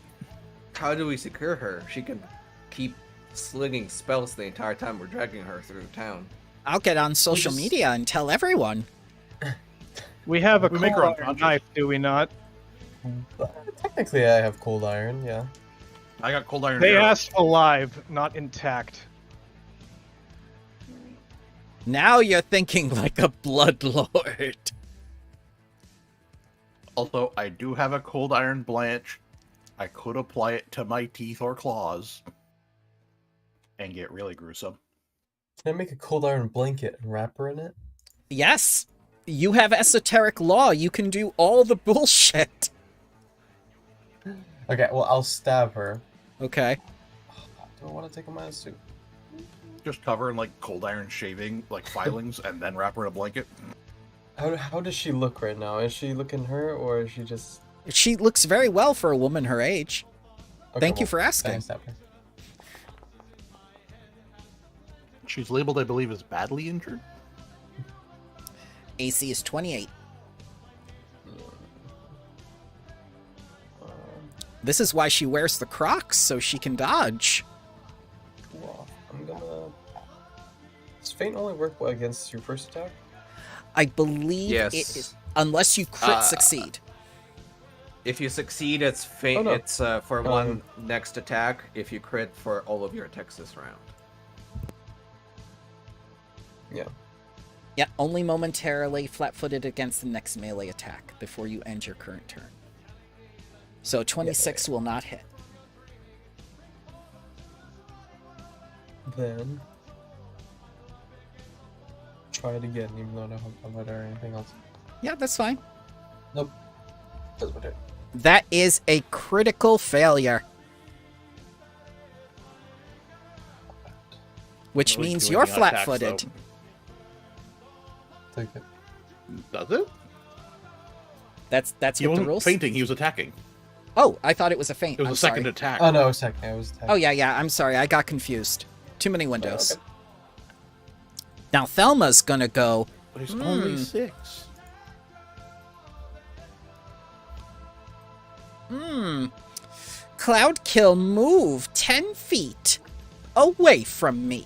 secure her? She can keep slinging spells the entire time we're dragging her through town. I'll get on social just- media and tell everyone. We have a We make her cold iron unconscious. knife, do we not? Technically, I have cold iron. Yeah. I got cold iron. They arrows. asked alive, not intact. Now you're thinking like a bloodlord. Also, I do have a cold iron blanch. I could apply it to my teeth or claws and get really gruesome. Can I make a cold iron blanket and wrap her in it? Yes. You have esoteric law. You can do all the bullshit. Okay, well, I'll stab her. Okay. Do I want to take a -2? Just cover in like cold iron shaving, like filings, and then wrap her in a blanket. How does she look right now? Is she looking hurt, or is she just... She looks very well for a woman her age. Okay, Thank you well, for asking. then I stab her. She's labeled, I believe, as badly injured. AC is 28. This is why she wears the Crocs, so she can dodge. Cool. I'm gonna... Does Feint only work against your first attack? I believe Yes. it is. Unless you crit succeed. If you succeed, it's Oh, no. it's for one next attack. If you crit, for all of your attacks this round. Yeah. Yeah, only momentarily flat-footed against the next melee attack before you end your current turn. So 26 will not hit. Then... Try it again, even though I don't have combat or anything else. Yeah, that's fine. Nope. Doesn't matter. That is a critical failure. Which Doesn't means do you're anything on attacks, flat-footed. Take it. though. Does it? That's He what the wasn't rules. fainting, he was attacking. Oh, I thought it was a feint. It was I'm a second sorry. attack. Oh no, it was attacking. I was attacking. Oh yeah, I'm sorry. I got confused. Too many windows. okay. Now Thelma's gonna go. But it's only 6. Cloud Kill, move 10 feet away from me.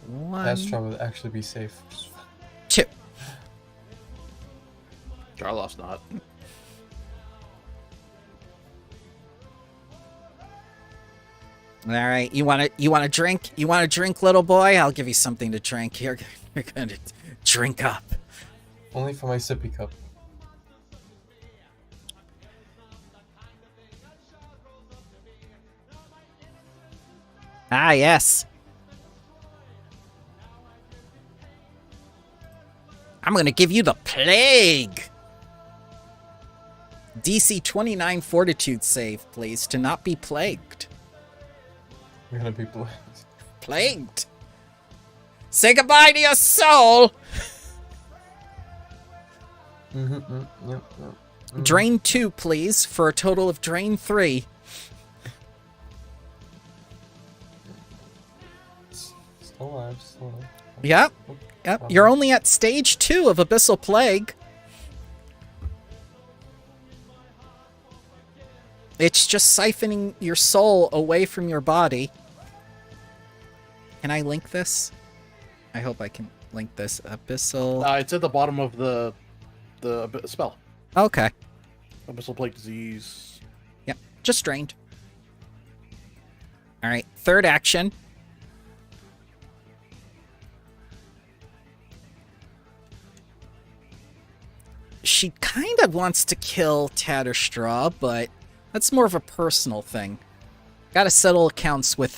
One, Astro would actually be safe. 2. Jarloff's not. All right, you want to drink? You want to drink, little boy? I'll give you something to drink. You're gonna drink up. Only for my sippy cup. Ah, yes. I'm gonna give you the plague. DC 29 Fortitude save, please, to not be plagued. You're gonna be blessed. plagued. Say goodbye to your soul. Yep. Drain 2, please, for a total of drain 3. Still alive. Yep. You're only at stage 2 of Abyssal Plague. It's just siphoning your soul away from your body. Can I link this? I hope I can link this. Abyssal... It's at the bottom of the spell. Okay. Abyssal Plague Disease. Yep. Just drained. Alright. Third action. She kind of wants to kill Tatterstraw, but that's more of a personal thing. Gotta settle accounts with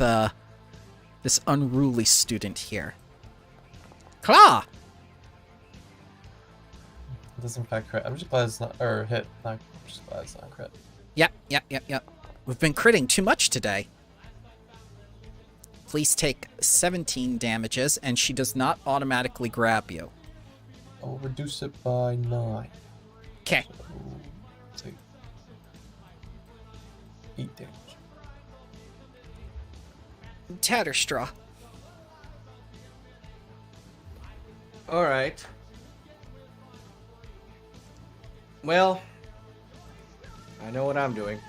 this unruly student here. Claw! It doesn't in fact crit. I'm just glad it's not, or hit. I'm just glad it's not crit. Yep. We've been critting too much today. Please take 17 damages, and she does not automatically grab you. I'll reduce it by 9. Okay. So, take 8 damage. Tatterstraw. All right. Well, I know what I'm doing.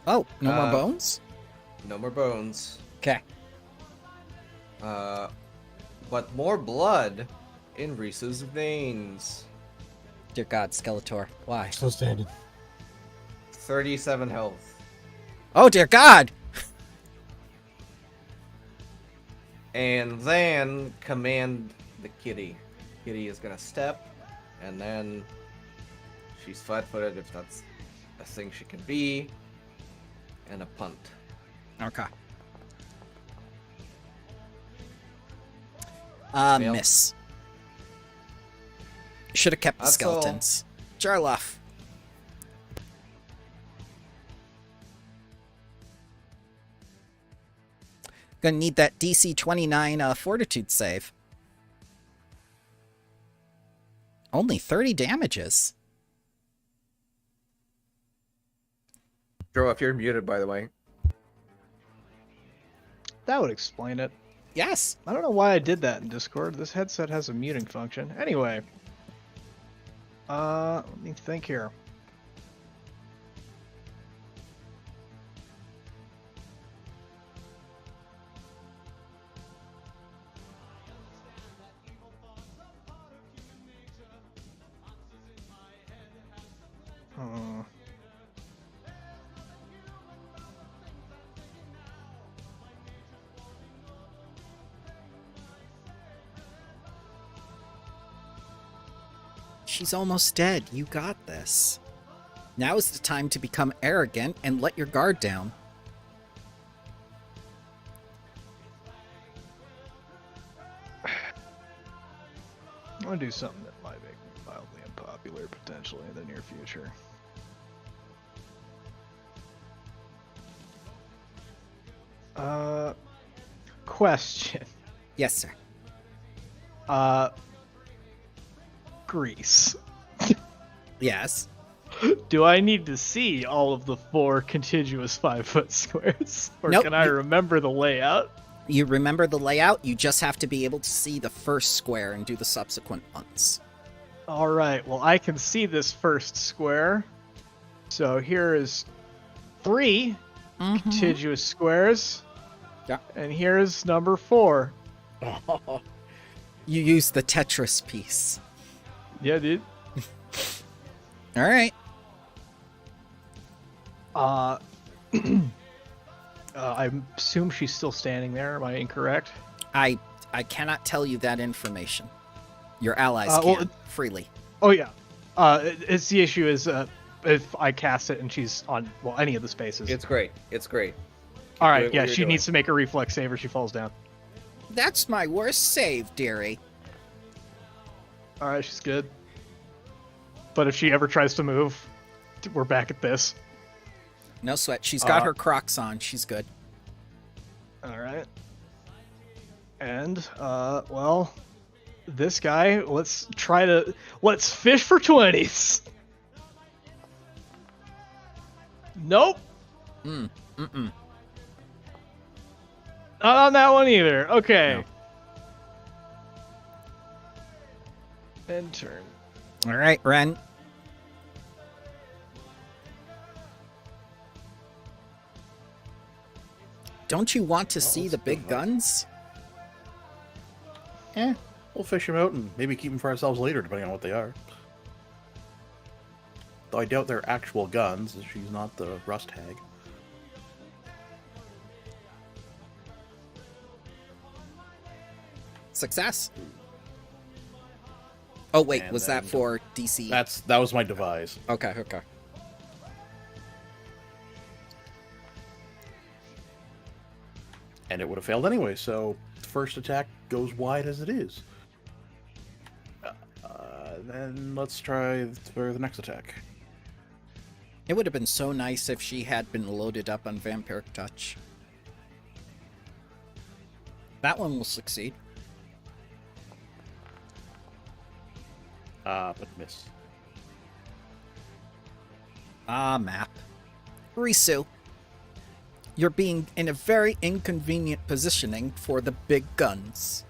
Oh, no more bones? No more bones. Okay. But more blood in Reese's veins. Dear God, Skeletor. Why? Still standing. 37 health. Oh, dear God! And then command the kitty. Kitty is gonna step, and then she's flat-footed if that's a thing she can be, and a punt. Okay. Fail. Miss. Should have kept the That's all. skeletons. Jarloff. Gonna need that DC 29 fortitude save. Only 30 damages. Joe, if you're muted, by the way. That would explain it. Yes. I don't know why I did that in Discord. This headset has a muting function. Anyway. Let me think here. She's almost dead. You got this. Now is the time to become arrogant and let your guard down. I'm gonna do something that might make me mildly unpopular potentially in the near future. Question. Yes, sir. Grease. Yes. Do I need to see all of the 4 contiguous 5-foot squares? Or Nope. can I remember the layout? You remember the layout, you just have to be able to see the first square and do the subsequent ones. Alright, well I can see this first square. So here is 3 contiguous squares. Yeah. And here's number 4. You use the Tetris piece. Yeah, dude. All right. I assume she's still standing there. Am I incorrect? I cannot tell you that information. Your allies well, can freely. Oh yeah. It's the issue is if I cast it and she's on any of the spaces. It's great. It's great. All right. doing what Yeah, you're she doing. needs to make a reflex save or she falls down. That's my worst save, dearie. All right, she's good. But if she ever tries to move, we're back at this. No sweat. She's got her Crocs on. She's good. And well, this guy, let's fish for 20s. Nope. Mm. Mm-mm. Not on that one either. Okay. End turn. All right, Ren. Don't you want to see the big guns? We'll fish them out and maybe keep them for ourselves later, depending on what they are. Though I doubt they're actual guns, as she's not the rust hag. Success. Oh wait, And was that then- for DC? That was my devise. Okay, okay. And it would have failed anyway, so the first attack goes wide as it is. Then let's try for the next attack. It would have been so nice if she had been loaded up on Vampiric Touch. That one will succeed. But miss. Ah, map. Risu, you're being in a very inconvenient positioning for the big guns.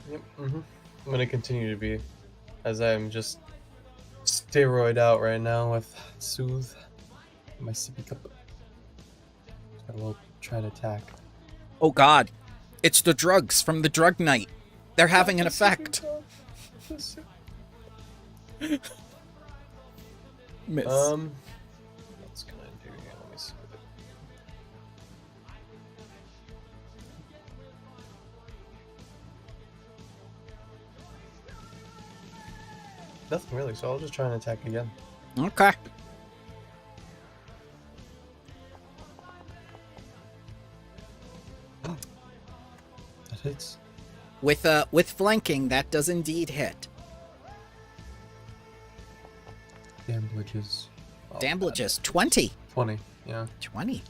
Yep. I'm gonna continue to be, as I'm just steroid out right now with Soothe, my sippy cup. I will try to attack. Oh god, it's the drugs from the drug night. They're having an effect. Miss. What's gonna do here? Let me see. Nothing really, so I'll just try and attack again. Okay. That hits. With flanking, that does indeed hit. Damblages. Oh, Damblages, 20. 20, yeah. 20.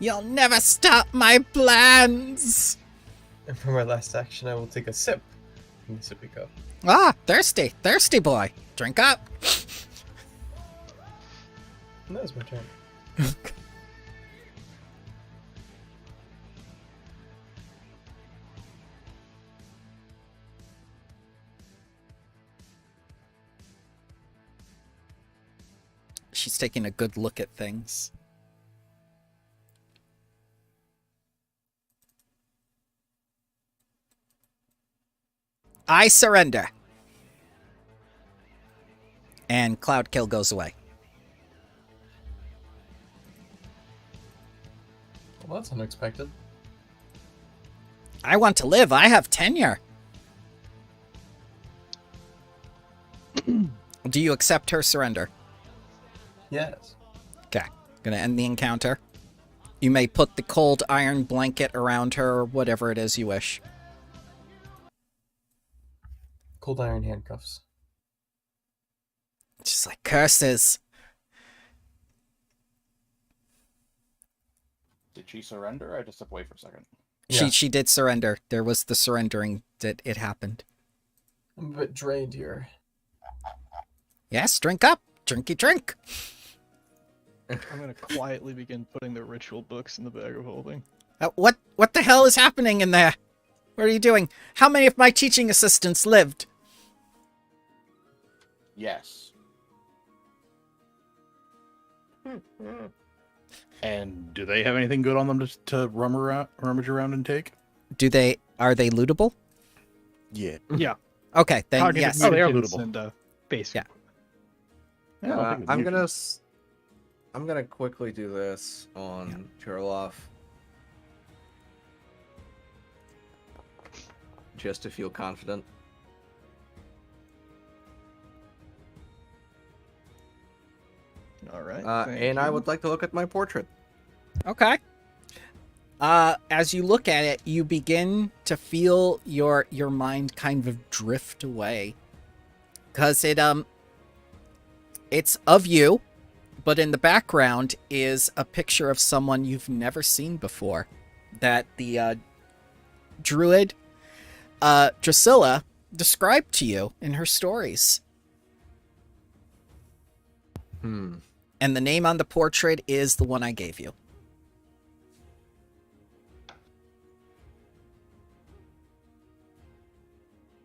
You'll never stop my plans! And for my last action, I will take a sip from the sippy cup. Ah, thirsty. Thirsty boy. Drink up. And that was my turn. She's taking a good look at things. I surrender. And Cloud Kill goes away. Well, that's unexpected. I want to live. I have tenure. Do you accept her surrender? Yes. Okay. Gonna end the encounter. You may put the cold iron blanket around her or whatever it is you wish. Cold iron handcuffs. Just like curses. Did she surrender? I just stepped away for a second. Yeah. She did surrender. There was the surrendering that it happened. I'm a bit drained here. Yes, drink up. Drinky drink. I'm gonna quietly begin putting the ritual books in the bag of holding. What the hell is happening in there? What are you doing? How many of my teaching assistants lived? Yes. And do they have anything good on them to rummage around and take? Are they lootable? Yeah. Yeah. Okay, then Cognitive yes. Oh, they are intelligence lootable. And basic. Yeah. Yeah, I think I'm it's gonna quickly do this on Churloff. Just to feel confident. All right. And I would like to look at my portrait. Okay. As you look at it, you begin to feel your mind kind of drift away. 'Cause it's of you, But in the background is a picture of someone you've never seen before that the druid Drusilla described to you in her stories. Hmm. And the name on the portrait is the one I gave you.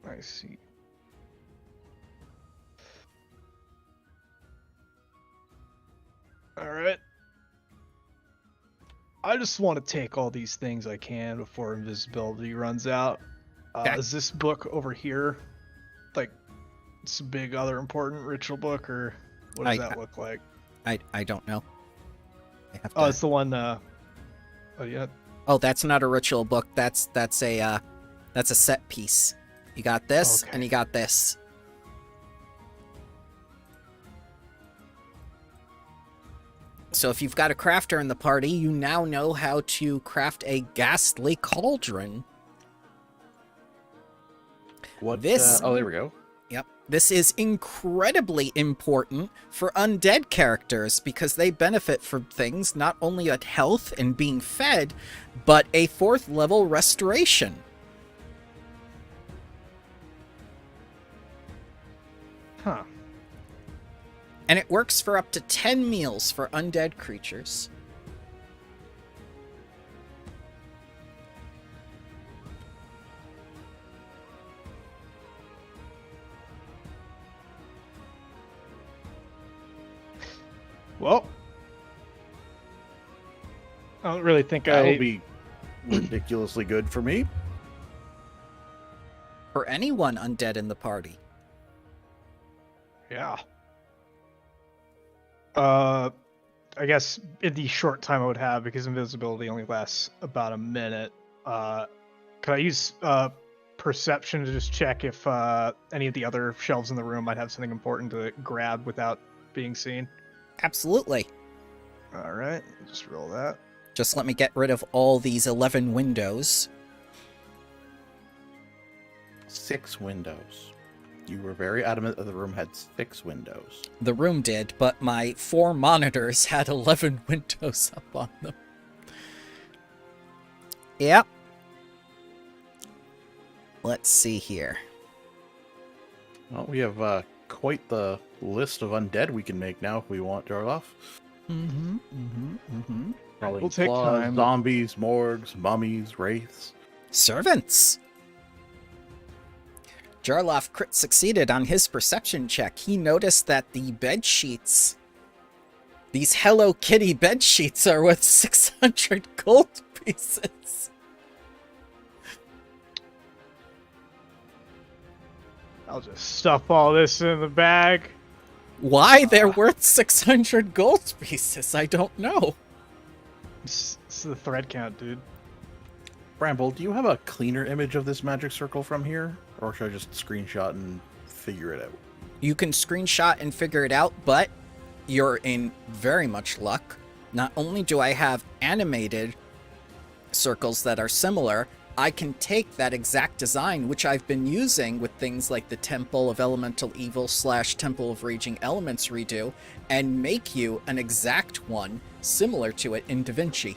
I see. All right. I just want to take all these things I can before invisibility runs out. Okay. Is this book over here, like, it's a big other important ritual book, or what does that look like? I don't know. I have Oh, to- it's the one. Oh yeah. Oh, that's not a ritual book. That's a set piece. You got this, Okay. and you got this. So if you've got a crafter in the party, you now know how to craft a ghastly cauldron. What? This- Oh, there we go. Yep. This is incredibly important for undead characters because they benefit from things not only at health and being fed, but a 4th level restoration. Huh. And it works for up to 10 meals for undead creatures. Well, I don't really think That'll I. be ridiculously good for me. For anyone undead in the party. Yeah. I guess in the short time I would have, because invisibility only lasts about a minute, could I use perception to just check if any of the other shelves in the room might have something important to grab without being seen? Absolutely. All right, just roll that. Just let me get rid of all these 11 windows. 6 windows. You were very adamant that the room had 6 windows. The room did, but my 4 monitors had 11 windows up on them. Yep. Let's see here. Well, we have quite the list of undead we can make now if we want, Jarloff. Probably We'll take claws, time. zombies, morgues, mummies, wraiths. Servants! Jarloff crit succeeded on his perception check. He noticed that the bed sheets, these Hello Kitty bed sheets, are worth 600 gold pieces. I'll just stuff all this in the bag. Why they're worth 600 gold pieces, I don't know. This is the thread count, dude. Bramble, do you have a cleaner image of this magic circle from here? Or should I just screenshot and figure it out? You can screenshot and figure it out, but you're in very much luck. Not only do I have animated circles that are similar, I can take that exact design, which I've been using with things like the Temple of Elemental Evil / Temple of Raging Elements redo, and make you an exact one similar to it in DaVinci.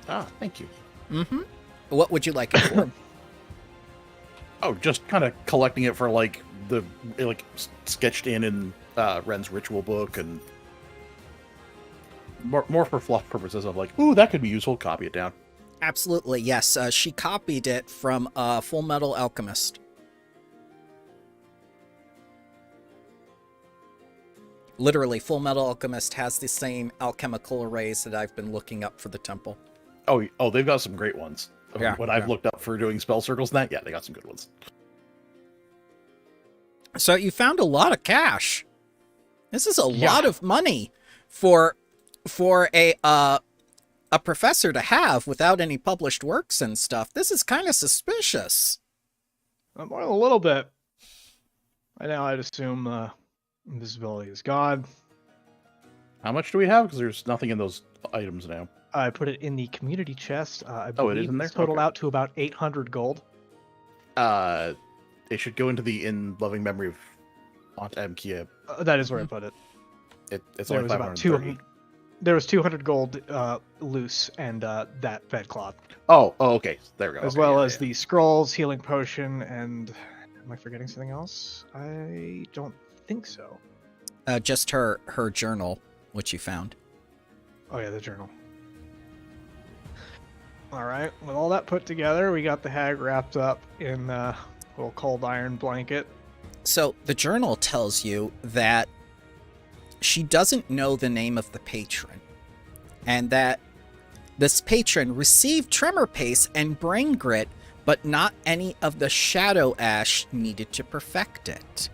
Ah, thank you. Mm-hmm. What would you like it for? Oh, just kind of collecting it for sketched in Ren's ritual book, and more for fluff purposes of ooh, that could be useful. Copy it down. Absolutely, yes. She copied it from Full Metal Alchemist. Literally, Full Metal Alchemist has the same alchemical arrays that I've been looking up for the temple. Oh, they've got some great ones. Yeah, What I've looked up for doing spell circles and that, yeah, they got some good ones. So you found a lot of cash. This is a lot of money for a professor to have without any published works and stuff. This is kind of suspicious. More than a little bit. Right now, I'd assume invisibility is gone. How much do we have? Because there's nothing in those items now. I put it in the community chest. I Oh, it believe is in there? it's totaled Okay. out to about 800 gold. It should go into the in loving memory of Aunt Amkia. That is where I put it. It's There only was about 530. There was 200 gold loose, and that bed cloth, Oh, okay. There we go. as Okay, well yeah, as yeah. the scrolls, healing potion, and am I forgetting something else? I don't think so. Just her journal, which you found. Oh yeah, the journal. All right. With all that put together, we got the hag wrapped up in a little cold iron blanket. So the journal tells you that she doesn't know the name of the patron, and that this patron received tremor pace and brain grit, but not any of the shadow ash needed to perfect it.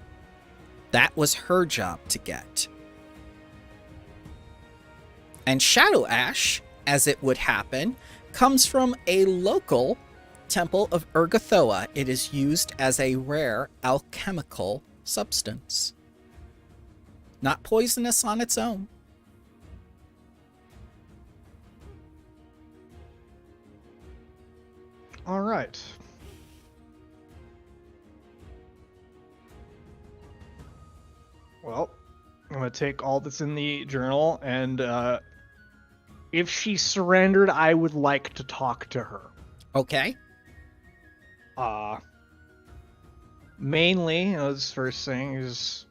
That was her job to get. And shadow ash, as it would happen, comes from a local temple of Urgathoa. It is used as a rare alchemical substance. Not poisonous on its own. All right. Well, I'm going to take all that's in the journal, and if she surrendered, I would like to talk to her. Okay. Mainly, as first thing is,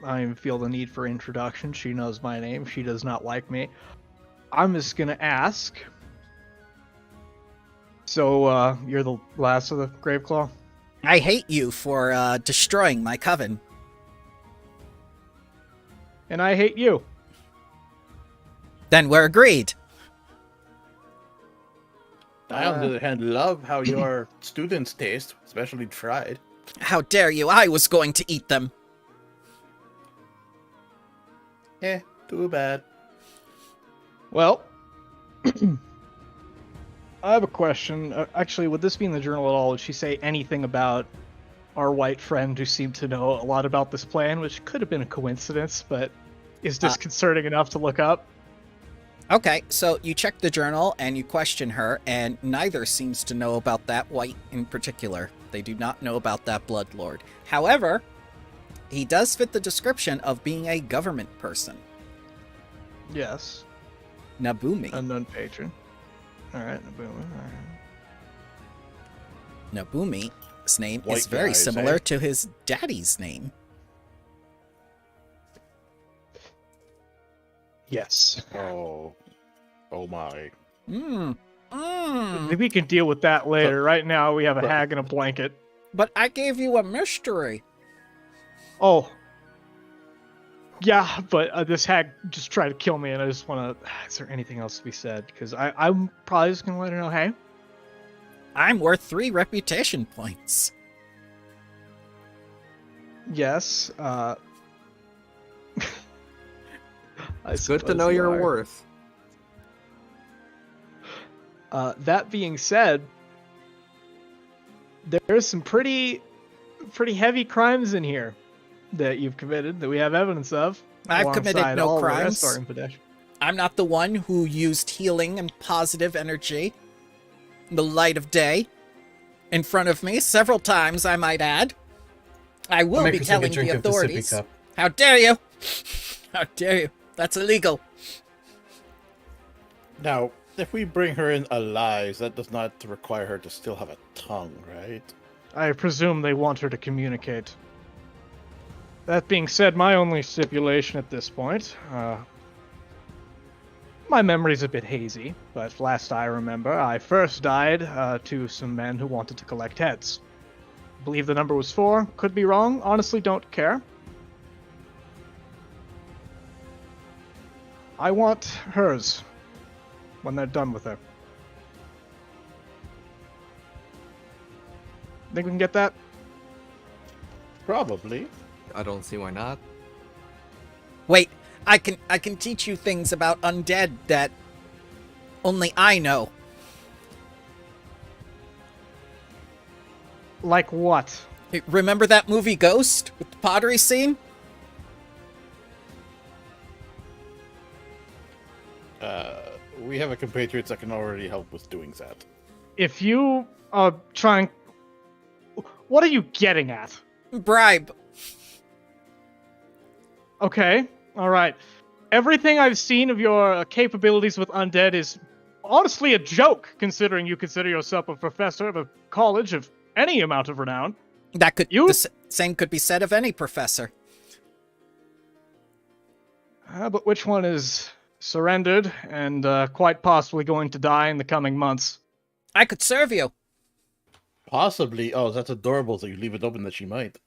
I feel the need for introduction. She knows my name. She does not like me. I'm just going to ask. So, you're the last of the Graveclaw? I hate you for destroying my coven. And I hate you. Then we're agreed. I, on the other hand, love how your students taste, especially fried. How dare you? I was going to eat them. Too bad. Well, I have a question. Actually, would this be in the journal at all? Would she say anything about our white friend who seemed to know a lot about this plan, which could have been a coincidence, but is disconcerting enough to look up? Okay, so you check the journal and you question her, and neither seems to know about that white in particular. They do not know about that blood lord. However, he does fit the description of being a government person. Yes. Nabumi. Unknown patron. Alright, Nabuma. Nabumi's name White is very guys, similar eh? to his daddy's name. Yes. Oh my. We can deal with that later. Right now, we have a hag in a blanket. But I gave you a mystery. Oh. Yeah, but this hag just tried to kill me, and I just want to... Is there anything else to be said? Because I'm probably just going to let her know, hey? I'm worth 3 reputation points. Yes, It's good to know your worth. That being said, there's some pretty heavy crimes in here that you've committed that we have evidence of. I've committed alongside no all the rest crimes. of our infidel- I'm not the one who used healing and positive energy in the light of day in front of me several times, I might add. I will Make be her take a telling drink the of the sippy authorities. cup. How dare you? How dare you? That's illegal. Now, if we bring her in alive, that does not require her to still have a tongue, right? I presume they want her to communicate. That being said, my only stipulation at this point, my memory's a bit hazy, but last I remember, I first died to some men who wanted to collect heads. I believe the number was 4, could be wrong, honestly don't care. I want hers when they're done with her. Think we can get that? Probably. I don't see why not. Wait, I can teach you things about undead that only I know. Like what? Hey, remember that movie Ghost with the pottery scene? We have a compatriots that can already help with doing that. If you are trying... What are you getting at? Bribe. Okay, All right. Everything I've seen of your capabilities with undead is honestly a joke, considering you consider yourself a professor of a college of any amount of renown. That could You- the same could be said of any professor. But which one is surrendered and quite possibly going to die in the coming months? I could serve you. Possibly. Oh, that's adorable that you leave it open that she might.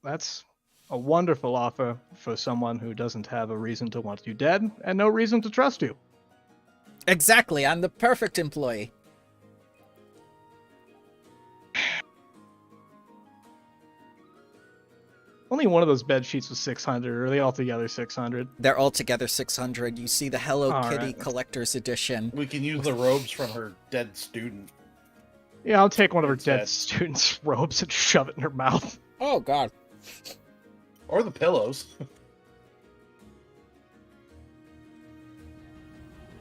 That's a wonderful offer for someone who doesn't have a reason to want you dead and no reason to trust you. Exactly, I'm the perfect employee. Only one of those bed sheets was 600, or are they all together 600? They're altogether 600. You see the Hello All Kitty right. Collector's Edition. We can use the robes from her dead student. Yeah, I'll take one of her dead Instead. students' robes and shove it in her mouth. Oh, God. Or the pillows.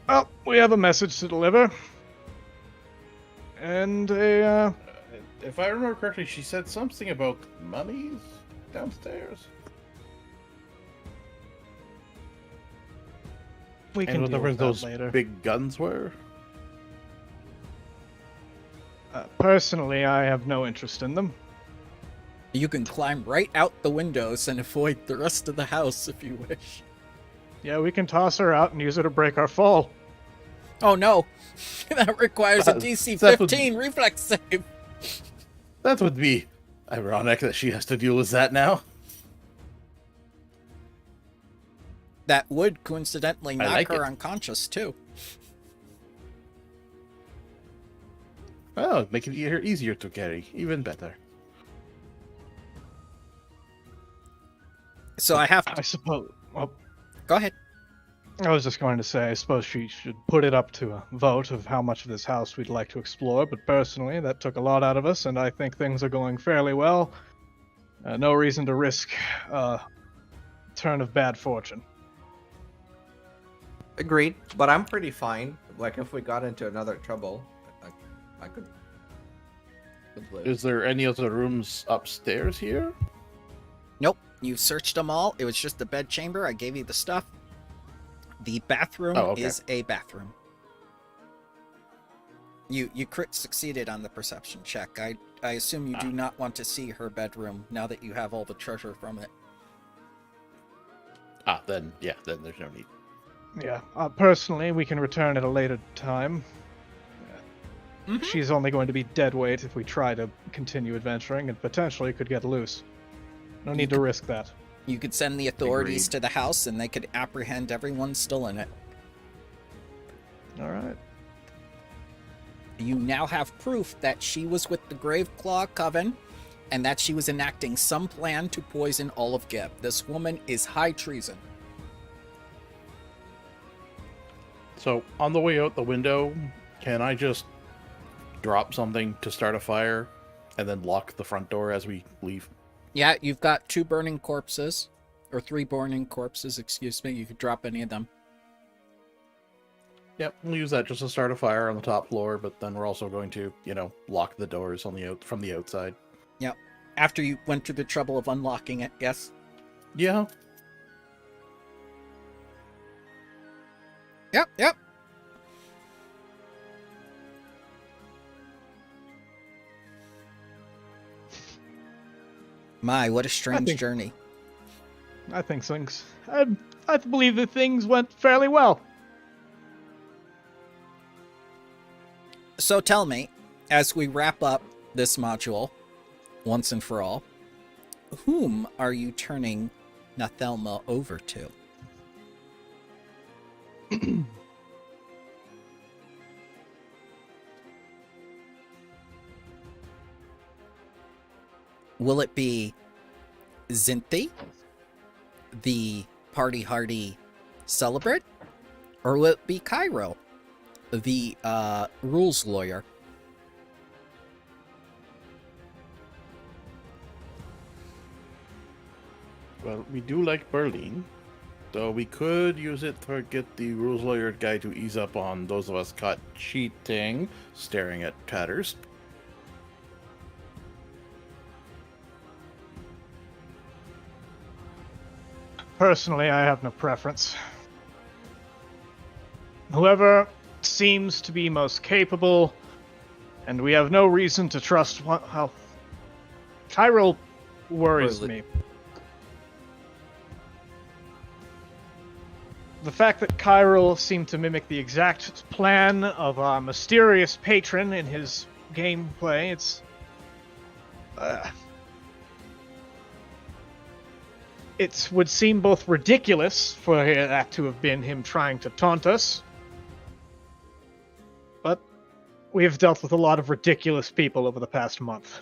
Well, we have a message to deliver. And a, If I remember correctly, she said something about mummies downstairs. we can And deal whatever with that those later. big guns were. Personally, I have no interest in them. You can climb right out the windows and avoid the rest of the house if you wish. Yeah, we can toss her out and use her to break our fall. Oh, no. That requires a That- DC that would- 15 reflex save. That would be ironic that she has to deal with that now. That would coincidentally I knock like her it. unconscious, too. Oh, make it easier to carry. Even better. So I have I to... suppose. Well, Go ahead. I was just going to say, I suppose she should put it up to a vote of how much of this house we'd like to explore, but personally, that took a lot out of us, and I think things are going fairly well. No reason to risk a turn of bad fortune. Agreed, but I'm pretty fine. Like, if we got into another trouble, I could live. Is there any other rooms upstairs here? Nope. You searched them all. It was just the bed chamber. I gave you the stuff. The bathroom Oh, okay. is a bathroom. You crit succeeded on the perception check. I assume you do not want to see her bedroom now that you have all the treasure from it. Then there's no need. Yeah, personally, we can return at a later time. Mhm. She's only going to be dead weight if we try to continue adventuring, and potentially could get loose. No need to risk that. You could send the authorities Agreed. to the house and they could apprehend everyone still in it. All right. You now have proof that she was with the Graveclaw Coven and that she was enacting some plan to poison all of Gib. This woman is high treason. So, on the way out the window, can I just drop something to start a fire and then lock the front door as we leave? Yeah, you've got 2 burning corpses, or 3 burning corpses, excuse me. You could drop any of them. Yep, we'll use that just to start a fire on the top floor, but then we're also going to, lock the doors on from the outside. Yep. After you went through the trouble of unlocking it, yes? Yeah. Yep. My, what a strange think- journey. I think things. I believe that things went fairly well. So tell me, as we wrap up this module, once and for all, whom are you turning Nathelma over to? Will it be Zinthi, the party hardy celebrant, or will it be Cairo, the rules lawyer? Well, we do like Berlin, so we could use it to get the rules lawyer guy to ease up on those of us caught cheating, staring at tatters. Personally, I have no preference. Whoever seems to be most capable, and we have no reason to trust one. Well, Tyrell worries me. The fact that Kyril seemed to mimic the exact plan of our mysterious patron in his gameplay, it would seem both ridiculous for that to have been him trying to taunt us, but we have dealt with a lot of ridiculous people over the past month.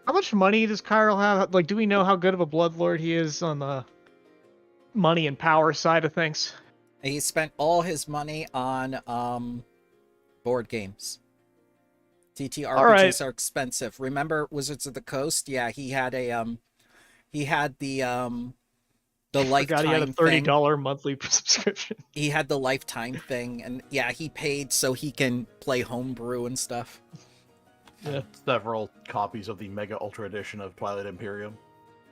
How much money does Kyril have? Like, do we know how good of a bloodlord he is on the money and power side of things? He spent all his money on board games. TTRPGs are expensive. Remember Wizards of the Coast? Yeah, he had the lifetime he had a $30 monthly subscription. He had the lifetime thing, and yeah, he paid so he can play homebrew and stuff. Yeah. Several copies of the Mega Ultra Edition of Twilight Imperium.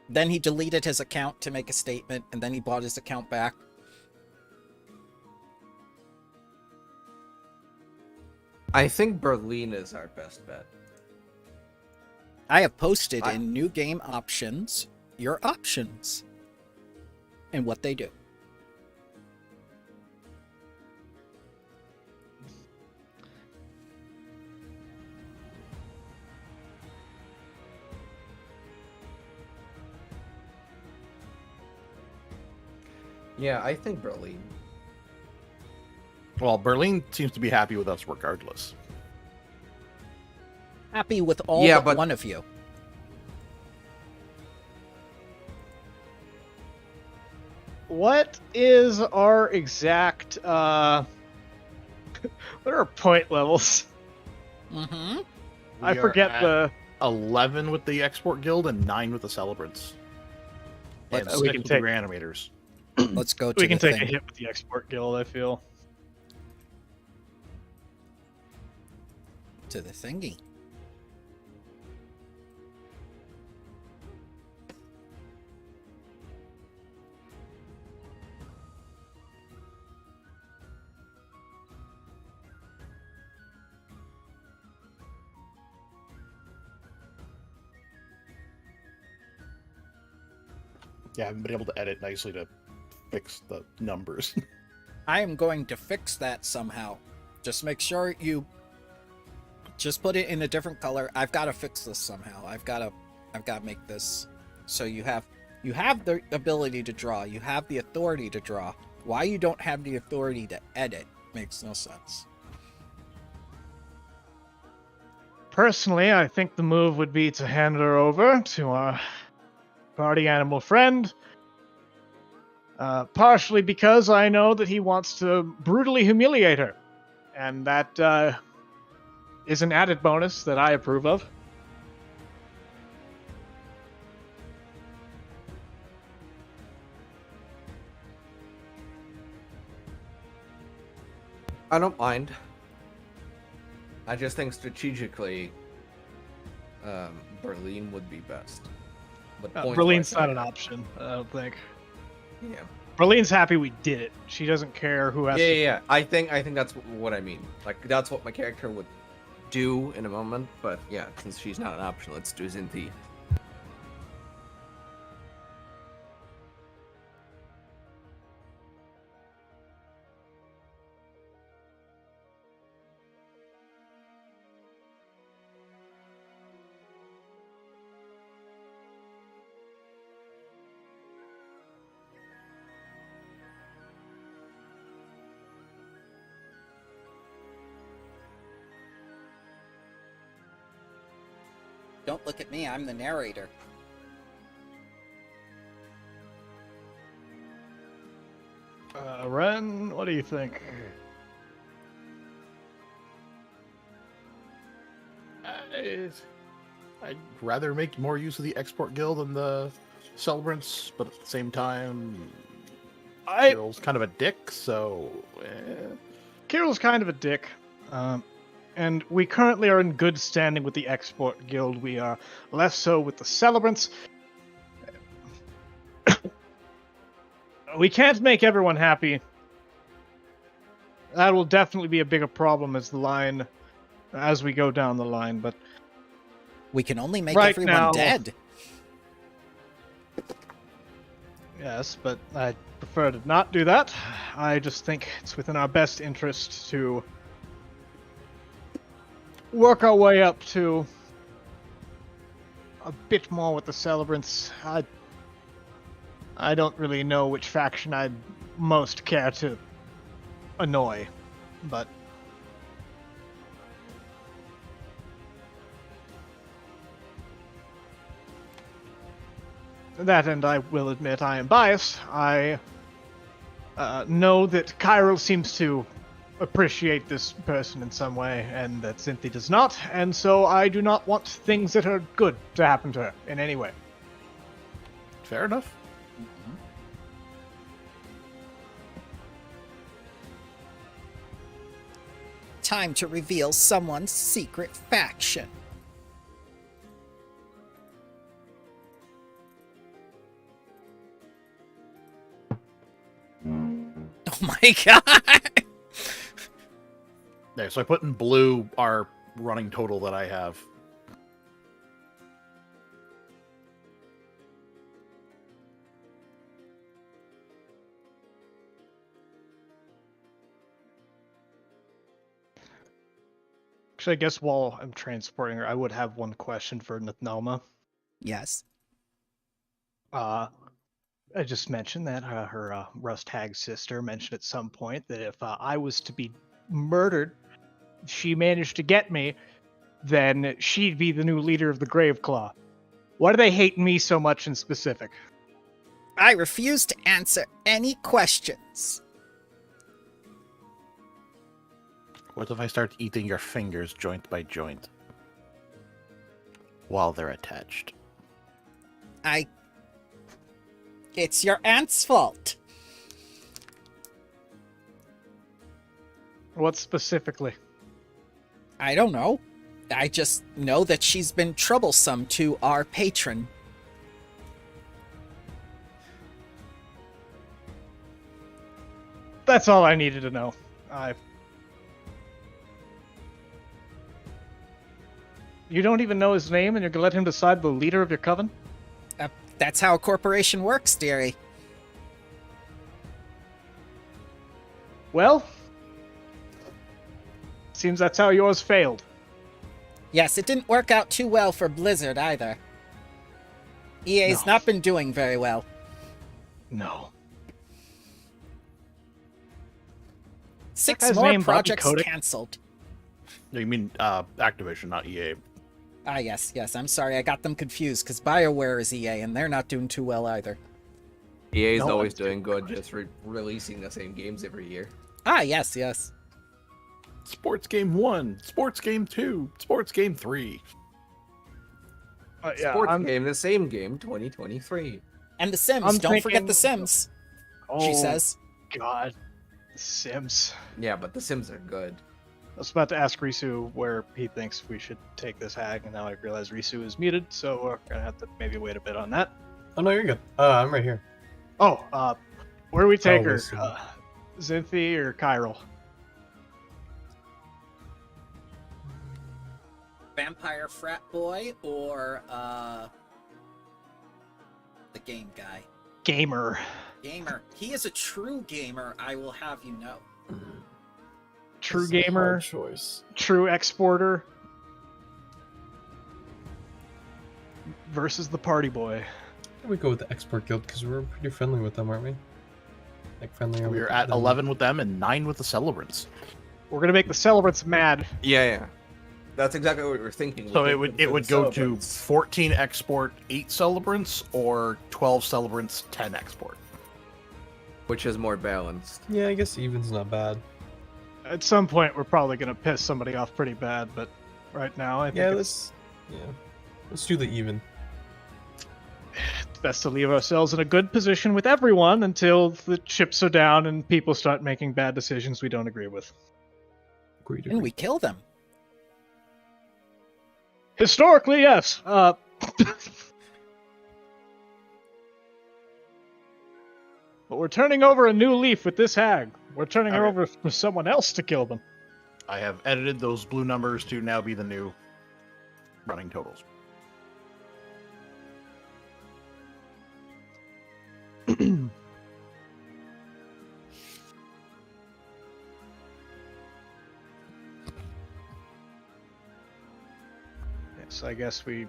Then he deleted his account to make a statement, and then he bought his account back. I think Berlin is our best bet. I have posted in New Game Options your options and what they do. Yeah, I think Berlin. Well, Berlin seems to be happy with us regardless. Happy with all but one of you. What is our exact, what are our point levels? Mm-hmm. I forget the... 11 with the Export Guild and 9 with the Celebrants. And Let's- 6 we can with take- the Reanimators. Let's go to We can the take thing. a hit with the Export Guild, I feel. To the thingy. Yeah, I haven't been able to edit nicely to fix the numbers. I am going to fix that somehow. Just make sure you just put it in a different color. I've got to fix this somehow. I've got to make this so you have the ability to draw. You have the authority to draw. Why you don't have the authority to edit makes no sense. Personally, I think the move would be to hand her over to our party animal friend. Partially because I know that he wants to brutally humiliate her. And that is an added bonus that I approve of. I don't mind. I just think strategically, Berlin would be best. But Berlin's not an option, I don't think. Yeah. Berlin's happy we did it. She doesn't care who has to... Yeah. I think that's what I mean. Like, that's what my character would do in a moment. But yeah, since she's not an option, let's do Zinthi. Don't look at me, I'm the narrator. Ren, what do you think? I'd rather make more use of the Export Guild and the Celebrants, but at the same time, Cyril's kind of a dick, so... Kirill's kind of a dick. And we currently are in good standing with the Export Guild. We are less so with the Celebrants. We can't make everyone happy. That will definitely be a bigger problem as we go down the line, but We can only make Right everyone now- dead. yes, but I prefer to not do that. I just think it's within our best interest to work our way up to a bit more with the Celebrants. I don't really know which faction I'd most care to annoy, but that, and I will admit I am biased. I know that Kyril seems to appreciate this person in some way, and that Cynthia does not, and so I do not want things that are good to happen to her in any way. Fair enough. Time to reveal someone's secret faction. Oh my god! There, so I put in blue our running total that I have. Actually, I guess while I'm transporting her, I would have one question for Nathnoma. Yes. I just mentioned that her Rust Hag sister mentioned at some point that if I was to be murdered, she managed to get me, then she'd be the new leader of the Graveclaw. Why do they hate me so much in specific? I refuse to answer any questions. What if I start eating your fingers joint by joint? While they're attached. It's your aunt's fault. What specifically? I don't know. I just know that she's been troublesome to our patron. That's all I needed to know. You don't even know his name, and you're gonna let him decide the leader of your coven? That's how a corporation works, dearie. Well, seems that's how yours failed. Yes, it didn't work out too well for Blizzard either. EA's No. not been doing very well. No. 6 guy's more name Bobby projects Kotick? cancelled. You mean Activision, not EA. Ah, yes, I'm sorry, I got them confused, because BioWare is EA, and they're not doing too well either. EA's No, always that's doing good, just releasing the same games every year. Ah, yes. Sports Game 1, Sports Game 2, Sports Game 3. Yeah, Sports game, the same game, 2023. And The Sims, I'm don't forget thinking- The Sims, she Oh, says. God. Sims. Yeah, but the Sims are good. I was about to ask Risu where he thinks we should take this hag, and now I realize Risu is muted, so we're gonna have to maybe wait a bit on that. Oh no, you're good. I'm right here. Oh, where do we take her? listen. Zinthi or Kyril? Vampire frat boy or, the game guy? Gamer. Gamer. He is a true gamer, I will have you know. True This is a gamer. hard choice. True exporter. Versus the party boy. We go with the export guild because we're pretty friendly with them, aren't we? Like friendlier. We're with at them. 11 with them and 9 with the Celebrants. We're gonna make the Celebrants mad. Yeah. That's exactly what we were thinking. So We it picked them would for the go to Celebrants. 14 export, 8 Celebrants, or 12 Celebrants, 10 export. Which is more balanced. Yeah, I guess even's not bad. At some point, we're probably gonna piss somebody off pretty bad, but right now, I think Yeah, it's let's do the even. It's best to leave ourselves in a good position with everyone until the chips are down and people start making bad decisions we don't agree with. Agreed, And we agreed. kill them. Historically, yes. But we're turning over a new leaf with this hag. We're turning her Okay. over for someone else to kill them. I have edited those blue numbers to now be the new running totals. Yes, I guess we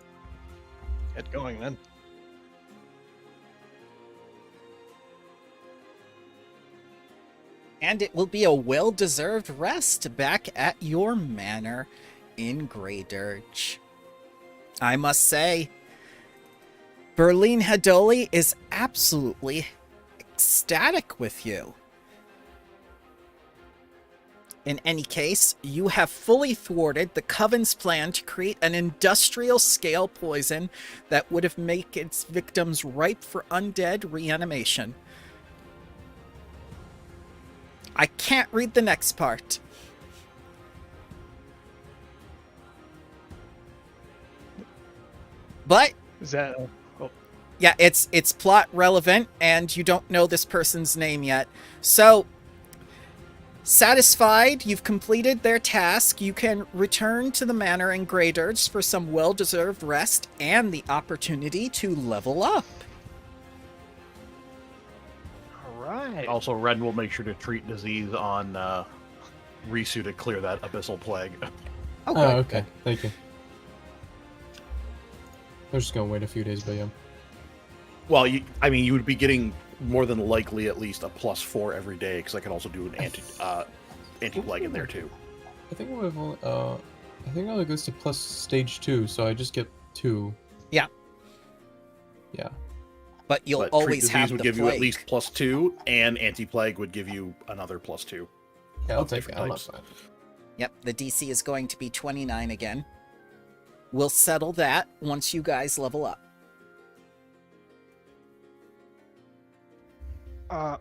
get going then. And it will be a well-deserved rest back at your manor in Grey Dirge. I must say, Berlin Hadoli is absolutely ecstatic with you. In any case, you have fully thwarted the Coven's plan to create an industrial-scale poison that would have made its victims ripe for undead reanimation. I can't read the next part. But Is that... yeah, it's plot relevant, and you don't know this person's name yet. So, satisfied you've completed their task, you can return to the manor in Grey Dirge for some well-deserved rest and the opportunity to level up. Alright. Also, Red will make sure to treat disease on Risu to clear that abyssal plague. Oh, Oh, good. okay. Thank you. I was just gonna wait a few days, but yeah. Well, you would be getting more than likely at least a +4 every day, because I can also do an anti-plague in there too. I think we've only, I think it only goes to plus stage 2, so I just get 2. Yeah. Yeah. But you'll But always treat have disease would the give plague. you at least +2, and anti-plague would give you another +2. Yeah, I'll Of take it. different I'm not types. fine. Yep, the DC is going to be 29 again. We'll settle that once you guys level up. I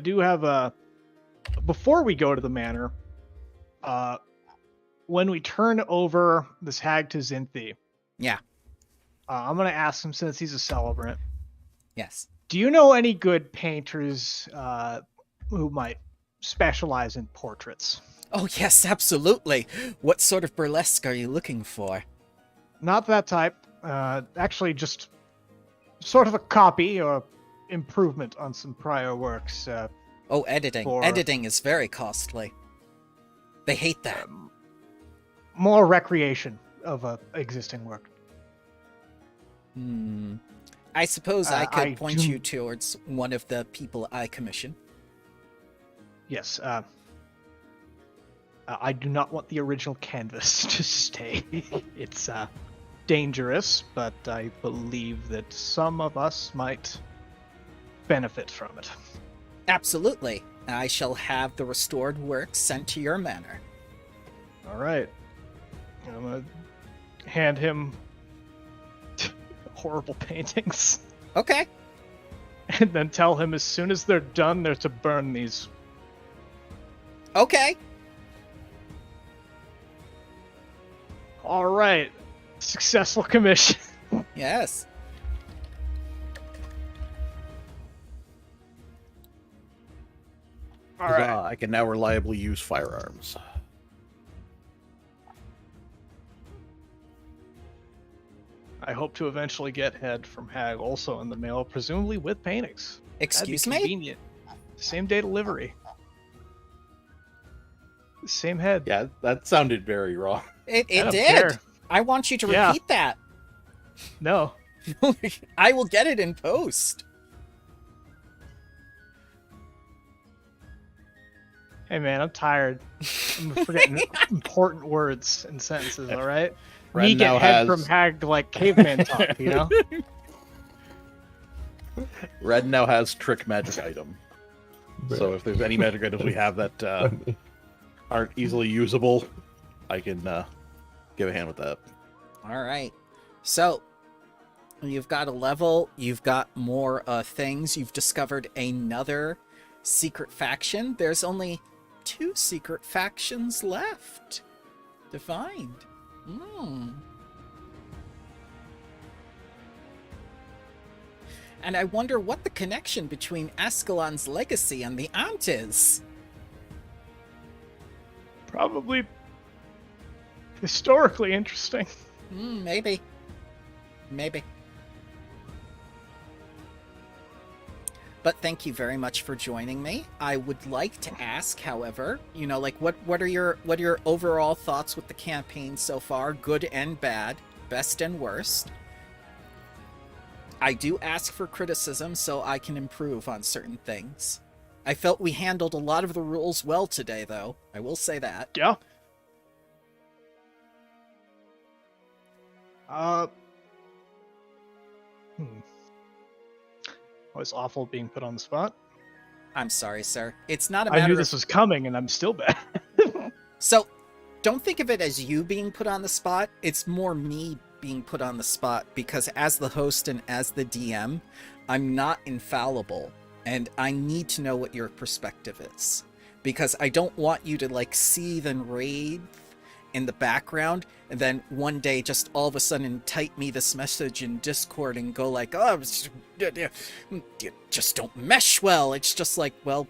do have a... Before we go to the manor, when we turn over this hag to Zinthi, Yeah. I'm going to ask him, since he's a celebrant, Yes. do you know any good painters who might specialize in portraits? Oh, yes, absolutely. What sort of burlesque are you looking for? Not that type. Actually, just sort of a copy or improvement on some prior works. Oh, editing. For- Editing is very costly. They hate that. More recreation of existing work. I suppose I could I point do- you towards one of the people I commission. Yes. I do not want the original canvas to stay. It's dangerous, but I believe that some of us might benefit from it. Absolutely. I shall have the restored works sent to your manor. All right. I'm gonna hand him horrible paintings, Okay. and then tell him as soon as they're done, they're to burn these. Okay. All right. Successful commission. Yes. All right. I can now reliably use firearms. I hope to eventually get head from Hag also in the mail, presumably with paintings. That'd be Excuse me? convenient. Same day delivery. Same head. Yeah, that sounded very wrong. It I don't did. care. I want you to Yeah. repeat that. No. I will get it in post. Hey man, I'm tired. I'm forgetting important words and sentences, alright? Red Me now get head has- from Hag like caveman talk, you know? Red now has trick magic item. So if there's any magic items we have that aren't easily usable, I can give a hand with that. All right. So, You've got a level. You've got more things. You've discovered another secret faction. There's only 2 secret factions left to find. And I wonder what the connection between Ascalon's legacy and the Ant is. Probably historically interesting. Maybe. Maybe. But thank you very much for joining me. I would like to ask, however, like what are your overall thoughts with the campaign so far, good and bad, best and worst? I do ask for criticism so I can improve on certain things. I felt we handled a lot of the rules well today, though. I will say that. Yeah. Oh, it's awful being put on the spot. I'm sorry, sir. It's not a matter I knew of... this was coming, and I'm still bad. So, don't think of it as you being put on the spot. It's more me being put on the spot, because as the host and as the DM, I'm not infallible, and I need to know what your perspective is. Because I don't want you to, seethe and rave in the background, and then one day just all of a sudden type me this message in Discord and go oh, you just don't mesh well. It's just well,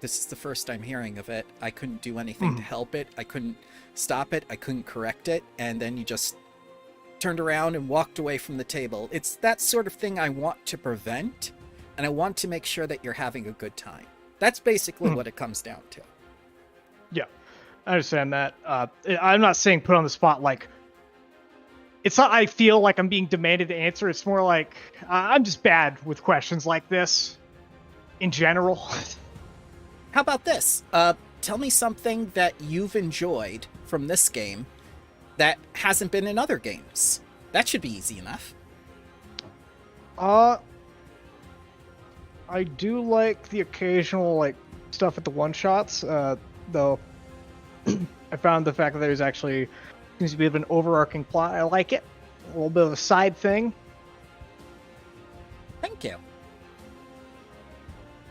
this is the first I'm hearing of it. I couldn't do anything to help it. I couldn't stop it. I couldn't correct it. And then you just turned around and walked away from the table. It's that sort of thing I want to prevent, and I want to make sure that you're having a good time. That's basically what it comes down to. Yeah, I understand that. I'm not saying put on the spot it's not I feel like I'm being demanded to answer. It's more I'm just bad with questions like this in general. How about this? Tell me something that you've enjoyed from this game that hasn't been in other games. That should be easy enough. I do like the occasional stuff at the one-shots, though I found the fact that there's actually seems to be a bit of an overarching plot. I like it. A little bit of a side thing. Thank you.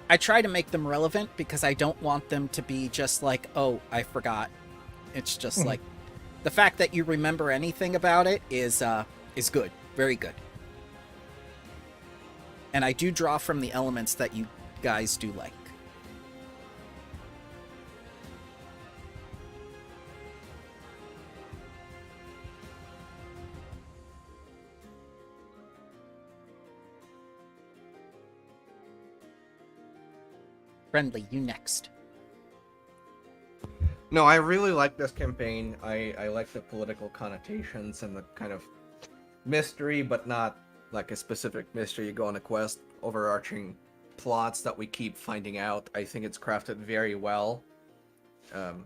I try to make them relevant because I don't want them to be just oh, I forgot. It's just the fact that you remember anything about it is good. Very good. And I do draw from the elements that you guys do like. Friendly, you next. No, I really like this campaign. I like the political connotations and the kind of mystery, but not like a specific mystery. You go on a quest, overarching plots that we keep finding out. I think it's crafted very well.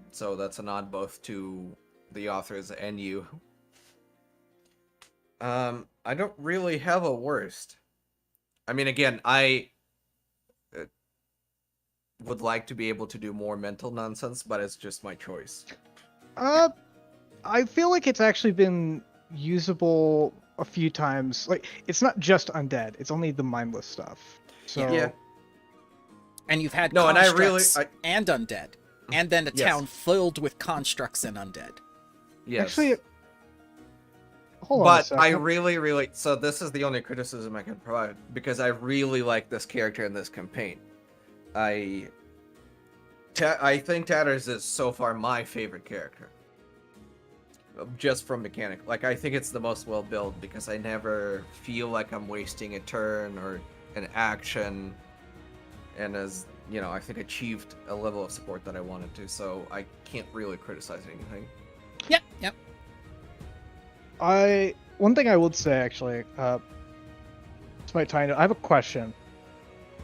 So that's a nod both to the authors and you. I don't really have a worst. I mean, again, I would like to be able to do more mental nonsense, but it's just my choice. I feel like it's actually been usable a few times. It's not just undead; it's only the mindless stuff. So yeah. And you've had and constructs and undead, and then a town filled with constructs and undead. Yes. Actually, hold on. But I really so this is the only criticism I can provide, because I really like this character in this campaign. I think Tatters is so far my favorite character. Just from mechanic. I think it's the most well built because I never feel like I'm wasting a turn or an action. And as, I think achieved a level of support that I wanted to, so I can't really criticize anything. Yep. One thing I would say, actually, it's my time. I have a question.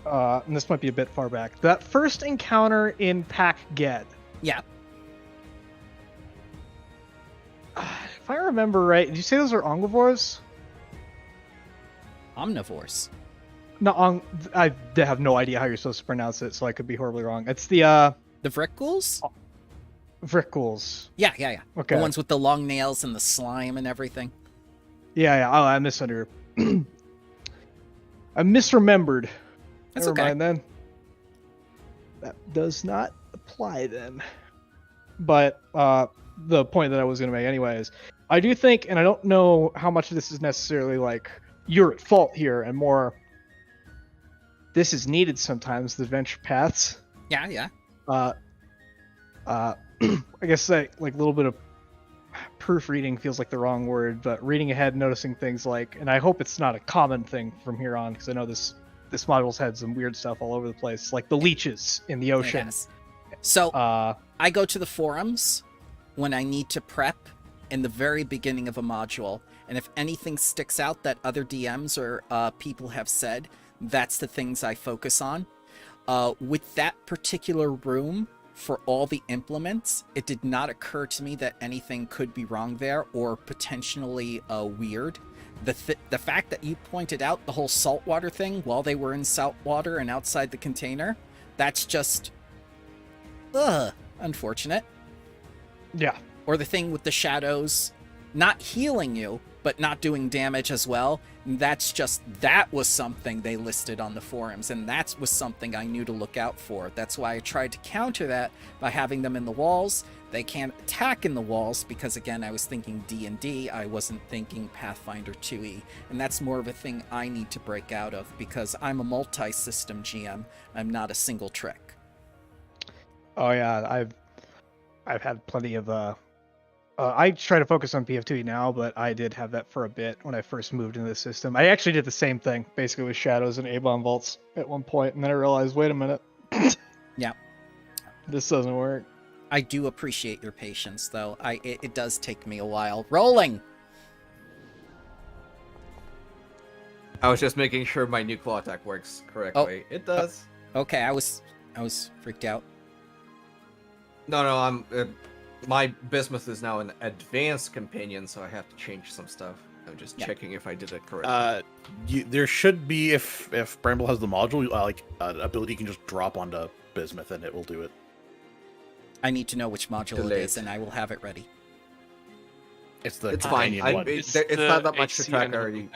And this might be a bit far back. That first encounter in Pack Ged. Yeah. If I remember right, did you say those are omnivores? Omnivores. No, I have no idea how you're supposed to pronounce it, so I could be horribly wrong. It's the Vrikghouls? Vrikghouls. Yeah. Okay. The ones with the long nails and the slime and everything. Yeah. Oh, I misunderstood. I misremembered. That's Never okay. mind then. That does not apply then. But the point that I was going to make anyway is, I do think, and I don't know how much of this is necessarily like you're at fault here, and more this is needed sometimes. The adventure paths. Yeah. I guess like a little bit of proofreading feels like the wrong word, but reading ahead, noticing things like, and I hope it's not a common thing from here on, because I know this module's had some weird stuff all over the place, like the leeches in the ocean. Yes. So I go to the forums when I need to prep in the very beginning of a module, and if anything sticks out that other DMs or people have said, that's the things I focus on. With that particular room, for all the implements, it did not occur to me that anything could be wrong there or potentially weird. The fact that you pointed out the whole saltwater thing while they were in saltwater and outside the container, that's just unfortunate. Yeah. Or the thing with the shadows not healing you, but not doing damage as well. That was something they listed on the forums, and that was something I knew to look out for. That's why I tried to counter that by having them in the walls. They can't attack in the walls because, again, I was thinking D&D. I wasn't thinking Pathfinder 2e, and that's more of a thing I need to break out of because I'm a multi-system GM. I'm not a single trick. Oh yeah, I've had plenty of I try to focus on PF2E now, but I did have that for a bit when I first moved into the system. I actually did the same thing, basically with shadows and A-bomb vaults at one point, and then I realized, wait a minute. Yeah. This doesn't work. I do appreciate your patience, though. It does take me a while. Rolling! I was just making sure my new claw attack works correctly. It does. Okay, I was freaked out. No, my bismuth is now an advanced companion, so I have to change some stuff. I'm just checking if I did it correctly. There should be, if Bramble has the module, ability you can just drop onto bismuth and it will do it. I need to know which module it is, and I will have it ready. It's the It's fine. companion one. It's not that much to track already.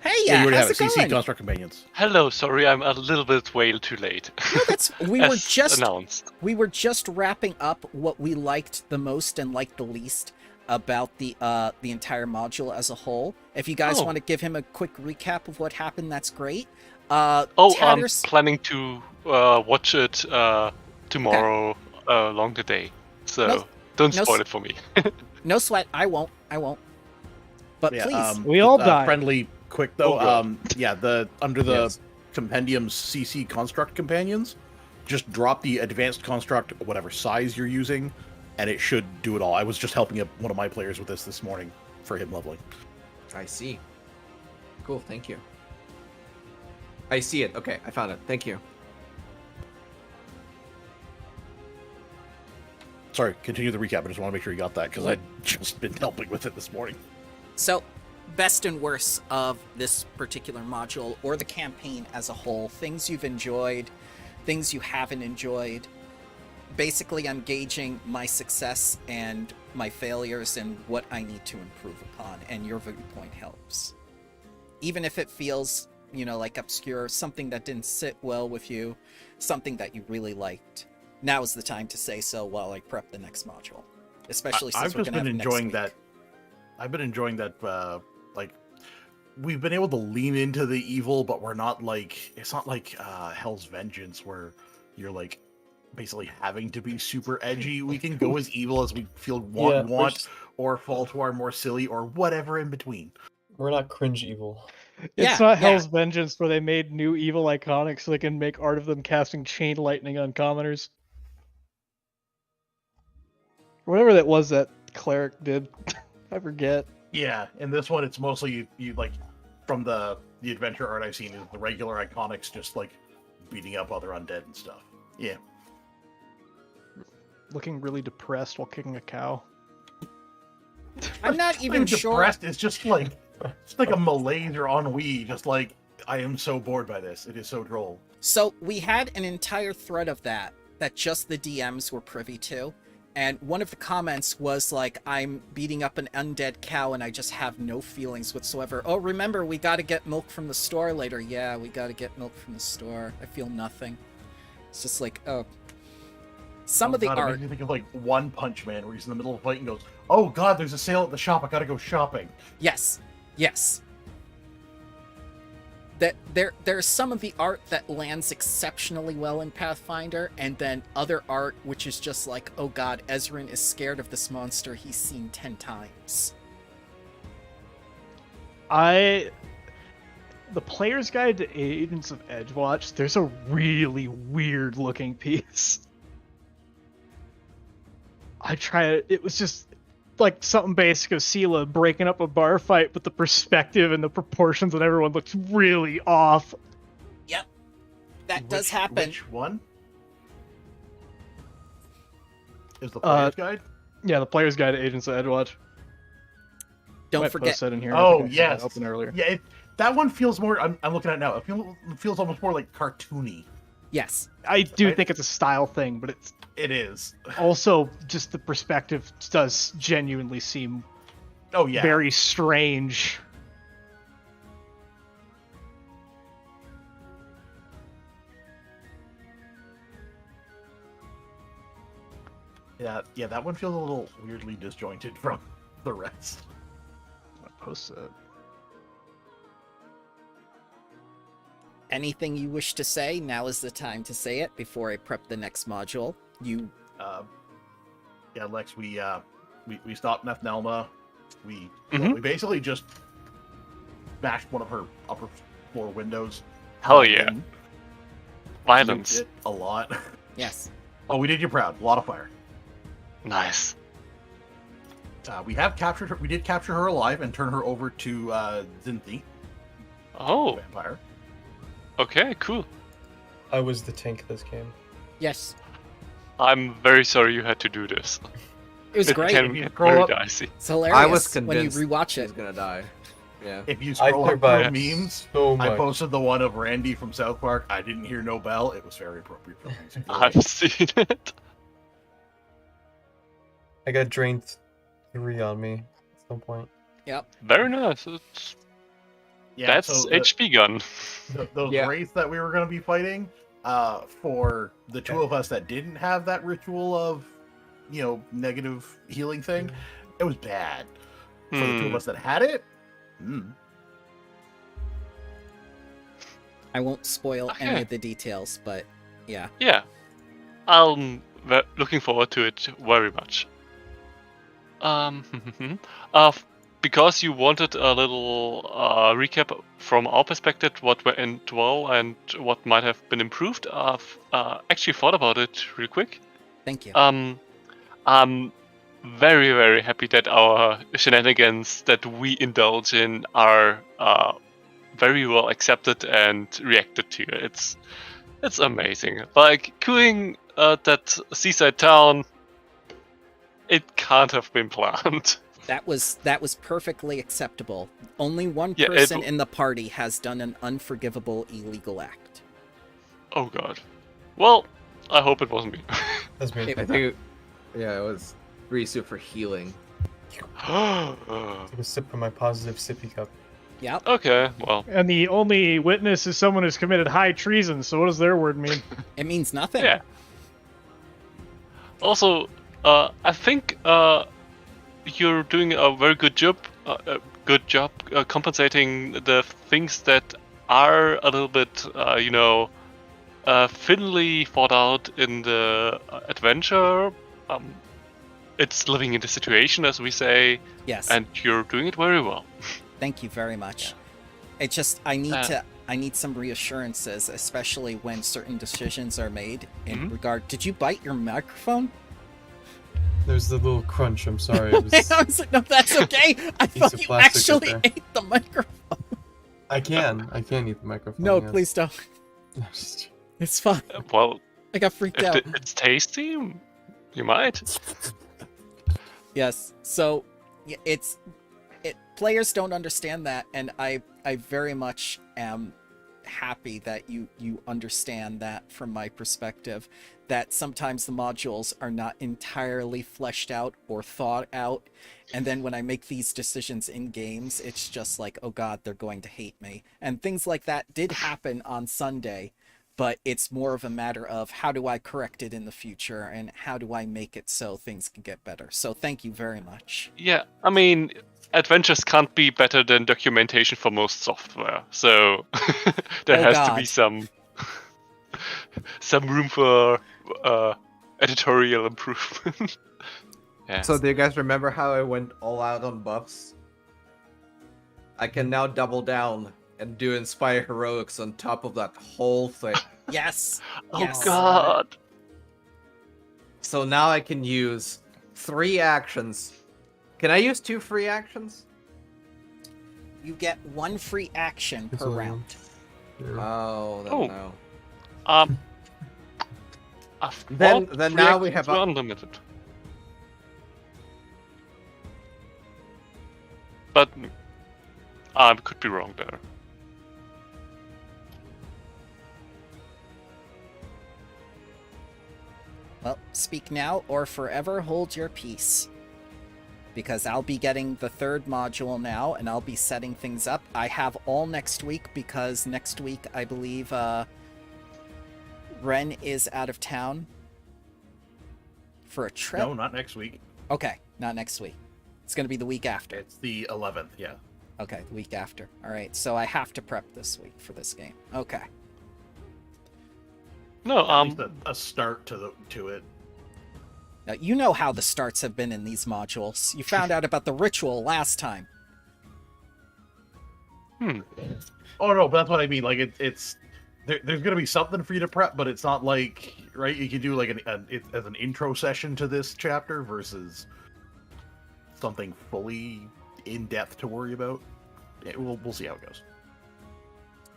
Hey, Yeah, you already have how's it. it CC going? Construct Companions. Hello, sorry, I'm a little bit way too late. No, that's we As were just announced. we were just wrapping up what we liked the most and liked the least about the entire module as a whole. If you guys Oh. want to give him a quick recap of what happened, that's great. Oh, Tatters, I'm planning to watch it tomorrow along the day. So No- don't no spoil s- it for me. no sweat. I won't. But please. We all die. Friendly, quick though. Oh, God. Under the Yes. compendium's CC Construct Companions, just drop the advanced construct, whatever size you're using, and it should do it all. I was just helping one of my players with this morning for him leveling. I see. Cool, thank you. I see it. Okay, I found it. Thank you. Sorry, continue the recap. I just want to make sure you got that because I'd just been helping with it this morning. So, best and worst of this particular module or the campaign as a whole, things you've enjoyed, things you haven't enjoyed. Basically, I'm gauging my success and my failures and what I need to improve upon, and your viewpoint helps. Even if it feels, like obscure, something that didn't sit well with you, something that you really liked. Now is the time to say so while I prep the next module. Especially since I've we're just going to been have enjoying next that. I've been enjoying that. We've been able to lean into the evil, but we're not like it's not like Hell's Vengeance where you're like basically having to be super edgy. We can go as evil as we feel want, or fall to our more silly, or whatever in between. We're not cringe evil. Yeah, It's not yeah. Hell's Vengeance where they made new evil iconics so they can make art of them casting chain lightning on commoners. Whatever that was that cleric did. I forget. Yeah, in this one, it's mostly you like from the adventure art I've seen is the regular iconics just like beating up other undead and stuff. Yeah. Looking really depressed while kicking a cow. I'm not even sure. Depressed. It's just like a malaise or ennui. Just like I am so bored by this. It is so droll. So we had an entire thread of that just the DMs were privy to, And one of the comments was like, I'm beating up an undead cow and I just have no feelings whatsoever. Oh, remember, we gotta get milk from the store later. Yeah, we gotta get milk from the store. I feel nothing. It's just like, oh. Some of the God, it art... makes me think of like One Punch Man, where he's in the middle of a fight and goes, "Oh God, there's a sale at the shop. I gotta go shopping." Yes. There's some of the art that lands exceptionally well in Pathfinder, and then other art which is just like, oh god, Ezrin is scared of this monster he's seen 10 times. The player's guide to Agents of Edgewatch, there's a really weird looking piece. It was just like something basic of Sela breaking up a bar fight, but the perspective and the proportions and everyone looks really off. Yep. That does happen. Which one? Is the player's guide? Yeah, the player's guide to Agents of Edgewatch. Don't Might forget... post that in here. Oh, I think I yes. opened earlier. Yeah, that one feels more... I'm looking at it now. It feels almost more like cartoony. Yes. I do think it's a style thing, but It is. also just the perspective does genuinely seem Oh, yeah. very strange. Yeah, that one feels a little weirdly disjointed from the rest. I'll post that. Anything you wish to say, now is the time to say it before I prep the next module. Yeah, Lex, we stopped Nethnelma. We basically just bashed one of her upper floor windows. Hell yeah. And Violence. nuked it a lot. Yes. Oh, we did you proud. A lot of fire. Nice. We have captured her. We did capture her alive and turn her over to Zinthi, Oh, vampire. okay, cool. I was the tank this game. Yes. I'm very sorry you had to do this. It was It great. can You get scroll very up- dicey. It's hilarious I was when you convinced rewatch he's it. gonna die. Yeah. If you I scroll up survived through memes, so I much. posted the one of Randy from South Park. I didn't hear no bell. It was very appropriate for me. I've seen it. I got drained 3 on me at some point. Very nice. That's so HP gun. those Yeah. wraiths that we were going to be fighting, for the two of us that didn't have that ritual of, negative healing thing, it was bad. For the two of us that had it, I won't spoil any Okay. of the details, but yeah. Yeah. I'm looking forward to it very much. Because you wanted a little recap from our perspective, what went well and what might have been improved, I've actually thought about it real quick. Thank you. I'm very, very happy that our shenanigans that we indulge in are very well accepted and reacted to. It's amazing. Like, queuing that seaside town, it can't have been planned. That was perfectly acceptable. Only one Yeah, person in the party has done an unforgivable illegal act. Oh god. Well, I hope it wasn't me. That's me. It- I think, it was Risu for healing. Take a sip from my positive sippy cup. Yep. Okay, well, And the only witness is someone who's committed high treason, so what does their word mean? It means nothing. yeah. Also, I think you're doing a very good job. Compensating the things that are a little bit, thinly thought out in the adventure. It's living in the situation, as we say, Yes. and you're doing it very well. Thank you very much. It just I need some reassurances, especially when certain decisions are made in regard. Did you bite your microphone? There's the little crunch. I'm sorry. It was, I was like, no, that's okay. I thought of you plastic actually right there. ate the microphone. I can eat the microphone. No, yes. please don't. It's fine. Well, I got freaked if out. it's tasty, you might. Yes. So players don't understand that, and I very much am happy that you understand that from my perspective, that sometimes the modules are not entirely fleshed out or thought out, and then when I make these decisions in games, it's just like, oh god, they're going to hate me. And things like that did happen on Sunday, but it's more of a matter of how do I correct it in the future and how do I make it so things can get better. So thank you very much. Yeah, I mean, adventures can't be better than documentation for most software. So there Oh, has to be God. some room for editorial improvement. Yeah. So do you guys remember how I went all out on buffs? I can now double down and do Inspire Heroics on top of that whole thing. Yes. Oh Yes. god. So now I can use 3 actions. Can I use 2 free actions? You get 1 free action It's per only round. one. Oh, then Oh. no. I Then thought now we reactions have were unlimited. But I could be wrong there. Well, speak now or forever hold your peace. Because I'll be getting the 3rd module now, and I'll be setting things up. I have all next week, because next week, I believe, Ren is out of town for a trip. No, not next week. Okay, not next week. It's going to be the week after. It's the 11th, yeah. Okay, the week after. All right, so I have to prep this week for this game. Okay. No, At least a start to it. Now, you know how the starts have been in these modules. You found out about the ritual last time. Oh no, but that's what I mean. Like it's there's gonna be something for you to prep, but it's not like right. You can do like as an intro session to this chapter versus something fully in depth to worry about. Yeah, we'll see how it goes.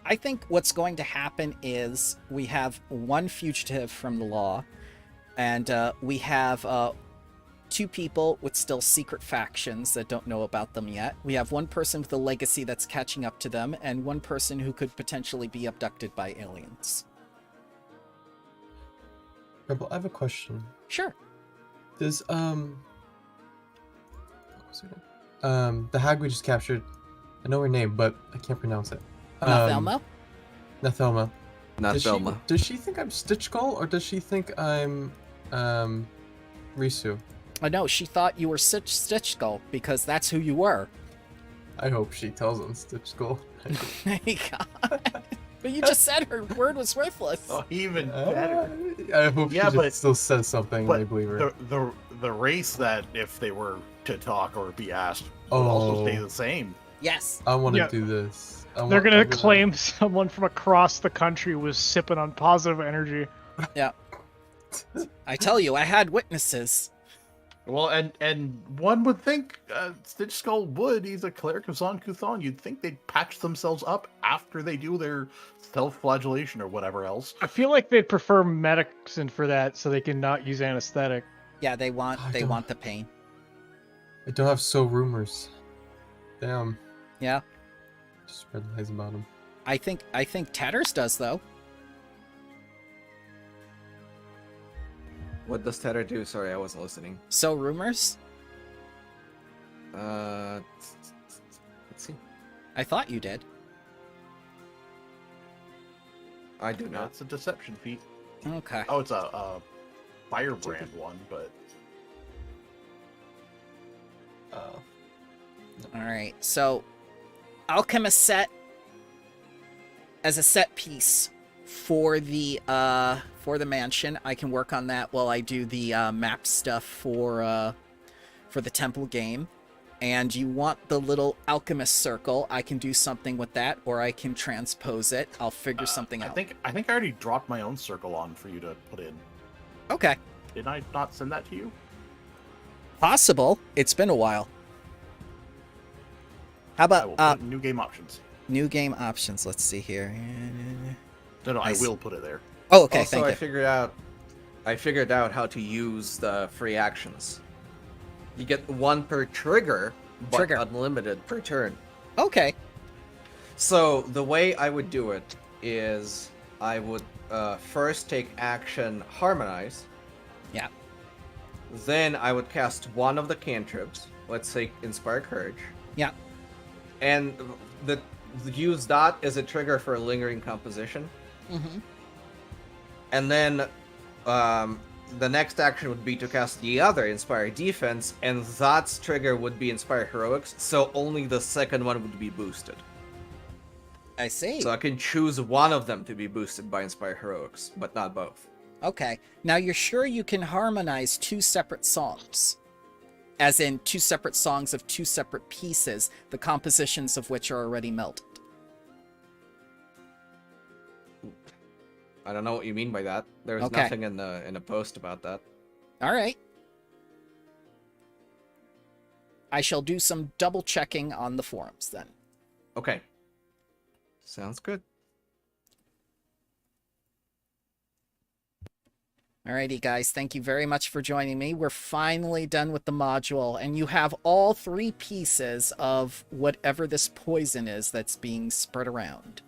I think what's going to happen is we have 1 fugitive from the law, and we have 2 people with still secret factions that don't know about them yet. We have 1 person with a legacy that's catching up to them, and 1 person who could potentially be abducted by aliens. Rebel, I have a question. Sure. Does what was her name? The hag we just captured. I know her name, but I can't pronounce it. Nathelma? Nathelma. Not Velma. Does she think I'm Stitch Skull, or does she think I'm Risu? No, she thought you were Stitch Skull, because that's who you were. I hope she tells him Stitch Skull. But you just said her word was worthless. Oh, even better. I hope Yeah, she but- still says something and I believe her. The race that if they were to talk or be asked would also stay the same. Yes. I want to Yeah. do this. They're gonna claim someone from across the country was sipping on positive energy. I tell you, I had witnesses. Well, and one would think Stitch Skull would. He's a cleric of Zon Kuthon. You'd think they'd patch themselves up after they do their self-flagellation or whatever else. I feel like they'd prefer medicine for that, so they can not use anesthetic. Yeah, they want I they don't- want the pain. I don't have so rumors. Damn. Yeah. Just spread lies about him. I think Tatters does though. What does Tether do? Sorry, I wasn't listening. So rumors? Let's see. I thought you did. I do No, not. it's a deception feat. Okay. Oh, it's a firebrand one, but All right. So Alchemist set as a set piece for the mansion. I can work on that while I do the map stuff for the temple game. And you want the little alchemist circle, I can do something with that, or I can transpose it. I'll figure something out. I think I already dropped my own circle on for you to put in. Okay. Did I not send that to you? Possible. It's been a while. How I will about put new game options. new game options? Let's see here. No, I Nice. will put it there. Oh, okay. Also, Thank I you. figured out how to use the free actions. You get 1 per trigger, but Trigger. unlimited per turn. Okay. So the way I would do it is I would first take action Harmonize. Yeah. Then I would cast one of the cantrips. Let's say Inspire Courage. Yeah. And use that as a trigger for a Lingering Composition. Mm-hmm. And then the next action would be to cast the other Inspire Defense, and that trigger would be Inspire Heroics, so only the second one would be boosted. I see. So I can choose one of them to be boosted by Inspire Heroics, but not both. Okay. Now you're sure you can harmonize two separate songs? As in two separate songs of two separate pieces, the compositions of which are already melted. I don't know what you mean by that. There's Okay. nothing in the post about that. All right. I shall do some double checking on the forums then. Okay. Sounds good. Alrighty, guys. Thank you very much for joining me. We're finally done with the module, and you have all three pieces of whatever this poison is that's being spread around.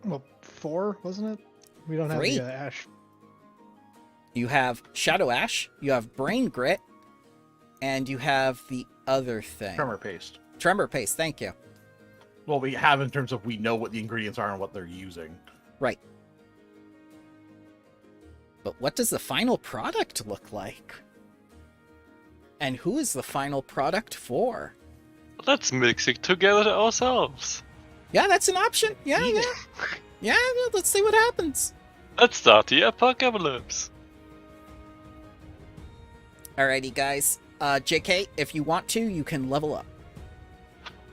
Well, 4, wasn't it? We don't have 3. the ash. You have Shadow Ash, you have Brain Grit, and you have the other thing. Tremor paste. Tremor Paste, thank you. Well, we have in terms of we know what the ingredients are and what they're using. Right. But what does the final product look like? And who is the final product for? Let's mix it together ourselves. Yeah, that's an option. Yeah. Yeah, let's see what happens. Let's start the apocalypse. Alrighty, guys. JK, if you want to, you can level up.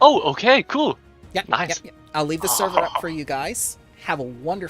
Oh, okay, cool. Yeah, Nice. yeah. I'll leave the server up for you guys. Have a wonderful